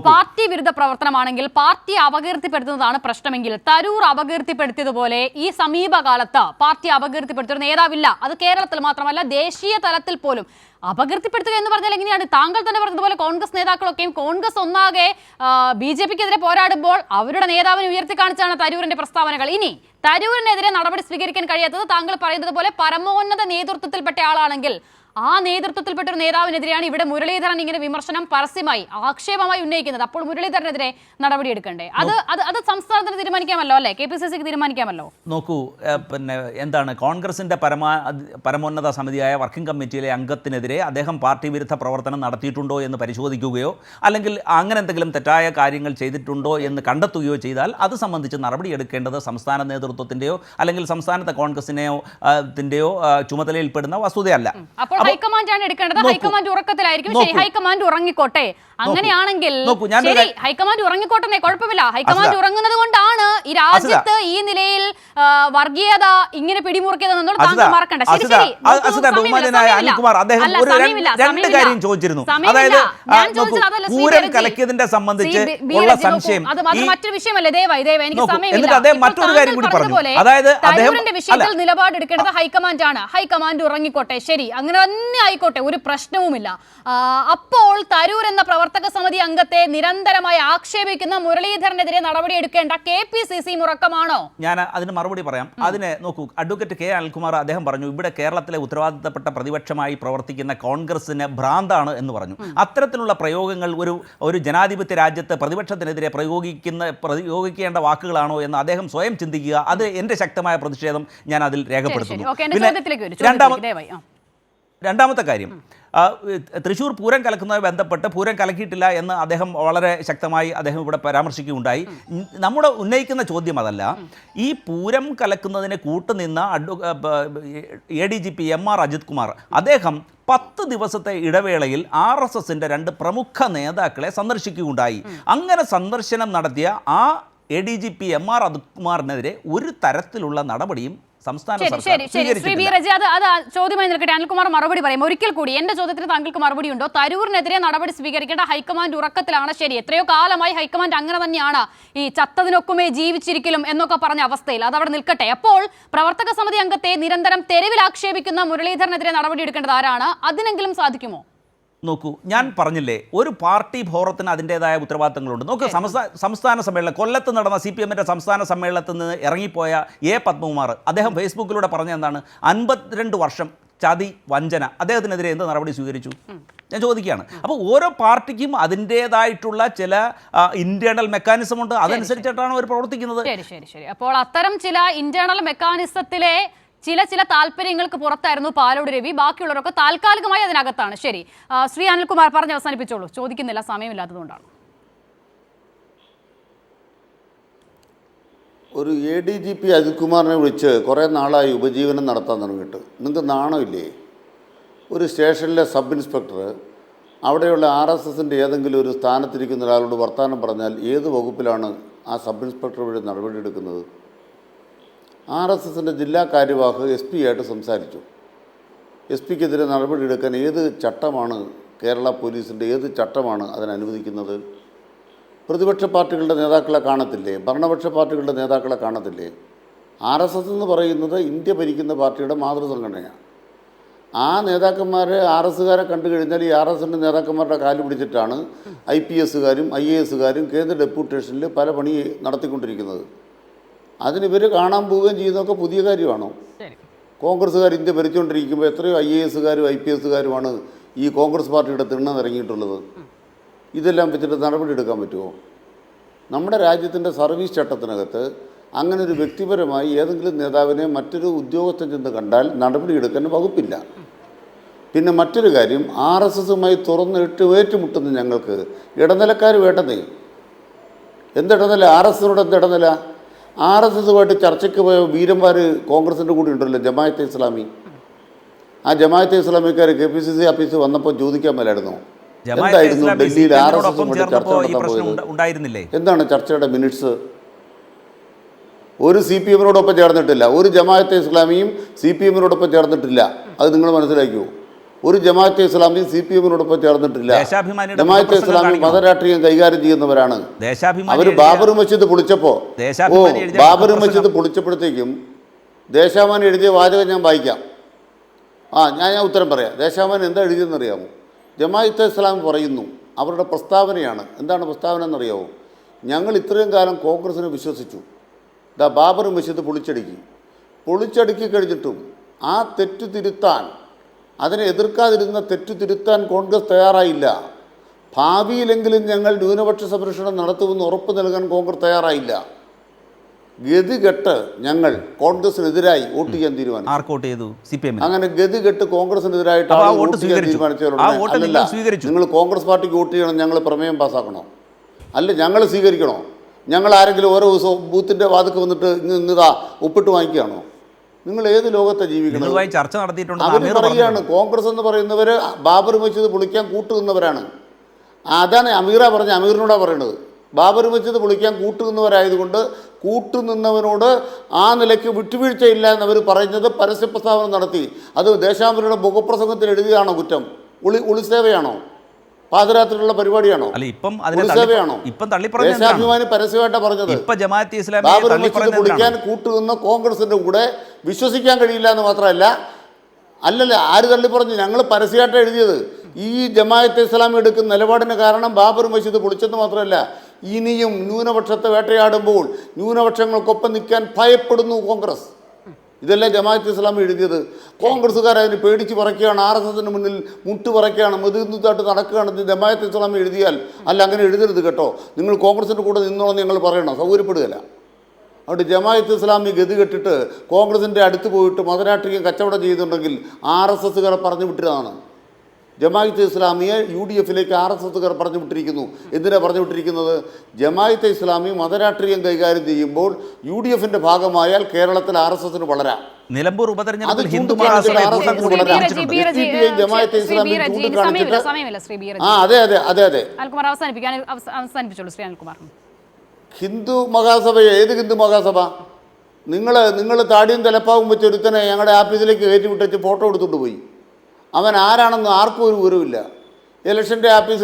പാർട്ടി വിരുദ്ധ പ്രവർത്തനമാണെങ്കിൽ പാർട്ടി അപകീർത്തിപ്പെടുത്തുന്നതാണ് പ്രശ്നമെങ്കിൽ തരൂർ അപകീർത്തിപ്പെടുത്തിയതുപോലെ ഈ സമീപകാലത്ത് പാർട്ടി അപകീർത്തിപ്പെടുത്തിയ നേതാവില്ല. അത് കേരളത്തിൽ മാത്രമല്ല, ദേശീയ തലത്തിൽ പോലും അപകീർത്തിപ്പെടുത്തുക എന്ന് പറഞ്ഞാൽ എങ്ങനെയാണ്? താങ്കൾ തന്നെ പറഞ്ഞതുപോലെ കോൺഗ്രസ് നേതാക്കളൊക്കെയും കോൺഗ്രസ് ഒന്നാകെ BJP-ക്കെതിരെ പോരാടുമ്പോൾ അവരുടെ നേതാവിനെ ഉയർത്തി കാണിച്ചാണ് തരൂരിന്റെ പ്രസ്താവനകൾ. ഇനി തരൂരിനെതിരെ നടപടി സ്വീകരിക്കാൻ കഴിയാത്തത് താങ്കൾ പറയുന്നത് പോലെ പരമോന്നത നേതൃത്വത്തിൽപ്പെട്ട ആളാണെങ്കിൽ ആ നേതൃത്വത്തിൽപ്പെട്ട ഒരു നേതാവിനെതിരെയാണ് ഇവിടെ മുരളീധരൻ ഇങ്ങനെ വിമർശനം പരസ്യമായി ആക്ഷേപമായി ഉന്നയിക്കുന്നത്. അപ്പോൾ മുരളീധരനെതിരെ നടപടിയെടുക്കണ്ടേ? അത് സംസ്ഥാനത്തിന് തീരുമാനിക്കാമല്ലോ, അല്ലേ? KPCCക്ക് തീരുമാനിക്കാമല്ലോ. നോക്കൂ, പിന്നെ എന്താണ് കോൺഗ്രസിൻ്റെ പരമോന്നത സമിതിയായ വർക്കിംഗ് കമ്മിറ്റിയിലെ അംഗത്തിനെതിരെ അദ്ദേഹം പാർട്ടി വിരുദ്ധ പ്രവർത്തനം നടത്തിയിട്ടുണ്ടോ എന്ന് പരിശോധിക്കുകയോ അല്ലെങ്കിൽ അങ്ങനെ എന്തെങ്കിലും തെറ്റായ കാര്യങ്ങൾ ചെയ്തിട്ടുണ്ടോ എന്ന് കണ്ടെത്തുകയോ ചെയ്താൽ അത് സംബന്ധിച്ച് നടപടിയെടുക്കേണ്ടത് സംസ്ഥാന നേതൃത്വത്തിൻ്റെയോ അല്ലെങ്കിൽ സംസ്ഥാനത്തെ കോൺഗ്രസിനെയോ ചുമതലയിൽപ്പെടുന്ന വസ്തുതയല്ല. ഹൈക്കമാൻഡാണ് എടുക്കേണ്ടത്. ഹൈക്കമാൻഡ് ഉറക്കത്തിലായിരിക്കും. ശരി, ഹൈക്കമാൻഡ് ഉറങ്ങിക്കോട്ടെ. അങ്ങനെയാണെങ്കിൽ ശരി, ഹൈക്കമാൻഡ് ഉറങ്ങിക്കോട്ടെ, കുഴപ്പമില്ല. ഹൈക്കമാൻഡ് ഉറങ്ങുന്നത് കൊണ്ടാണ് ഈ രാജ്യത്ത് ഈ നിലയിൽ വർഗീയത ഇങ്ങനെ പിടിമുറുക്കിയതെന്നോട് താങ്കൾ മറക്കണ്ട. ശരി, ശരി, കലക്കിയതിന്റെ സംബന്ധിച്ച് അത് മറ്റൊരു വിഷയമല്ലേ? ദയവായി എനിക്ക് സമയമില്ല. തരൂരിന്റെ വിഷയത്തിൽ നിലപാടെടുക്കേണ്ടത് ഹൈക്കമാൻഡാണ്. ഹൈക്കമാൻഡ് ഉറങ്ങിക്കോട്ടെ, ശരി, അങ്ങനെ തന്നെ ആയിക്കോട്ടെ, ഒരു പ്രശ്നവുമില്ല. അപ്പോൾ തരൂർ എന്ന പ്രവർത്തക സമിതി അംഗത്തെ നിരന്തരമായി ആക്ഷേപിക്കുന്ന മുരളീധരനെതിരെ നടപടിയെടുക്കേണ്ട KPCC മുറക്കമാണോ? ഞാൻ അതിന് മറുപടി പറയാം. അതിനെ നോക്കൂ, അഡ്വക്കേറ്റ് K അനിൽകുമാർ അദ്ദേഹം പറഞ്ഞു ഇവിടെ കേരളത്തിലെ ഉത്തരവാദിത്തപ്പെട്ട പ്രതിപക്ഷമായി പ്രവർത്തിക്കുന്ന കോൺഗ്രസിന് ഭ്രാന്താണ് എന്ന് പറഞ്ഞു. അത്തരത്തിലുള്ള പ്രയോഗങ്ങൾ ഒരു ജനാധിപത്യ രാജ്യത്ത് പ്രതിപക്ഷത്തിനെതിരെ പ്രയോഗിക്കേണ്ട വാക്കുകളാണോ എന്ന് അദ്ദേഹം സ്വയം ചിന്തിക്കുക. അത് എൻ്റെ ശക്തമായ പ്രതിഷേധം ഞാൻ അതിൽ രേഖപ്പെടുത്തുന്നു. രണ്ടാമത്തെ കാര്യം, തൃശ്ശൂർ പൂരം കലക്കുന്നതുമായി ബന്ധപ്പെട്ട് പൂരം കലക്കിയിട്ടില്ല എന്ന് അദ്ദേഹം വളരെ ശക്തമായി ഇവിടെ പരാമർശിക്കുകയുണ്ടായി. നമ്മുടെ ഉന്നയിക്കുന്ന ചോദ്യം അതല്ല. ഈ പൂരം കലക്കുന്നതിന് കൂട്ടുനിന്ന ADGP MR അജിത് കുമാർ അദ്ദേഹം 10 ദിവസത്തെ ഇടവേളയിൽ RSSന്റെ 2 പ്രമുഖ നേതാക്കളെ സന്ദർശിക്കുകയുണ്ടായി. അങ്ങനെ സന്ദർശനം നടത്തിയ ആ ADGP MR അജിത് കുമാറിനെതിരെ ഒരു തരത്തിലുള്ള നടപടിയും ചോദ്യമായി നിൽക്കട്ടെ. അനിൽകുമാർ മറുപടി പറയും. ഒരിക്കൽ കൂടി എന്റെ ചോദ്യത്തിന് താങ്കൾക്ക് മറുപടി ഉണ്ടോ? തരൂരിനെതിരെ നടപടി സ്വീകരിക്കേണ്ട ഹൈക്കമാൻഡ് ഉറക്കത്തിലാണ്. ശരി, എത്രയോ കാലമായി ഹൈക്കമാൻഡ് അങ്ങനെ തന്നെയാണ്, ഈ ചത്തതിനൊക്കുമേ ജീവിച്ചിരിക്കലും എന്നൊക്കെ പറഞ്ഞ അവസ്ഥയിൽ അതവിടെ നിൽക്കട്ടെ. അപ്പോൾ പ്രവർത്തക സമിതി അംഗത്തെ നിരന്തരം തെരുവിൽ ആക്ഷേപിക്കുന്ന മുരളീധരനെതിരെ നടപടി എടുക്കേണ്ടത് ആരാണ്? അതിനെങ്കിലും സാധിക്കുമോ? നോക്കൂ, ഞാൻ പറഞ്ഞില്ലേ, ഒരു പാർട്ടി ഫോറത്തിന് അതിൻ്റെതായ ഉത്തരവാദിത്തങ്ങളുണ്ട്. നോക്കൂ, സംസ്ഥാന സമ്മേളനം കൊല്ലത്ത് നടന്ന CPM-ന്റെ സംസ്ഥാന സമ്മേളനത്തിൽ നിന്ന് ഇറങ്ങിപ്പോയ A പത്മകുമാർ അദ്ദേഹം ഫേസ്ബുക്കിലൂടെ പറഞ്ഞ എന്താണ്? 52 വർഷം ചതി വഞ്ചന. അദ്ദേഹത്തിനെതിരെ എന്ത് നടപടി സ്വീകരിച്ചു? ഞാൻ ചോദിക്കുകയാണ്. അപ്പോൾ ഓരോ പാർട്ടിക്കും അതിൻ്റെതായിട്ടുള്ള ചില ഇന്റേണൽ മെക്കാനിസം ഉണ്ട്. അതനുസരിച്ചിട്ടാണ് അവർ പ്രവർത്തിക്കുന്നത്. ശരി. അപ്പോൾ അത്തരം ചില ഇന്റേണൽ മെക്കാനിസത്തിലെ ചില താല്പര്യങ്ങൾക്ക് പുറത്തായിരുന്നു പാലോട് രവി. ബാക്കിയുള്ളവരൊക്കെ താൽക്കാലികമായി അതിനകത്താണ്. ശരി, ശ്രീ അനിൽകുമാർ പറഞ്ഞ് അവസാനിപ്പിച്ചോളൂ. ചോദിക്കുന്നില്ല, സമയമില്ലാത്തതുകൊണ്ടാണ്. ഒരു ADGP അജിത് കുമാറിനെ വിളിച്ച് കുറേ നാളായി ഉപജീവനം നടത്താൻ തുടങ്ങിയിട്ട് നിങ്ങൾക്ക് നാണമില്ലേ? ഒരു സ്റ്റേഷനിലെ സബ് ഇൻസ്പെക്ടർ അവിടെയുള്ള RSSൻ്റെ ഏതെങ്കിലും ഒരു സ്ഥാനത്തിരിക്കുന്ന ഒരാളോട് വർത്തമാനം പറഞ്ഞാൽ ഏത് വകുപ്പിലാണ് ആ സബ് ഇൻസ്പെക്ടർ വഴി നടപടിയെടുക്കുന്നത്? RSSൻ്റെ ജില്ലാ കാര്യവാഹ് SP ആയിട്ട് സംസാരിച്ചു. SP-ക്കെതിരെ നടപടിയെടുക്കാൻ ഏത് ചട്ടമാണ് കേരള പോലീസിൻ്റെ ഏത് ചട്ടമാണ് അതിനനുവദിക്കുന്നത്? പ്രതിപക്ഷ പാർട്ടികളുടെ നേതാക്കളെ കാണത്തില്ലേ? ഭരണപക്ഷ പാർട്ടികളുടെ നേതാക്കളെ കാണത്തില്ലേ? RSS എന്ന് പറയുന്നത് ഇന്ത്യ ഭരിക്കുന്ന പാർട്ടിയുടെ മാതൃസംഘടനയാണ്. ആ നേതാക്കന്മാരെ RSകാരെ കണ്ടു കഴിഞ്ഞാൽ ഈ RSSൻ്റെ നേതാക്കന്മാരുടെ കാല് പിടിച്ചിട്ടാണ് IPSകാരും IASകാരും കേന്ദ്ര ഡെപ്യൂട്ടേഷനിൽ പല പണി നടത്തിക്കൊണ്ടിരിക്കുന്നത്. അതിനിവർ കാണാൻ പോവുകയും ചെയ്യുന്നതൊക്കെ പുതിയ കാര്യമാണോ? കോൺഗ്രസ്സുകാർ ഇന്ത്യ ഭരിച്ചുകൊണ്ടിരിക്കുമ്പോൾ എത്രയോ IASകാരും IPSകാരുമാണ് ഈ കോൺഗ്രസ് പാർട്ടിയുടെ തിണ്ണനിറങ്ങിയിട്ടുള്ളത്. ഇതെല്ലാം വെച്ചിട്ട് നടപടി എടുക്കാൻ പറ്റുമോ? നമ്മുടെ രാജ്യത്തിൻ്റെ സർവീസ് ചട്ടത്തിനകത്ത് അങ്ങനെ ഒരു വ്യക്തിപരമായി ഏതെങ്കിലും നേതാവിനെ മറ്റൊരു ഉദ്യോഗസ്ഥൻ ചെന്ന് കണ്ടാൽ നടപടിയെടുക്കാൻ വകുപ്പില്ല. പിന്നെ മറ്റൊരു കാര്യം, RSSുമായി തുറന്നിട്ട് ഏറ്റുമുട്ടുന്ന ഞങ്ങൾക്ക് ഇടനിലക്കാർ വേണ്ടതേ. എന്തിടനില? RSSനോട് എന്തിടനില? RSSുമായിട്ട് ചർച്ചയ്ക്ക് പോയ വീരന്മാർ കോൺഗ്രസിൻ്റെ കൂടെ ഉണ്ടല്ലോ, ജമാഅത്തെ ഇസ്ലാമി. ആ ജമാഅത്തെ ഇസ്ലാമിക്കാർ KPCC ഓഫീസ് വന്നപ്പോൾ ചോദിക്കാൻ മേലായിരുന്നു, എന്തായിരുന്നു ഡൽഹിയിൽ RSSുമായിട്ട് ചർച്ച നടത്താൻ പോയത്? എന്താണ് ചർച്ചയുടെ മിനിറ്റ്സ്? ഒരു CPMനോടൊപ്പം ചേർന്നിട്ടില്ല, ഒരു ജമാഅത്തെ ഇസ്ലാമിയും CPMനോടൊപ്പം ചേർന്നിട്ടില്ല. അത് നിങ്ങൾ മനസ്സിലാക്കിയോ? ഒരു ജമാഅത്തെ ഇസ്ലാമിയും CPMനോടൊപ്പം ചേർന്നിട്ടില്ല. ജമാഅത്തെ ഇസ്ലാമി മതരാഷ്ട്രീയം കൈകാര്യം ചെയ്യുന്നവരാണ്. അവർ ബാബറി മസ്ജിദ് പൊളിച്ചപ്പോൾ ബാബറി മസ്ജിദ് പൊളിച്ചപ്പോഴത്തേക്കും ദേശാഭിമാനി എഴുതിയ വാചകം ഞാൻ വായിക്കാം. ഞാൻ ഉത്തരം പറയാം. ദേശാഭിമാനി എന്താ എഴുതിയെന്നറിയാമോ? ജമാഅത്തെ ഇസ്ലാമി പറയുന്നു, അവരുടെ പ്രസ്താവനയാണ്. എന്താണ് പ്രസ്താവന എന്നറിയാമോ? ഞങ്ങൾ ഇത്രയും കാലം കോൺഗ്രസിനെ വിശ്വസിച്ചു, ബാബറി മസ്ജിദ് പൊളിച്ചടുക്കി കഴിഞ്ഞിട്ടും ആ തെറ്റ് തിരുത്താൻ, അതിനെ എതിർക്കാതിരുന്ന തെറ്റ് തിരുത്താൻ കോൺഗ്രസ് തയ്യാറായില്ല. ഭാവിയിലെങ്കിലും ഞങ്ങൾ ന്യൂനപക്ഷ സംരക്ഷണം നടത്തുമെന്ന് ഉറപ്പ് നൽകാൻ കോൺഗ്രസ് തയ്യാറായില്ല. ഗതികെട്ട് ഞങ്ങൾ കോൺഗ്രസിനെതിരായി വോട്ട് ചെയ്യാൻ തീരുമാനിച്ചു. അങ്ങനെ ഗതികെട്ട് കോൺഗ്രസിനെതിരായിട്ട് വോട്ട് ചെയ്യാൻ തീരുമാനിച്ചവരുണ്ട്. നിങ്ങൾ കോൺഗ്രസ് പാർട്ടിക്ക് വോട്ട് ചെയ്യണം, ഞങ്ങൾ പ്രമേയം പാസ്സാക്കണോ? അല്ല, ഞങ്ങൾ സ്വീകരിക്കണോ? ഞങ്ങൾ ആരെങ്കിലും ഓരോ ദിവസവും ബൂത്തിൻ്റെ വാതിക്ക് വന്നിട്ട് ഇതാ ഒപ്പിട്ട് വാങ്ങിക്കുകയാണോ? നിങ്ങൾ ഏത് ലോകത്തെ ജീവിക്കുന്നത്? ചർച്ച നടത്തിയിട്ടുണ്ട്. അവർ പറയുകയാണ്, കോൺഗ്രസ് എന്ന് പറയുന്നവർ ബാബറി മസ്ജിദ് പൊളിക്കാൻ കൂട്ടുനിന്നവരാണ്. അതാണ് അമീറ പറഞ്ഞ, അമീറിനോടാണ് പറയണത്. ബാബറി മസ്ജിദ് പൊളിക്കാൻ കൂട്ടുനിന്നവരായതുകൊണ്ട് കൂട്ടുനിന്നവനോട് ആ നിലയ്ക്ക് വിട്ടുവീഴ്ചയില്ല എന്നവർ പറയുന്നത് പരസ്യ പ്രസ്താവന നടത്തി. അത് ദേശാഭിമാനിയുടെ മുഖപ്രസംഗത്തിൽ എഴുതിയതാണോ കുറ്റം? ഒളിസേവയാണോ? പാതിരാത്രിയുള്ള പരിപാടിയാണോ? ഒളിസേവയാണോ? ദേശാഭിമാനി പരസ്യമായിട്ടാണ് പറഞ്ഞത്. ബാബറി മസ്ജിദ് പൊളിക്കാൻ കൂട്ടുനിന്ന കോൺഗ്രസിൻ്റെ കൂടെ വിശ്വസിക്കാൻ കഴിയില്ല എന്ന് മാത്രമല്ല, ആര് തള്ളി പറഞ്ഞു? ഞങ്ങൾ പരസ്യമായിട്ടാണ് എഴുതിയത്. ഈ ജമാഅത്തെ ഇസ്ലാമി എടുക്കുന്ന നിലപാടിന് കാരണം ബാബറി മസ്ജിദ് പൊളിച്ചെന്ന് മാത്രമല്ല, ഇനിയും ന്യൂനപക്ഷത്തെ വേട്ടയാടുമ്പോൾ ന്യൂനപക്ഷങ്ങൾക്കൊപ്പം നിൽക്കാൻ ഭയപ്പെടുന്നു കോൺഗ്രസ്. ഇതെല്ലാം ജമാഅത്തെ ഇസ്ലാമി എഴുതിയത്. കോൺഗ്രസ്സുകാർ അതിന് പേടിച്ച് പറയ്ക്കുകയാണ്, RSSന് മുന്നിൽ മുട്ട് പറയ്ക്കുകയാണ്, മുതിർന്നിട്ടായിട്ട് നടക്കുകയാണ്. ജമാഅത്തെ ഇസ്ലാമി എഴുതിയാൽ അല്ല, അങ്ങനെ എഴുതരുത് കേട്ടോ, നിങ്ങൾ കോൺഗ്രസിൻ്റെ കൂടെ നിന്നോളെന്ന് ഞങ്ങൾ പറയണം, സൗകര്യപ്പെടുകയില്ല. അതുകൊണ്ട് ജമാഅത്തെ ഇസ്ലാമി ഗതി കെട്ടിട്ട് കോൺഗ്രസിൻ്റെ അടുത്ത് പോയിട്ട് മതരാഷ്ട്രീയം കച്ചവടം ചെയ്തിട്ടുണ്ടെങ്കിൽ RSSകാരെ പറഞ്ഞു വിട്ടതാണ്. ജമാഅത്തെ ഇസ്ലാമിയെ UDFിലേക്ക് RSSകാർ പറഞ്ഞു വിട്ടിരിക്കുന്നു. എന്തിനാണ് പറഞ്ഞു വിട്ടിരിക്കുന്നത്? ജമാഅത്തെ ഇസ്ലാമി മതരാഷ്ട്രീയം കൈകാര്യം ചെയ്യുമ്പോൾ UDFിൻ്റെ ഭാഗമായാൽ കേരളത്തിൽ RSSന് വളരാം. നിലമ്പൂർ ഉപതെരഞ്ഞെടുപ്പിൽ ഹിന്ദു മഹാസഭയെ, ഏത് ഹിന്ദു മഹാസഭ? നിങ്ങൾ താടിയും തലപ്പാവും വെച്ച് ഒരുത്തനെ ഞങ്ങളുടെ ആഫീസിലേക്ക് കയറ്റി വിട്ടിട്ട് ഫോട്ടോ എടുത്തുകൊണ്ട് പോയി. അവൻ ആരാണെന്ന് ആർക്കും ഒരു വിവരമില്ല. ഇലക്ഷൻ്റെ ആഫീസ്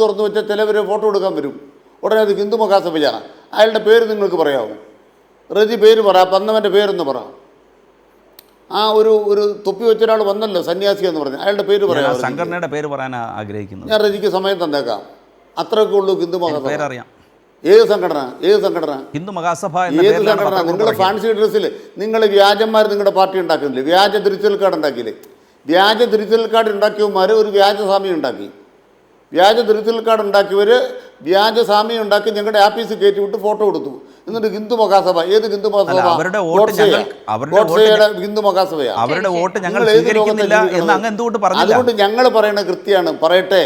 തുറന്നു വെച്ചാൽ ചിലവർ ഫോട്ടോ എടുക്കാൻ വരും. ഉടനെ അത് ഹിന്ദു മഹാസഭയാണ്. അയാളുടെ പേര് നിങ്ങൾക്ക് പറയാമോ? റജി പേര് പറ, പന്നവൻ്റെ പേരൊന്ന് പറ. ഒരു തൊപ്പി വെച്ച ഒരാൾ വന്നല്ലോ, സന്യാസി എന്ന് പറഞ്ഞു, അയാളുടെ പേര് പറയാം. സംഘടനയുടെ പേര് പറയാൻ ആഗ്രഹിക്കുന്നു. ഞാൻ റജിക്ക് സമയം തന്നേക്കാം. അത്രയൊക്കെ ഉള്ളൂ ഹിന്ദു മഹാസഭ. അറിയാം. ഏത് സംഘടന? ഹിന്ദു മഹാസഭ. ഏത് സംഘടന? നിങ്ങൾ ഫാൻസി ഡ്രസ്സിൽ നിങ്ങൾ വ്യാജന്മാർ നിങ്ങളുടെ പാർട്ടി ഉണ്ടാക്കുന്നില്ലേ? വ്യാജ തിരിച്ചൽ കാർഡ് ഉണ്ടാക്കിയില്ലേ? വ്യാജ തിരിച്ചൽ കാർഡ് ഉണ്ടാക്കിയവന്മാർ ഒരു വ്യാജസ്വാമി ഉണ്ടാക്കി. വ്യാജ തിരിച്ചൽ കാർഡ് ഉണ്ടാക്കിയവർ വ്യാജസ്വാമി ഉണ്ടാക്കി ഞങ്ങളുടെ ആഫീസിൽ കയറ്റി വിട്ട് ഫോട്ടോ എടുത്തു. എന്നിട്ട് ഹിന്ദു മഹാസഭ. ഏത് ഹിന്ദു മഹാസഭ? ഹിന്ദു മഹാസഭയാണ്. അതുകൊണ്ട് ഞങ്ങൾ പറയുന്നത് കൃത്യമാണ്. പറയട്ടെ,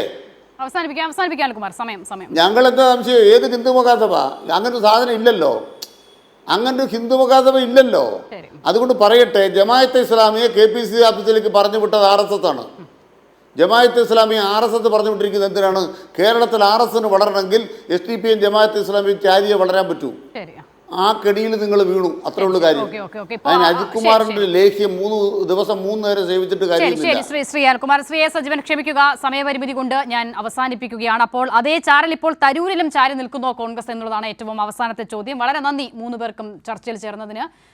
ഞങ്ങൾ എന്താ സംശയം? ഏത് ഹിന്ദു മഹാസഭ? അങ്ങനെ ഒരു സാധനം ഇല്ലല്ലോ, അങ്ങനെ ഹിന്ദു മഹാസഭ ഇല്ലല്ലോ. അതുകൊണ്ട് പറയട്ടെ, ജമാഅത്തെ ഇസ്ലാമിയെ KPCC ഓഫീസിലേക്ക് പറഞ്ഞു വിട്ടത് RSS ആണ്. ജമാഅത്തെ ഇസ്ലാമിയെ RSS പറഞ്ഞു വിട്ടിരിക്കുന്നത് എന്തിനാണ്? കേരളത്തിൽ RSSന് വളരണമെങ്കിൽ SDPM ജമാഅത്തെ ഇസ്ലാമിയും ചാരിയെ വളരാൻ പറ്റൂ. ആ കെണിയിൽ നിങ്ങൾ വീണു, അത്രേ ഉള്ളൂ കാര്യം. അതിന് അജിത് കുമാറിന്റെ ലേഖ്യം 3 ദിവസം 3 നേരം സേവിച്ചിട്ട് കാര്യമില്ല. ശ്രീ അനിൽകുമാർ, ശ്രീ എസ് സജീവൻ ക്ഷമിക്കുക, സമയപരിമിതി കൊണ്ട് ഞാൻ അവസാനിപ്പിക്കുകയാണ്. അപ്പോൾ അതേ ചാരൽ ഇപ്പോൾ തരൂരിലും ചാരി നിൽക്കുന്നോ കോൺഗ്രസ് എന്നുള്ളതാണ് ഏറ്റവും അവസാനത്തെ ചോദ്യം. വളരെ നന്ദി 3 പേർക്കും ചർച്ചയിൽ ചേർന്നതിന്.